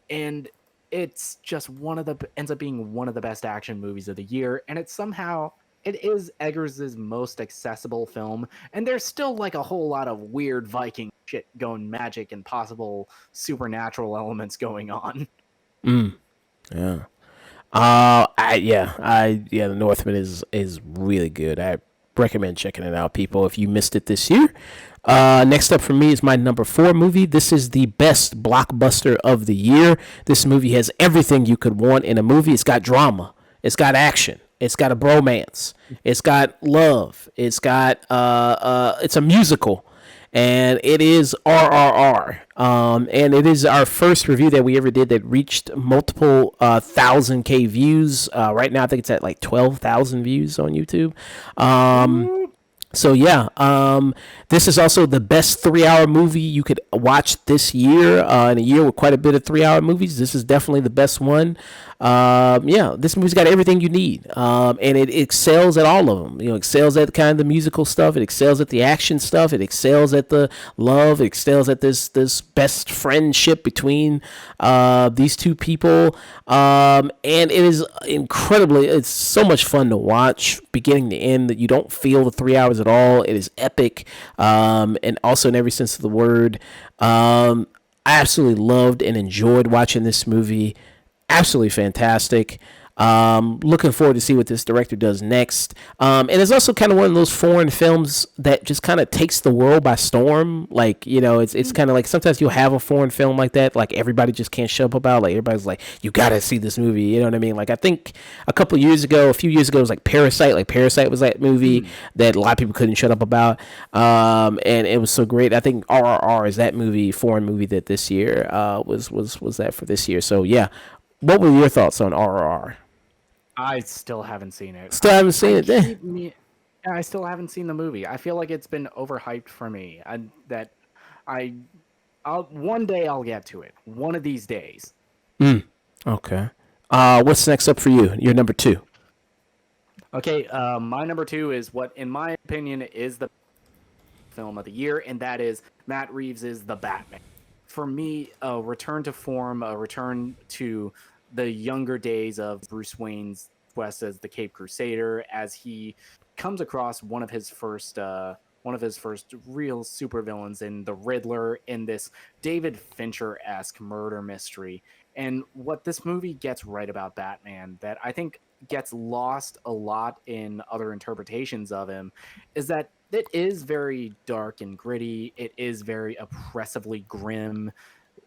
Speaker 2: And it's just ends up being one of the best action movies of the year. And it is Eggers' most accessible film. And there's still like a whole lot of weird Viking shit going, magic and possible supernatural elements going on.
Speaker 1: Yeah. The Northman is really good. I recommend checking it out, people, if you missed it this year. Next up for me is my number 4 movie. This is the best blockbuster of the year. This movie has everything you could want in a movie. It's got drama. It's got action. It's got a bromance. It's got love. It's got it's a musical. And it is RRR. And it is our first review that we ever did that reached multiple 1,000K views. Right now, I think it's at like 12,000 views on YouTube. So yeah, this is also the best 3-hour movie you could watch this year. In a year with quite a bit of 3-hour movies, this is definitely the best one. This movie's got everything you need, and it excels at all of them. You know, excels at kind of the musical stuff. It excels at the action stuff. It excels at the love. It excels at this best friendship between these two people, and it is incredibly. It's so much fun to watch, beginning to end. That you don't feel the 3 hours at all. It is epic, and also in every sense of the word. I absolutely loved and enjoyed watching this movie. Absolutely fantastic. Looking forward to see what this director does next. And it's also kind of one of those foreign films that just kind of takes the world by storm. Like, you know, it's kind of like sometimes you'll have a foreign film like that, like everybody just can't shut up about. Like everybody's like, you gotta see this movie. You know what I mean? Like I think a few years ago, it was like Parasite. Like Parasite was that movie that a lot of people couldn't shut up about. And it was so great. I think RRR is that foreign movie that this year was that for this year. So yeah. What were your thoughts on RRR?
Speaker 2: I still haven't seen it.
Speaker 1: Still haven't seen it.
Speaker 2: I still haven't seen the movie. I feel like it's been overhyped for me. One day I'll get to it. One of these days.
Speaker 1: Okay. What's next up for you? Your number 2.
Speaker 2: Okay. My number 2 is what, in my opinion, is the film of the year, and that is Matt Reeves' The Batman. For me, a return to form, a return to the younger days of Bruce Wayne's quest as the Caped Crusader, as he comes across one of his first real supervillains in the Riddler, in this David Fincher-esque murder mystery. And what this movie gets right about Batman, that I think gets lost a lot in other interpretations of him, is that it is very dark and gritty. It is very oppressively grim.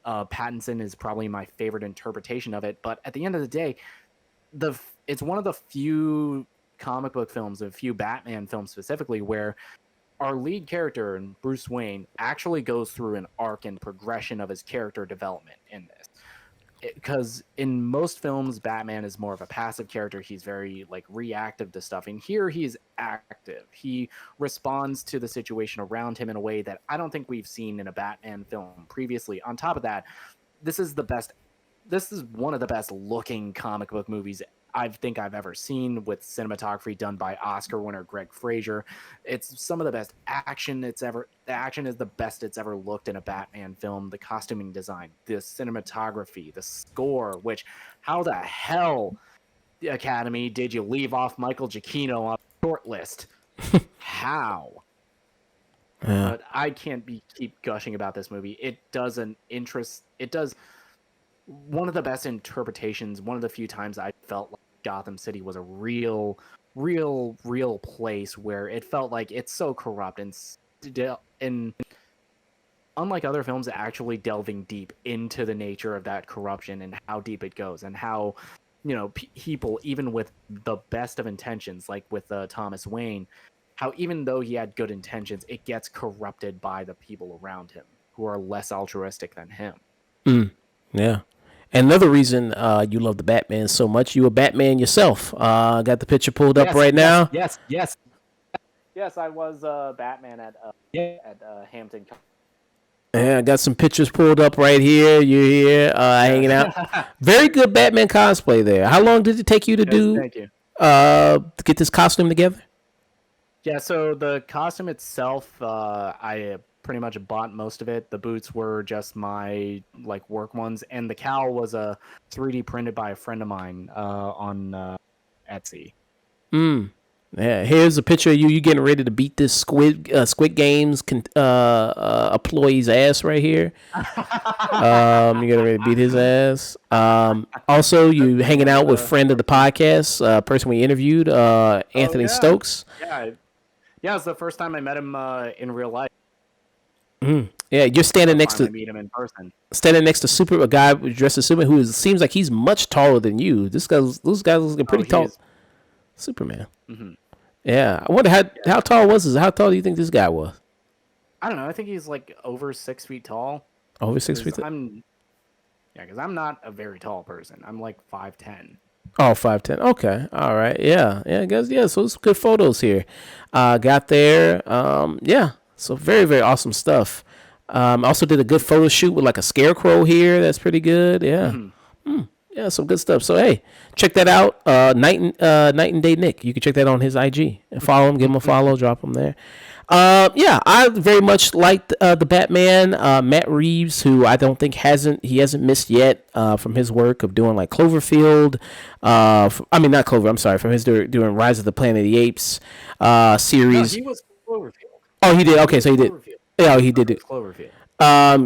Speaker 2: Pattinson is probably my favorite interpretation of it. But at the end of the day, it's one of the few comic book films, a few Batman films specifically, where our lead character, Bruce Wayne, actually goes through an arc and progression of his character development in this. Because in most films, Batman is more of a passive character. He's very reactive to stuff. And here he's active. He responds to the situation around him in a way that I don't think we've seen in a Batman film previously. On top of that, this is one of the best looking comic book movies I think I've ever seen, with cinematography done by Oscar winner Greg Fraser. It's some of the best action the action is the best it's ever looked in a Batman film. The costuming design, the cinematography, the score, which, how the hell, the Academy, did you leave off Michael Giacchino on the short list? How?
Speaker 1: Yeah.
Speaker 2: But I can't keep gushing about this movie. It does one of the best interpretations, one of the few times I felt like Gotham City was a real place where it felt like it's so corrupt and unlike other films, actually delving deep into the nature of that corruption and how deep it goes, and how, people, even with the best of intentions, like with Thomas Wayne, how even though he had good intentions, it gets corrupted by the people around him who are less altruistic than him.
Speaker 1: Yeah. And another reason you love the Batman so much, you a Batman yourself. Got the picture pulled up now.
Speaker 2: Yes.
Speaker 3: Yes, I was Batman at Hampton.
Speaker 1: Yeah, I got some pictures pulled up right here. You're here hanging out. Very good Batman cosplay there. How long did it take you to
Speaker 2: Thank you.
Speaker 1: To get this costume together?
Speaker 2: Yeah, so the costume itself, I pretty much bought most of it. The boots were just my like work ones, and the cowl was a 3D printed by a friend of mine on Etsy.
Speaker 1: Yeah, here's a picture of you. You getting ready to beat this Squid Games employee's ass right here. You getting ready to beat his ass. Also, you hanging out with friend of the podcast, person we interviewed, Anthony Stokes.
Speaker 2: Yeah, it's the first time I met him in real life.
Speaker 1: Yeah, you're standing next to
Speaker 2: meet him in person.
Speaker 1: Standing next to a guy dressed as Superman who seems like he's much taller than you. Those guys looking pretty tall. Superman.
Speaker 2: Mm-hmm.
Speaker 1: Yeah, I wonder how tall was this? How tall do you think this guy was?
Speaker 2: I don't know. I think he's like over 6 feet tall.
Speaker 1: Over 6 feet.
Speaker 2: Because I'm not a very tall person. I'm like 5'10".
Speaker 1: Oh, 5'10". Okay, all right. Yeah, guys. Yeah, so it's good photos here. Got there. Yeah. So very, very awesome stuff. Also did a good photo shoot with like a scarecrow here. That's pretty good. Yeah. Yeah, some good stuff. So hey, check that out. Night and Day Nick. You can check that on his IG and follow him. Give him a follow. Drop him there. Yeah, I very much liked the Batman. Matt Reeves, who I don't think hasn't missed yet from his work of doing like Cloverfield. Not Clover. I'm sorry, from his doing Rise of the Planet of the Apes series.
Speaker 2: No, he was Cloverfield.
Speaker 1: Oh, he did. Okay, so he did. Yeah, he did it.
Speaker 2: Cloverfield.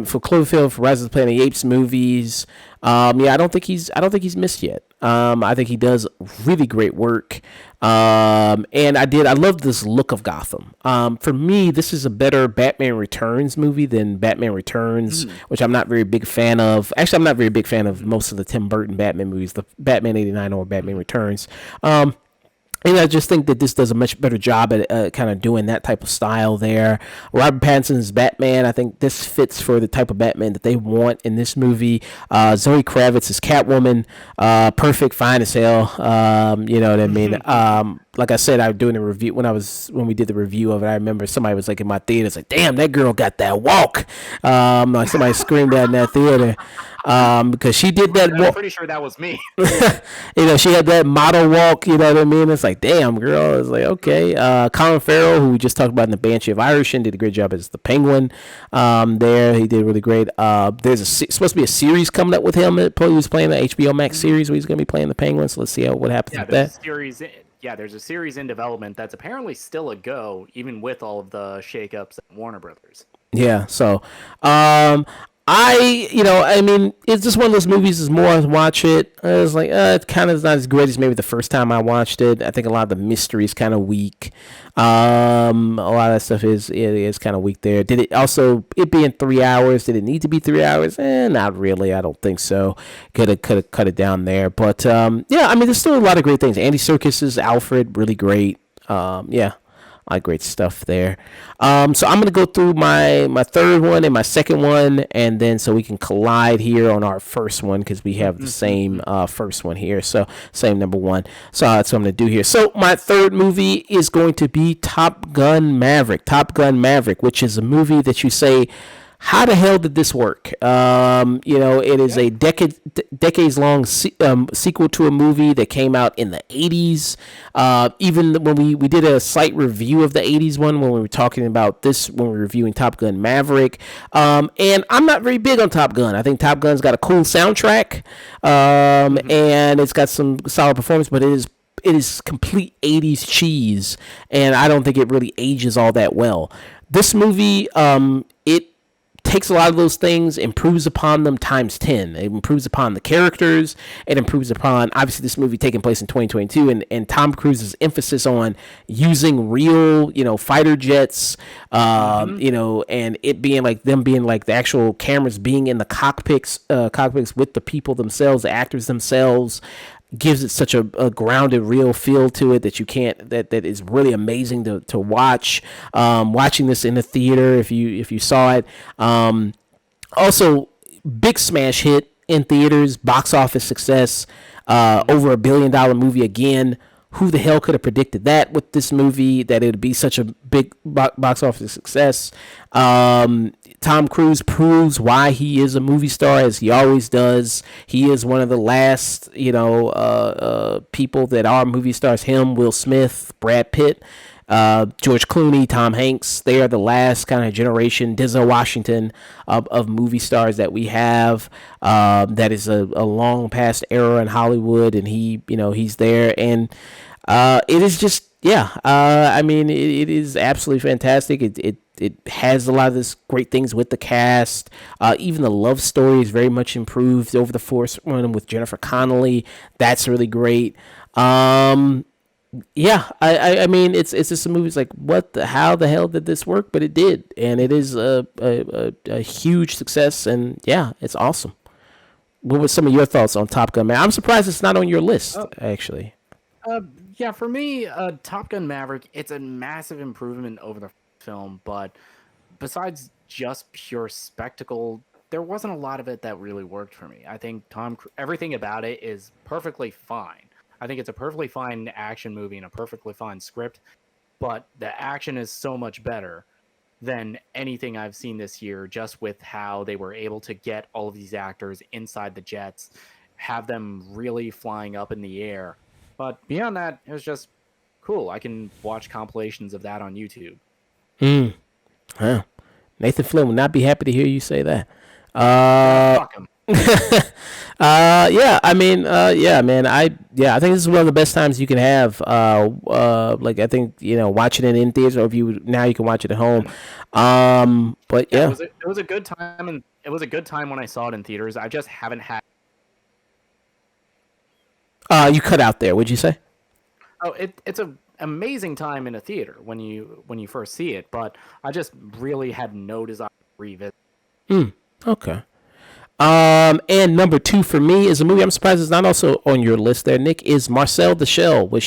Speaker 1: For Cloverfield, for Rise of the Planet of the Apes movies. Yeah, I don't think he's missed yet. I think he does really great work. And I love this look of Gotham. For me, this is a better Batman Returns movie than Batman Returns, which I'm not very big fan of. Actually, I'm not very big fan of most of the Tim Burton Batman movies, the Batman 89 or Batman Returns. And I just think that this does a much better job at kind of doing that type of style there. Robert Pattinson's Batman, I think this fits for the type of Batman that they want in this movie. Zoe Kravitz is Catwoman, perfect, fine as hell. You know what I mean? Like I said, I was doing a review when we did the review of it. I remember somebody was like in my theater, it's like, "Damn, that girl got that walk!" Like somebody screamed that in that theater. Because she did that.
Speaker 2: I'm pretty sure that was me.
Speaker 1: She had that model walk. You know what I mean? It's like, damn, girl. It's like, okay. Colin Farrell, who we just talked about in the Banshee of Inisherin, did a great job as the Penguin. There, he did really great. There's supposed to be a series coming up with him. He was playing the HBO Max series where he's going to be playing the Penguin. So let's see what happens with that.
Speaker 2: There's a series in development that's apparently still a go, even with all of the shakeups at Warner Brothers.
Speaker 1: Yeah. So, it's just one of those movies. As more I watch it, it's like it kind of is not as great as maybe the first time I watched it. I think a lot of the mystery is kind of weak. A lot of that stuff is kind of weak there. Did it being 3 hours? Did it need to be 3 hours? Not really. I don't think so. Could have cut it down there. But there's still a lot of great things. Andy Serkis's Alfred, really great. A lot of great stuff there. So I'm going to go through my third one and my second one, and then so we can collide here on our first one because we have the same first one here. So same number one. So that's what I'm going to do here. So my third movie is going to be Top Gun Maverick. Top Gun Maverick, which is a movie that you say, how the hell did this work? It is a decades-long sequel to a movie that came out in the 80s. Even when we did a slight review of the 80s one, when we were talking about this, when we were reviewing Top Gun Maverick. And I'm not very big on Top Gun. I think Top Gun's got a cool soundtrack, and it's got some solid performance, but it is complete 80s cheese, and I don't think it really ages all that well. This movie, it takes a lot of those things, improves upon them times 10. It improves upon the characters. It improves upon, obviously, this movie taking place in 2022, and Tom Cruise's emphasis on using real, fighter jets, and it being like them being like the actual cameras being in the cockpits with the people themselves, the actors themselves. Gives it such a grounded, real feel to it that you can't. That is really amazing to watch. Watching this in the theater, if you saw it. Also, big smash hit in theaters, box office success. Over $1 billion movie again. Who the hell could have predicted that with this movie, that it would be such a big box office success? Tom Cruise proves why he is a movie star, as he always does. He is one of the last, people that are movie stars. Him, Will Smith, Brad Pitt. George Clooney, Tom Hanks. They are the last kind of generation, Denzel Washington of movie stars that we have. That is a long past era in Hollywood, and he's there, and it is just I mean, it is absolutely fantastic. It has a lot of this great things with the cast. Even the love story is very much improved over the first one with Jennifer Connelly. That's really great. I mean, it's just a movie. It's like, how the hell did this work? But it did, and it is a huge success. And yeah, it's awesome. What were some of your thoughts on Top Gun, man? I'm surprised it's not on your list, actually.
Speaker 2: Yeah, for me, Top Gun Maverick, it's a massive improvement over the film, but besides just pure spectacle, there wasn't a lot of it that really worked for me. I think everything about it is perfectly fine. I think it's a perfectly fine action movie and a perfectly fine script, but the action is so much better than anything I've seen this year, just with how they were able to get all of these actors inside the jets, have them really flying up in the air. But beyond that, it was just cool. I can watch compilations of that on YouTube.
Speaker 1: Huh. Nathan Flynn would not be happy to hear you say that.
Speaker 2: Fuck him.
Speaker 1: I mean, man. I think this is one of the best times you can have. Like, I think, watching it in theaters, or if you now you can watch it at home. But yeah,
Speaker 2: it was a good time, and it was a good time when I saw it in theaters. I just haven't had.
Speaker 1: You cut out there. What'd you say?
Speaker 2: Oh, it's an amazing time in a theater when you first see it, but I just really had no desire to revisit.
Speaker 1: Okay. And number 2 for me is a movie I'm surprised it's not also on your list there, Nick, is Marcel the Shell with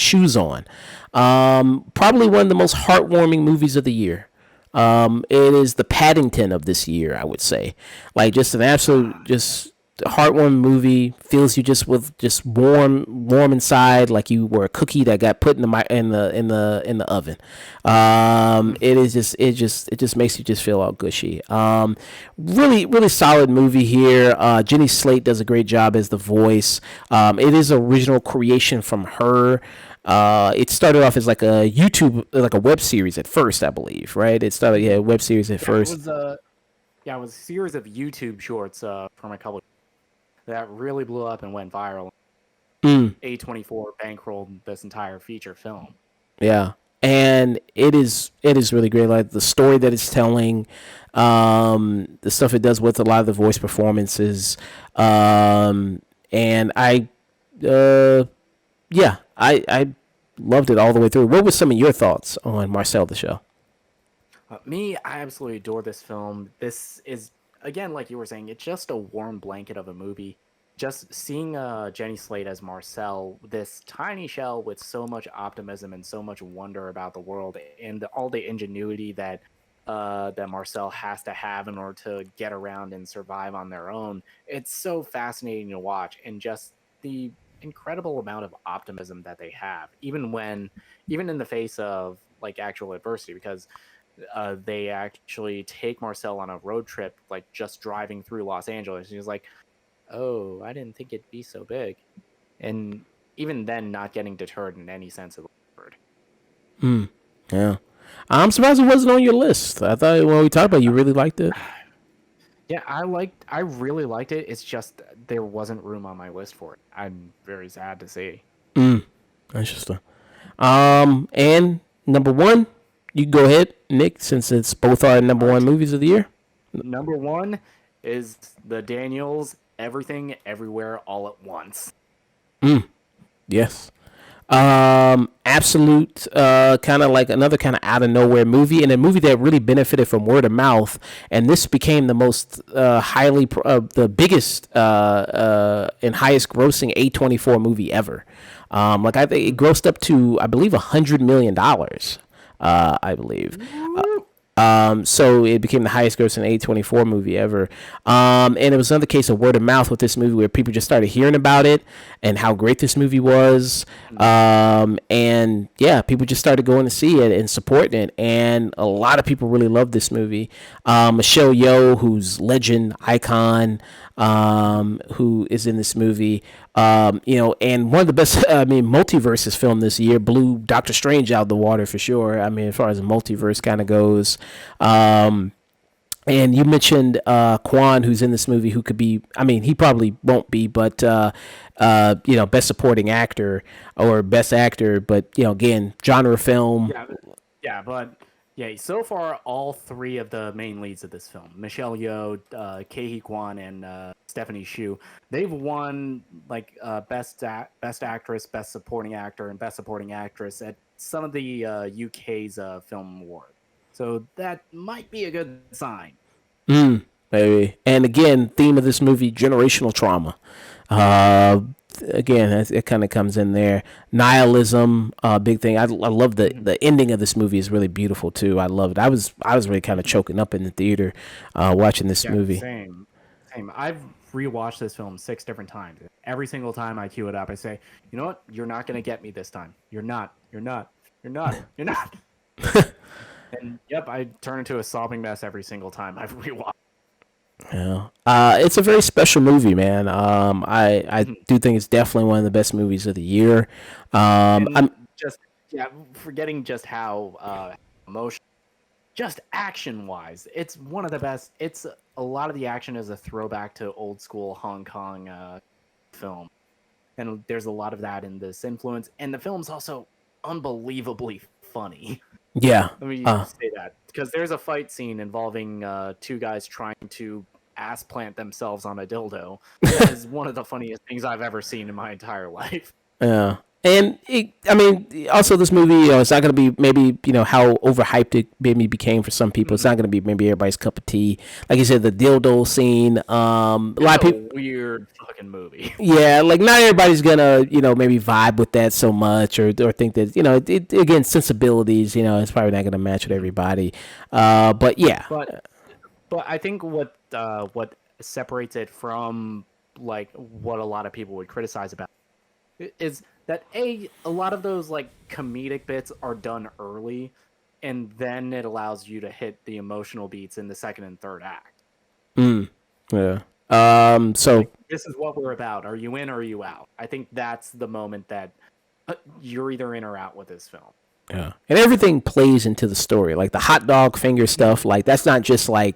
Speaker 1: Shoes On. Probably one of the most heartwarming movies of the year. It is the Paddington of this year, I would say. Like, just an absolute, just heartwarming movie. Feels you just warm inside, like you were a cookie that got put in the oven. It just makes you just feel all gushy. Really, really solid movie here. Jenny Slate does a great job as the voice. It is an original creation from her. It started off as like a YouTube, like a web series at first, I believe, right? It started, a web series at first.
Speaker 2: It was a series of YouTube shorts from a couple that really blew up and went viral. A24 bankrolled this entire feature film.
Speaker 1: Yeah, and it is really great. Like, the story that it's telling, the stuff it does with a lot of the voice performances, and I loved it all the way through. What were some of your thoughts on Marcel the Shell?
Speaker 2: Me, I absolutely adore this film. This is, again, like you were saying, it's just a warm blanket of a movie. Just seeing Jenny Slate as Marcel, this tiny shell with so much optimism and so much wonder about the world, and all the ingenuity that Marcel has to have in order to get around and survive on their own. It's so fascinating to watch, and just the incredible amount of optimism that they have, even in the face of like actual adversity, because they actually take Marcel on a road trip, like just driving through Los Angeles. He's like, oh, I didn't think it'd be so big. And even then, not getting deterred in any sense of the word.
Speaker 1: Yeah. I'm surprised it wasn't on your list. I thought when we talked about it, you really liked it.
Speaker 2: Yeah, I really liked it. It's just there wasn't room on my list for it. I'm very sad to see.
Speaker 1: Interesting. And number 1, you can go ahead, Nick, since it's both our number 1 movies of the year.
Speaker 2: Number 1 is the Daniels Everything Everywhere All at Once.
Speaker 1: Yes. Absolute kind of like another kind of out of nowhere movie, and a movie that really benefited from word of mouth, and this became the most the biggest and highest grossing A24 movie ever. Like, I think it grossed up to, I believe, $100 million. I believe. So it became the highest grossing A24 movie ever. And it was another case of word of mouth with this movie, where people just started hearing about it and how great this movie was. And yeah, people just started going to see it and supporting it. And a lot of people really loved this movie. Michelle Yeoh, who's legend, icon, who is in this movie. And one of the best, multiverses film this year blew Doctor Strange out of the water for sure. I mean, as far as the multiverse kind of goes. And you mentioned Quan, who's in this movie, who could be, I mean, he probably won't be, but, best supporting actor or best actor. But, again, genre film.
Speaker 2: So far, all three of the main leads of this film, Michelle Yeoh, Ke Quan, and Stephanie Hsu, they've won best actress, best supporting actor, and best supporting actress at some of the UK's film awards. So that might be a good sign.
Speaker 1: Maybe. And again, theme of this movie, generational trauma. Again, it kind of comes in there. Nihilism, big thing. I love the ending of this movie is really beautiful too. I love it. I was really kind of choking up in the theater watching this movie.
Speaker 2: Same. I've rewatched this film 6 different times. Every single time I cue it up, I say, you know what? You're not going to get me this time. You're not. And I turn into a sobbing mess every single time I've rewatched.
Speaker 1: Yeah, it's a very special movie, man. I do think it's definitely one of the best movies of the year. I'm
Speaker 2: forgetting just how emotional, just action wise, it's one of the best. It's a lot of the action is a throwback to old school Hong Kong film, and there's a lot of that in this influence. And the film's also unbelievably funny.
Speaker 1: Yeah.
Speaker 2: Let me say that. Because there's a fight scene involving 2 guys trying to ass plant themselves on a dildo. That is one of the funniest things I've ever seen in my entire life.
Speaker 1: Yeah. And also this movie, it's not going to be maybe, how overhyped it maybe became for some people. It's not going to be maybe everybody's cup of tea. Like you said, the dildo scene. A lot of people.
Speaker 2: Weird fucking movie.
Speaker 1: Yeah, like not everybody's gonna, maybe vibe with that so much, or think that, it, again, sensibilities, it's probably not gonna match with everybody. But yeah.
Speaker 2: But I think what separates it from what a lot of people would criticize about it is that a lot of those comedic bits are done early, and then it allows you to hit the emotional beats in the second and third act.
Speaker 1: Yeah. So
Speaker 2: this is what we're about. Are you in or are you out? I think that's the moment that you're either in or out with this film.
Speaker 1: Yeah. And everything plays into the story. Like the hot dog finger stuff, that's not just we're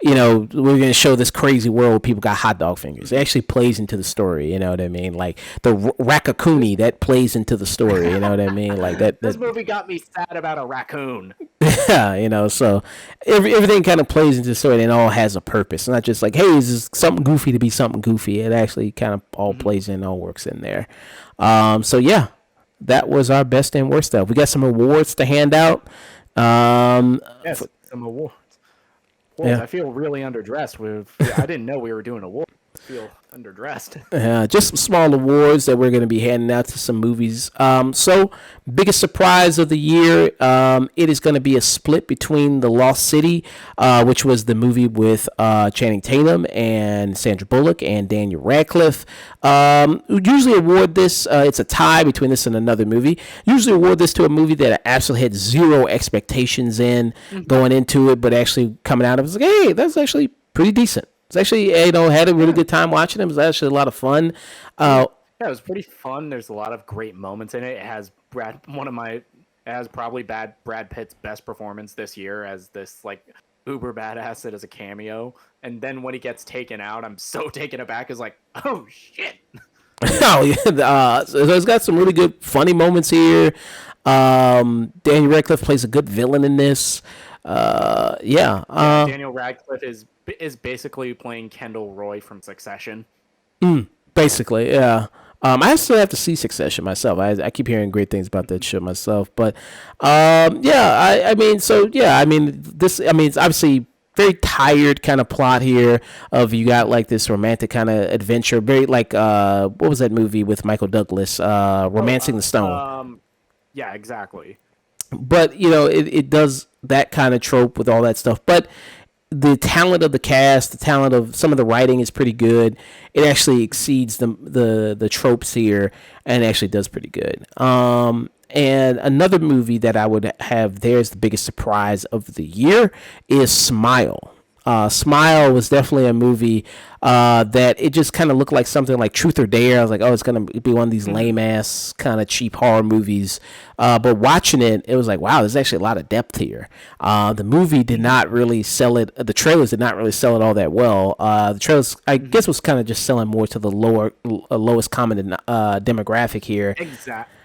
Speaker 1: going to show this crazy world people got hot dog fingers. It actually plays into the story, you know what I mean? Like the Raccacoonie, that plays into the story, you know what I mean? Like that.
Speaker 2: This movie got me sad about a raccoon.
Speaker 1: Yeah, so everything kind of plays into the story, and it all has a purpose. It's not just like, hey, is this something goofy to be something goofy? It actually kind of all plays in, all works in there. So yeah, that was our best and worst stuff. We got some awards to hand out.
Speaker 2: Yes, some awards.
Speaker 1: Yeah.
Speaker 2: I feel really underdressed. I didn't know we were doing awards. I feel underdressed.
Speaker 1: Just some small awards that we're going to be handing out to some movies. So, biggest surprise of the year, it is going to be a split between The Lost City, which was the movie with Channing Tatum and Sandra Bullock and Daniel Radcliffe. We usually award this, it's a tie between this and another movie. Usually award this to a movie that I absolutely had zero expectations in going into it, but actually coming out, I was like, hey, that's actually pretty decent. It's actually, had a really good time watching it. It was actually a lot of fun.
Speaker 2: Yeah, it was pretty fun. There's a lot of great moments in it. It has probably Brad Pitt's best performance this year as this uber badass that is a cameo. And then when he gets taken out, I'm so taken aback. It's like, oh shit.
Speaker 1: Oh yeah. So it's got some really good funny moments here. Daniel Radcliffe plays a good villain in this.
Speaker 2: Daniel Radcliffe is basically playing Kendall Roy from Succession.
Speaker 1: Basically, yeah. I still have to see Succession myself. I keep hearing great things about that show myself. But it's obviously very tired kind of plot here of you got this romantic kind of adventure. Very what was that movie with Michael Douglas? Romancing the Stone.
Speaker 2: Yeah, exactly.
Speaker 1: But it does that kind of trope with all that stuff. But the talent of the cast, the talent of some of the writing is pretty good. It actually exceeds the tropes here, and actually does pretty good. And another movie that I would have there as the biggest surprise of the year is Smile. Smile was definitely a movie that it just kind of looked like something like Truth or Dare. I was like, oh, it's gonna be one of these lame ass kind of cheap horror movies. But watching it, it was like, wow, there's actually a lot of depth here. The movie did not really sell it. The trailers did not really sell it all that well. The trailers, I guess, was kind of just selling more to the lowest common demographic here.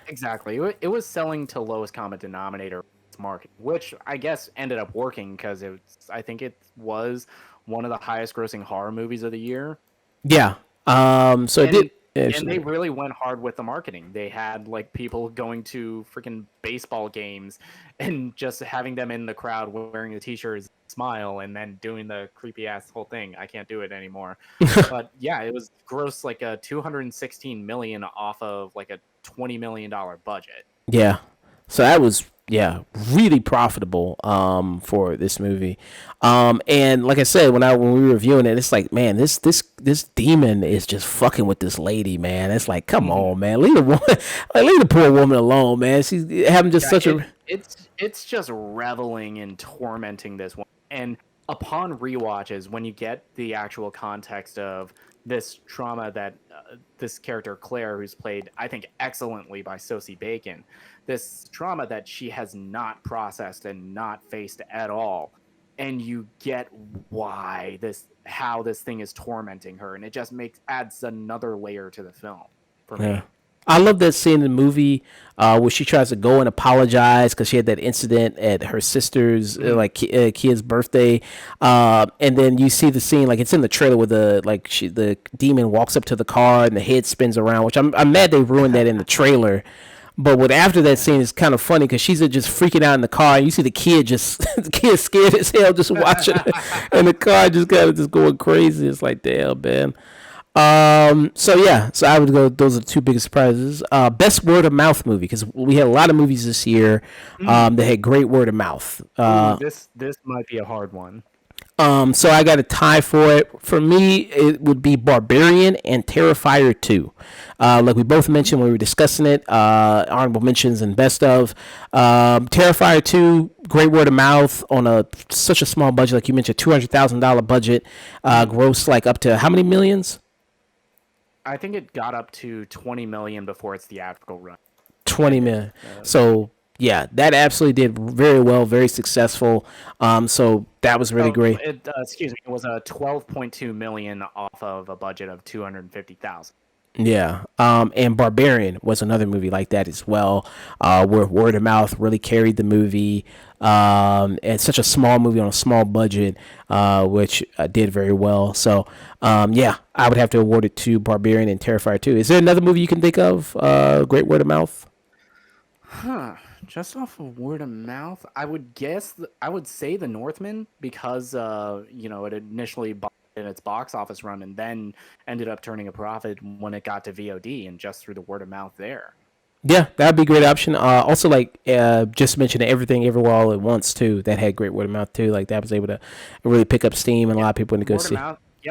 Speaker 2: Exactly. It was selling to lowest common denominator market, which I guess ended up working because I think it was one of the highest grossing horror movies of the year.
Speaker 1: Yeah. So it did.
Speaker 2: And they really went hard with the marketing. They had like people going to freaking baseball games and just having them in the crowd wearing the t-shirts, smile, and then doing the creepy ass whole thing. I can't do it anymore. But yeah, it was gross like a 216 million off of like a $20 million budget.
Speaker 1: Yeah. So that was really profitable for this movie. And like I said, when we were reviewing it, it's like, man, this demon is just fucking with this lady, man. It's like, come on, man, leave the poor woman alone, man. She's having just
Speaker 2: it's just reveling in tormenting this one. And upon rewatches, when you get the actual context of this trauma that this character Claire, who's played, I think, excellently by Sosie Bacon, this trauma that she has not processed and not faced at all, and you get how this thing is tormenting her, and it just adds another layer to the film for me.
Speaker 1: I love that scene in the movie where she tries to go and apologize because she had that incident at her sister's kid's birthday, and then you see the scene, like it's in the trailer where the demon walks up to the car and the head spins around, which I'm mad they ruined that in the trailer. But after that scene is kind of funny because she's just freaking out in the car. And you see the kid scared as hell just watching it, and the car just kind of just going crazy. It's like, damn, man. So I would go. Those are the two biggest surprises. Best word of mouth movie, because we had a lot of movies this year that had great word of mouth.
Speaker 2: This might be a hard one.
Speaker 1: So I got a tie for it. For me, it would be Barbarian and Terrifier 2. Like we both mentioned when we were discussing it, honorable mentions and best of. Terrifier 2, great word of mouth on such a small budget, like you mentioned, $200,000 budget, gross like up to how many millions?
Speaker 2: I think it got up to 20 million before its theatrical run.
Speaker 1: 20 million. So yeah, that absolutely did very well, very successful. So that was really great.
Speaker 2: It was a 12.2 million off of a budget of 250,000.
Speaker 1: Yeah. And Barbarian was another movie like that as well, where word of mouth really carried the movie. And such a small movie on a small budget, which did very well. So, I would have to award it to Barbarian and Terrifier 2. Is there another movie you can think of? Great word of mouth?
Speaker 2: Just off of word of mouth, I would say The Northman, because it initially bought in its box office run and then ended up turning a profit when it got to VOD, and just through the word of mouth there.
Speaker 1: Yeah, that'd be a great option. Also, just mentioned Everything Everywhere All at Once too. That had great word of mouth too. Like that was able to really pick up steam, and a lot of people went to go see.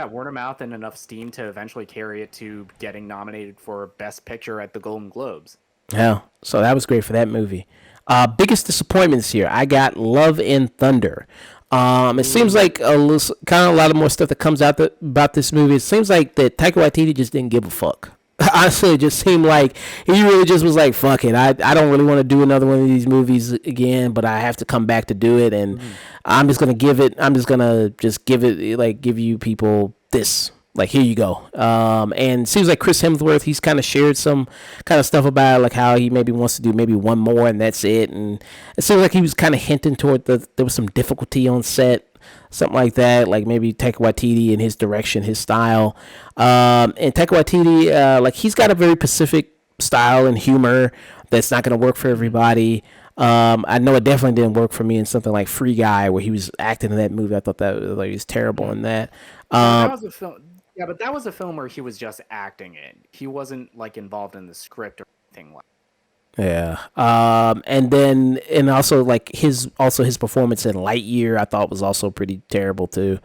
Speaker 2: Word of mouth and enough steam to eventually carry it to getting nominated for Best Picture at the Golden Globes.
Speaker 1: Yeah, so that was great for that movie. Biggest disappointments here. I got Love and Thunder. It seems like a lot of more stuff that comes out about this movie. It seems like that Taika Waititi just didn't give a fuck. Honestly, it just seemed like he really just was like, fuck it. I don't really want to do another one of these movies again, but I have to come back to do it. And I'm just going to give you people this. Like, here you go. And it seems like Chris Hemsworth, he's kind of shared some kind of stuff about like how he maybe wants to do maybe one more and that's it. And it seems like he was kind of hinting toward there was some difficulty on set, something like that. Like maybe Taika Waititi and his direction, his style. And Taika Waititi, he's got a very specific style and humor that's not going to work for everybody. I know it definitely didn't work for me in something like Free Guy, where he was acting in that movie. I thought that he was terrible in that.
Speaker 2: That was a film. Yeah, but that was a film where he was just acting it. He wasn't involved in the script or anything like
Speaker 1: that. Yeah. And also his performance in Lightyear, I thought was also pretty terrible too.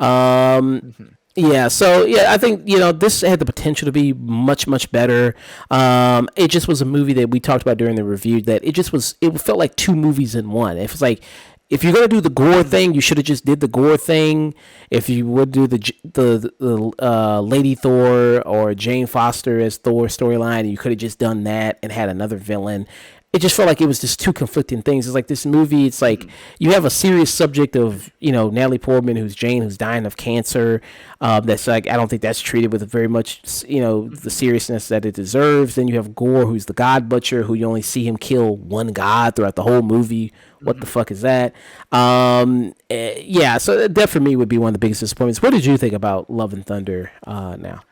Speaker 1: Yeah, so I think this had the potential to be much, much better. It just was a movie that we talked about during the review that it felt like two movies in one. It was like if you're gonna do the gore thing, you should have just did the gore thing. If you would do the Lady Thor or Jane Foster as Thor storyline, you could have just done that and had another villain. It just felt like it was just two conflicting things. It's like this movie. It's like you have a serious subject of Natalie Portman, who's Jane, who's dying of cancer. That's like I don't think that's treated with very much the seriousness that it deserves. Then you have Gore, who's the God Butcher, who you only see him kill one god throughout the whole movie. What the fuck is that? Yeah, so that for me would be one of the biggest disappointments. What did you think about Love and Thunder now?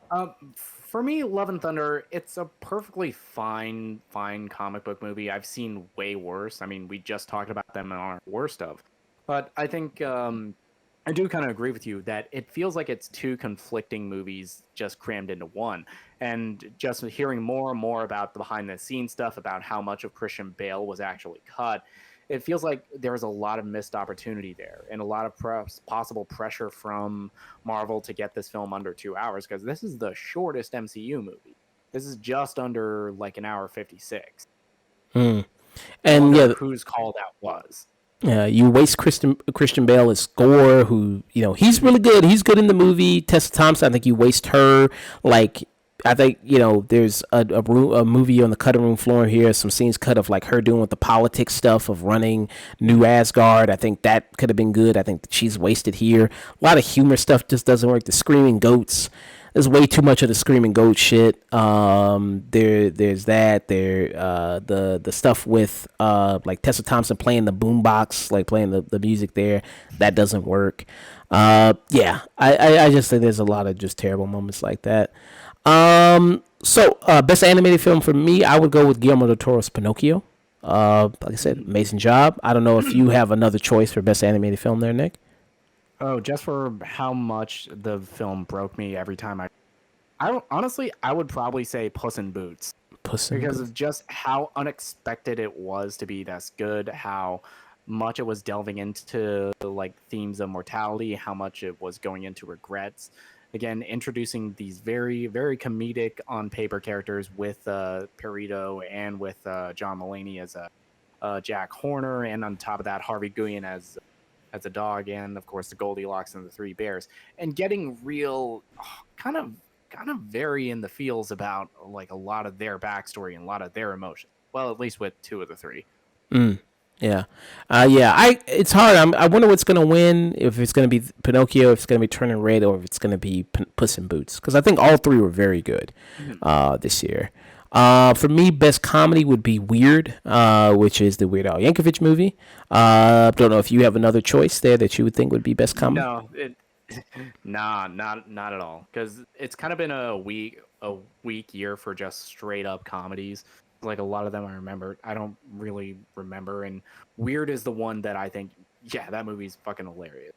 Speaker 2: For me, Love and Thunder, it's a perfectly fine comic book movie. I've seen way worse. I mean, we just talked about them in our worst of. But I think I do kind of agree with you that it feels like it's two conflicting movies just crammed into one. And just hearing more and more about the behind-the-scenes stuff, about how much of Christian Bale was actually cut, it feels like there was a lot of missed opportunity there and a lot of possible pressure from Marvel to get this film under 2 hours, because this is the shortest MCU movie. This is just under like an hour 56.
Speaker 1: And yeah,
Speaker 2: whose call that was.
Speaker 1: You waste Christian Bale as Gore, who he's really good. He's good in the movie. Tessa Thompson, I think you waste her. Like I think there's a movie on the cutting room floor here. Some scenes cut of like her doing with the politics stuff of running New Asgard. I think that could have been good. I think she's wasted here. A lot of humor stuff just doesn't work. The screaming goats. There's way too much of the screaming goat shit. There's that. The stuff with like Tessa Thompson playing the boombox, like playing the music there. That doesn't work. Yeah, I just think there's a lot of just terrible moments like that. So best animated film for me, I would go with Guillermo del Toro's Pinocchio. Like I said, amazing job. I don't know if you have another choice for best animated film there, Nick.
Speaker 2: Oh, just for how much the film broke me every time I would probably say Puss in Boots. Because of just how unexpected it was to be this good, how much it was delving into like themes of mortality, how much it was going into regrets. Again, introducing these very, very comedic on paper characters with Perito and with John Mulaney as Jack Horner, and on top of that, Harvey Guillen as a dog, and of course the Goldilocks and the Three Bears, and getting real kind of very in the feels about like a lot of their backstory and a lot of their emotions. Well, at least with two of the three.
Speaker 1: Yeah. It's hard. I wonder what's going to win, if it's going to be Pinocchio, if it's going to be Turning Red, or if it's going to be Puss in Boots. Because I think all three were very good this year. For me, best comedy would be Weird, which is the Weird Al Yankovic movie. Don't know if you have another choice there that you would think would be best comedy.
Speaker 2: No, not at all. Because it's kind of been a weak year for just straight up comedies. Like a lot of them I don't really remember, and Weird is the one that I think, yeah, that movie's fucking hilarious.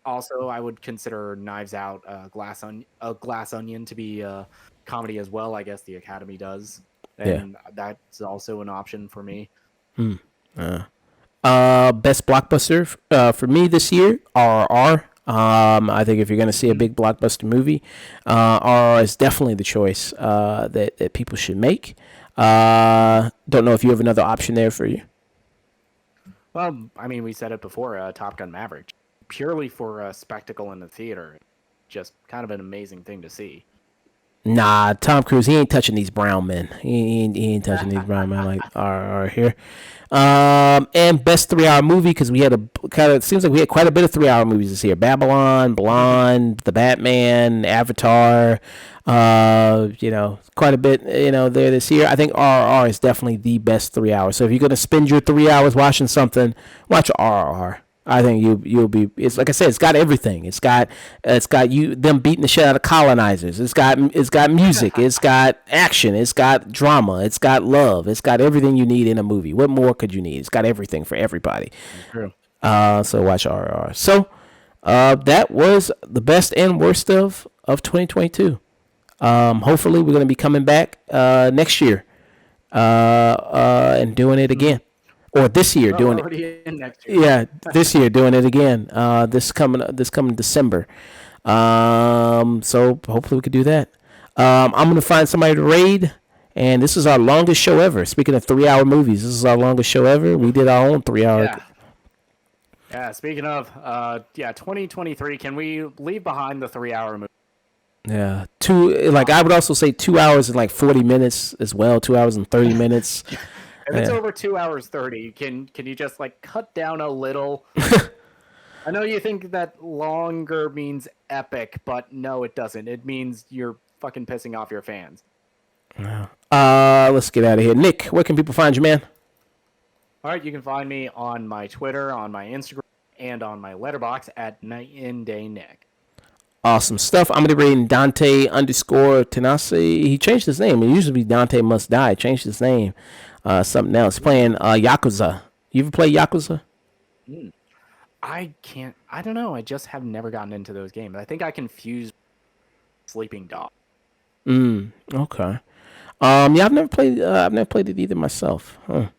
Speaker 2: Also, I would consider Knives Out, Glass Onion to be a comedy as well. I guess the Academy does, and that's also an option for me.
Speaker 1: Best blockbuster for me this year, RRR. I think if you're going to see a big blockbuster movie, RRR is definitely the choice that people should make. Don't know if you have another option there for you.
Speaker 2: Well, I mean, we said it before, Top Gun Maverick. Purely for a spectacle in the theater. Just kind of an amazing thing to see.
Speaker 1: Nah, Tom Cruise, he ain't touching these brown men. He ain't touching these brown men like are here. And best 3-hour movie, because we had it seems like we had quite a bit of 3-hour movies this year. Babylon, Blonde, The Batman, Avatar. Quite a bit, there this year. I think RRR is definitely the best 3 hours. So if you're gonna spend your 3 hours watching something, watch RRR. I think you'll be. It's like I said. It's got everything. It's got them beating the shit out of colonizers. It's got music. It's got action. It's got drama. It's got love. It's got everything you need in a movie. What more could you need? It's got everything for everybody.
Speaker 2: True.
Speaker 1: So watch RRR. So that was the best and worst of 2022. Hopefully we're gonna be coming back next year and doing it again. Or this year doing it.
Speaker 2: Next year.
Speaker 1: Yeah, this year doing it again. This coming December. So hopefully we could do that. I'm gonna find somebody to raid, and this is our longest show ever. Speaking of 3-hour movies, this is our longest show ever. We did our own 3-hour.
Speaker 2: Yeah, speaking of, 2023, can we leave behind the 3-hour movie?
Speaker 1: Yeah, I would also say 2 hours and like 40 minutes as well. 2 hours and 30 minutes.
Speaker 2: If it's
Speaker 1: Yeah.
Speaker 2: over 2 hours 30, can you just like cut down a little? I know you think that longer means epic, but no, it doesn't. It means you're fucking pissing off your fans.
Speaker 1: Let's get out of here. Nick, where can people find you, man?
Speaker 2: All right, you can find me on my Twitter, on my Instagram, and on my letterbox at Night and Day Nick.
Speaker 1: Awesome stuff. I'm gonna be reading Dante _ Tenase. He changed his name. It used to be Dante Must Die. Changed his name. Something else. Playing Yakuza. You ever play Yakuza?
Speaker 2: I don't know. I just have never gotten into those games. I think I confused Sleeping Dog.
Speaker 1: Okay. Yeah, I've never played it either myself. Huh.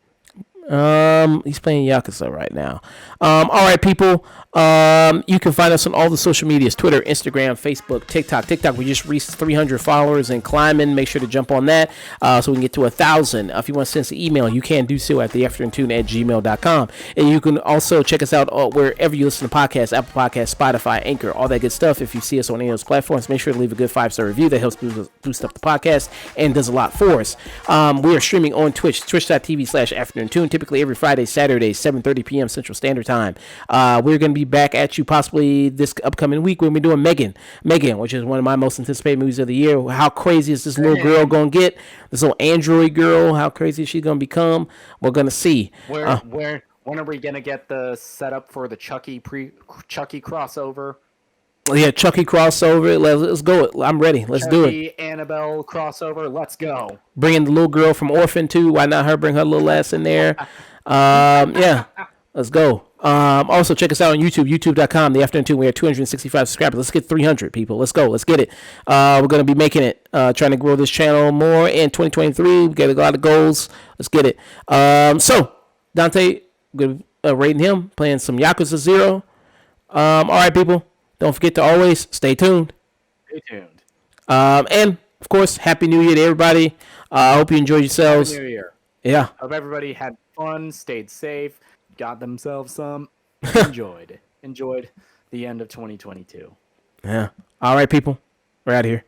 Speaker 1: He's playing Yakuza right now. All right, people. You can find us on all the social medias: Twitter, Instagram, Facebook, TikTok. TikTok, we just reached 300 followers and climbing. Make sure to jump on that so we can get to 1,000. If you want to send us an email, you can do so at theafternoon@gmail.com. And you can also check us out wherever you listen to podcasts: Apple Podcasts, Spotify, Anchor, all that good stuff. If you see us on any of those platforms, make sure to leave a good 5-star review. That helps boost up the podcast and does a lot for us. We are streaming on Twitch, twitch.tv/afternoontune, typically every Friday, Saturday, 7:30 p.m. Central Standard Time. We're going to be back at you possibly this upcoming week when we're doing Megan, which is one of my most anticipated movies of the year. How crazy is this little girl going to get? This little android girl, how crazy is she going to become? We're going to see.
Speaker 2: When are we going to get the setup for the Chucky crossover?
Speaker 1: Yeah, Chucky crossover. Let's go. I'm ready. Let's do it.
Speaker 2: Chucky, Annabelle crossover. Let's go.
Speaker 1: Bring in the little girl from Orphan too. Why not her? Bring her little ass in there. Yeah, let's go. Also check us out on YouTube, youtube.com, The Afternoon Tune. We have 265 subscribers. Let's get 300 people. Let's go. Let's get it. We're going to be making it, trying to grow this channel more in 2023. We got a lot of goals. Let's get it. So Dante, we're rating him, playing some Yakuza 0. All right, people. Don't forget to always stay tuned.
Speaker 2: Stay tuned.
Speaker 1: And of course, Happy New Year to everybody. I hope you enjoyed yourselves.
Speaker 2: Happy New Year.
Speaker 1: Yeah.
Speaker 2: Hope everybody had fun, stayed safe, got themselves some, enjoyed the end of 2022.
Speaker 1: Yeah. All right, people. We're out of here.